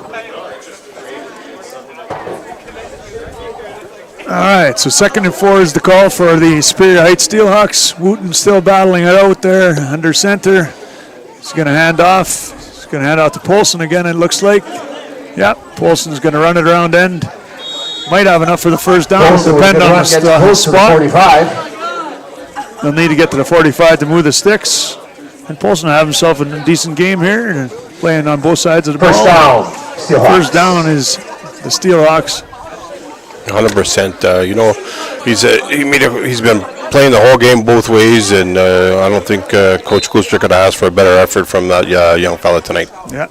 all right, so 2nd and 4 is the call for the Superior Heights Steelhawks. Wooten still battling it out there under center. He's going to hand off. Going to hand out to Polson again, it looks like. Yeah, Polson's going to run it around end. Might have enough for the first down. It'll depend on the spot. 45. They'll need to get to the 45 to move the sticks. And Polson will have himself a decent game here, and playing on both sides of the ball. First down, Steelhawks. First down is the Steelhawks. 100%. You know, he's been playing the whole game both ways, and I don't think Coach Kluster could ask for a better effort from that young fella tonight. Yeah.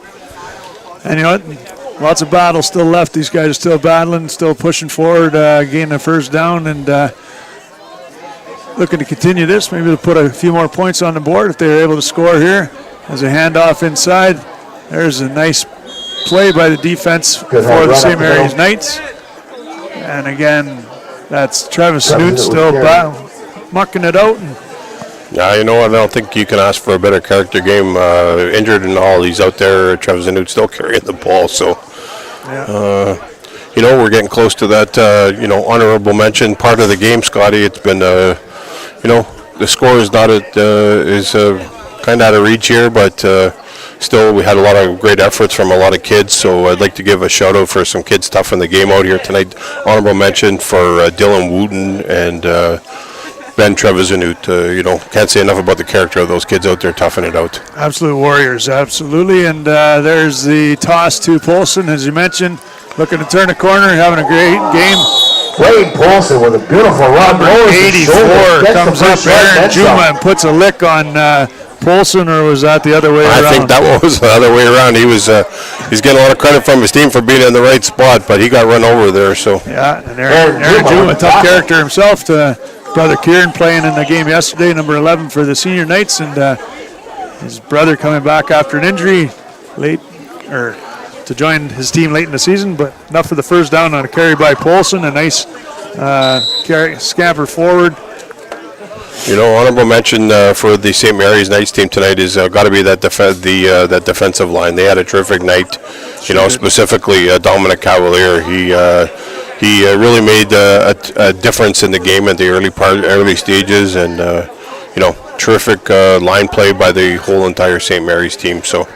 And you know what? Lots of battle still left. These guys are still battling, still pushing forward, gaining a first down, and looking to continue this. Maybe they'll put a few more points on the board if they're able to score here. As a handoff inside. There's a nice play by the defense for the St. Mary's Knights. And again, that's Travis Snoot still mucking it out. Yeah, you know what? I don't think you can ask for a better character game. Injured and all, he's out there. Travis Snoot still carrying the ball. So, you know, we're getting close to that, honorable mention part of the game, Scotty. It's been, the score is not kind of out of reach here, but still we had a lot of great efforts from a lot of kids. So I'd like to give a shout out for some kids toughing the game out here tonight. Honorable mention for Dylan Wooten and Ben Trevisanut. Can't say enough about the character of those kids out there toughing it out. Absolute warriors, absolutely. And there's the toss to Polson, as you mentioned, looking to turn a corner, having a great game. Wade Polson with a beautiful run. Number 84 comes up, Aaron Juma, and puts a lick on Polson, or was that the other way around? I think that one was the other way around. He's getting a lot of credit from his team for being in the right spot, but he got run over there. So yeah, and Aaron Juma, a tough character himself. To brother Kieran playing in the game yesterday, number 11 for the Senior Knights, and his brother coming back after an injury to join his team late in the season. But enough for the first down on a carry by Polson. A nice scamper forward. Honorable mention for the St. Mary's Knights team tonight is got to be that that defensive line. They had a terrific night. Specifically Dominic Cavalier. He really made a difference in the game at the early stages, and terrific line play by the whole entire St. Mary's team. So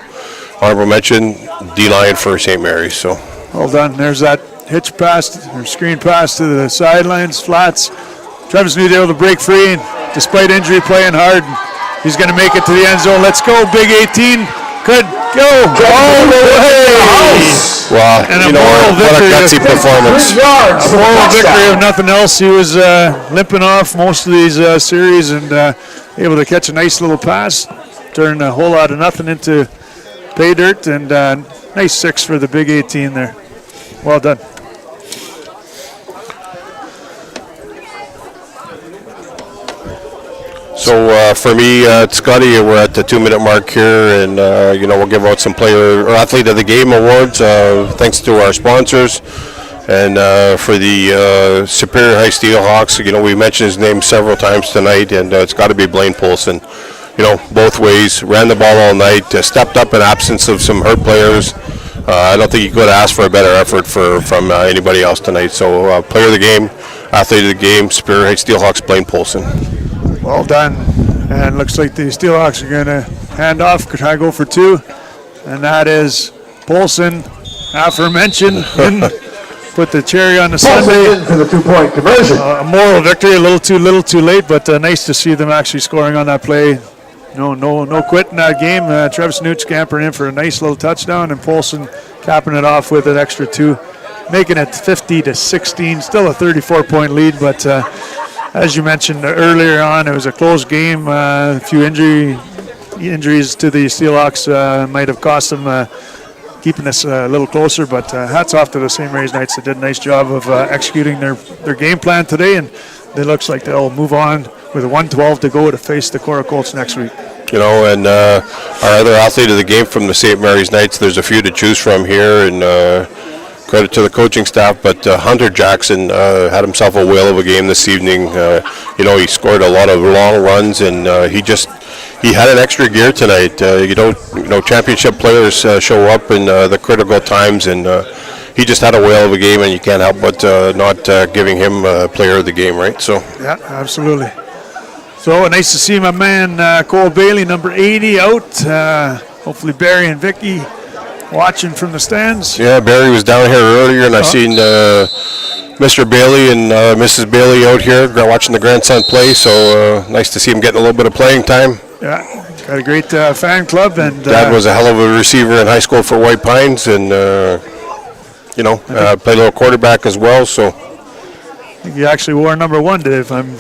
honorable mention, D-line for St. Mary's. So well done. There's that hitch pass or screen pass to the sidelines, flats. Travis Newt able to break free, and despite injury, playing hard. He's going to make it to the end zone. Let's go, Big 18. Could go all the way. Wow, and what a gutsy performance. A moral victory of nothing else. He was limping off most of these series, and able to catch a nice little pass, turn a whole lot of nothing into pay dirt, and nice 6 for the Big 18 there. Well done. So for me, Scotty, we're at the 2-minute mark here, and we'll give out some player or athlete of the game awards. Thanks to our sponsors, and for the Superior High Steelhawks. We mentioned his name several times tonight, and it's got to be Blaine Polson. Both ways, ran the ball all night, stepped up in absence of some hurt players. I don't think you could ask for a better effort from anybody else tonight. So player of the game, athlete of the game, Superior Heights Steelhawks playing Polson. Well done. And looks like the Steelhawks are going to hand off, try to go for two. And that is Polson, aforementioned, put the cherry on the sundae. In for the 2-point conversion. A moral victory, a little too late, but nice to see them actually scoring on that play. No quit in that game. Trev Snoot scampering in for a nice little touchdown, and Polson capping it off with an extra two, making it 50-16. Still a 34-point lead, but as you mentioned earlier on, it was a close game. A few injuries to the Steelhawks might have cost them keeping this a little closer, but hats off to the St. Mary's Knights. They did a nice job of executing their game plan today, and it looks like they'll move on with 1:12 to go to face the Cora Colts next week. And our other athlete of the game from the St. Mary's Knights, there's a few to choose from here, and credit to the coaching staff, but Hunter Jackson had himself a whale of a game this evening. He scored a lot of long runs, and he had an extra gear tonight. Championship players show up in the critical times, and he just had a whale of a game, and you can't help but not giving him player of the game, right? So yeah, absolutely. So nice to see my man Cole Bailey, number 80, out. Hopefully Barry and Vicky watching from the stands. Yeah, Barry was down here earlier, and I seen Mr. Bailey and Mrs. Bailey out here watching the grandson play. So nice to see him getting a little bit of playing time. Yeah, got a great fan club, and Dad was a hell of a receiver in high school for White Pines, and played a little quarterback as well. So I think he actually wore number 1 today, if I'm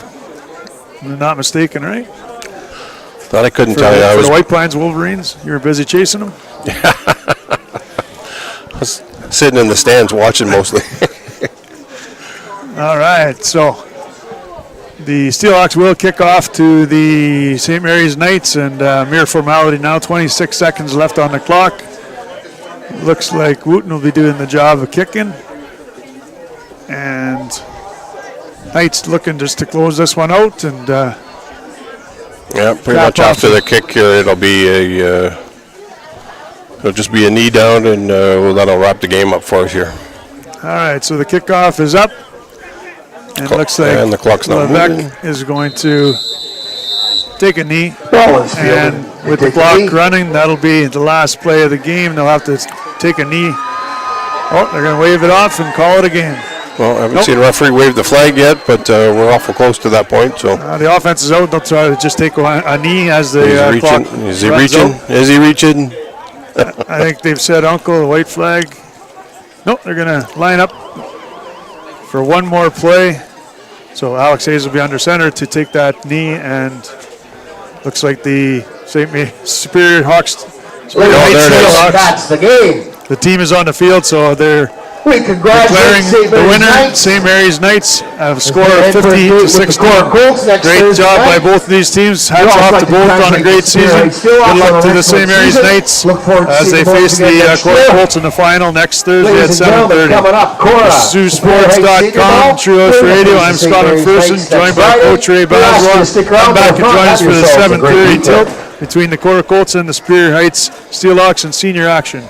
not mistaken, right? Thought I couldn't tell you. I For was the White Pines Wolverines, you were busy chasing them? I was sitting in the stands watching mostly. All right, so the Steelhawks will kick off to the St. Mary's Knights, and mere formality now, 26 seconds left on the clock. Looks like Wooten will be doing the job of kicking. And Knights looking just to close this one out, and yeah, pretty much after the kick here, it'll just be a knee down, and that'll wrap the game up for us here. all right, so the kickoff is up, and it looks like and the clock's not moving. Levesque is going to take a knee, Ball is fielded. and They with the take clock knee. running, that'll be the last play of the game. They'll have to take a knee. Oh, they're going to wave it off and call it a game. Well, I haven't Nope. seen a referee wave the flag yet, but we're awful close to that point. So The offense is out. They'll try to just take a knee as the he's clock reaching. Is he runs reaching? out. Is he reaching? I think they've said uncle, the white flag. Nope, they're going to line up for one more play. So Alex Hayes will be under center to take that knee, and looks like the Superior Heights Steelhawks, That's the game. the team is on the field, so they're We declaring congratulate St. the Mary's winner. Knights. St. Mary's Knights have a score Head of for a date with the 50-16. Cora Colts next Great Thursday job by night. both of these teams. Hats We'd also off like to to both on a congratulate great the Superior season. Heights Steelhawks Good luck on to an the St. excellent Mary's season. Knights Look forward to as seeing they both face again the next Cora year. Colts in the final next Thursday at Ladies and gentlemen, 7:30. coming up, Cora. Saultsports.com, True Oath Radio. I'm Scott McPherson, joined by Coach Ray Baswa. Come back and join us for the 7:30 tilt between the Cora Colts and the Superior Heights Steelhawks in senior action.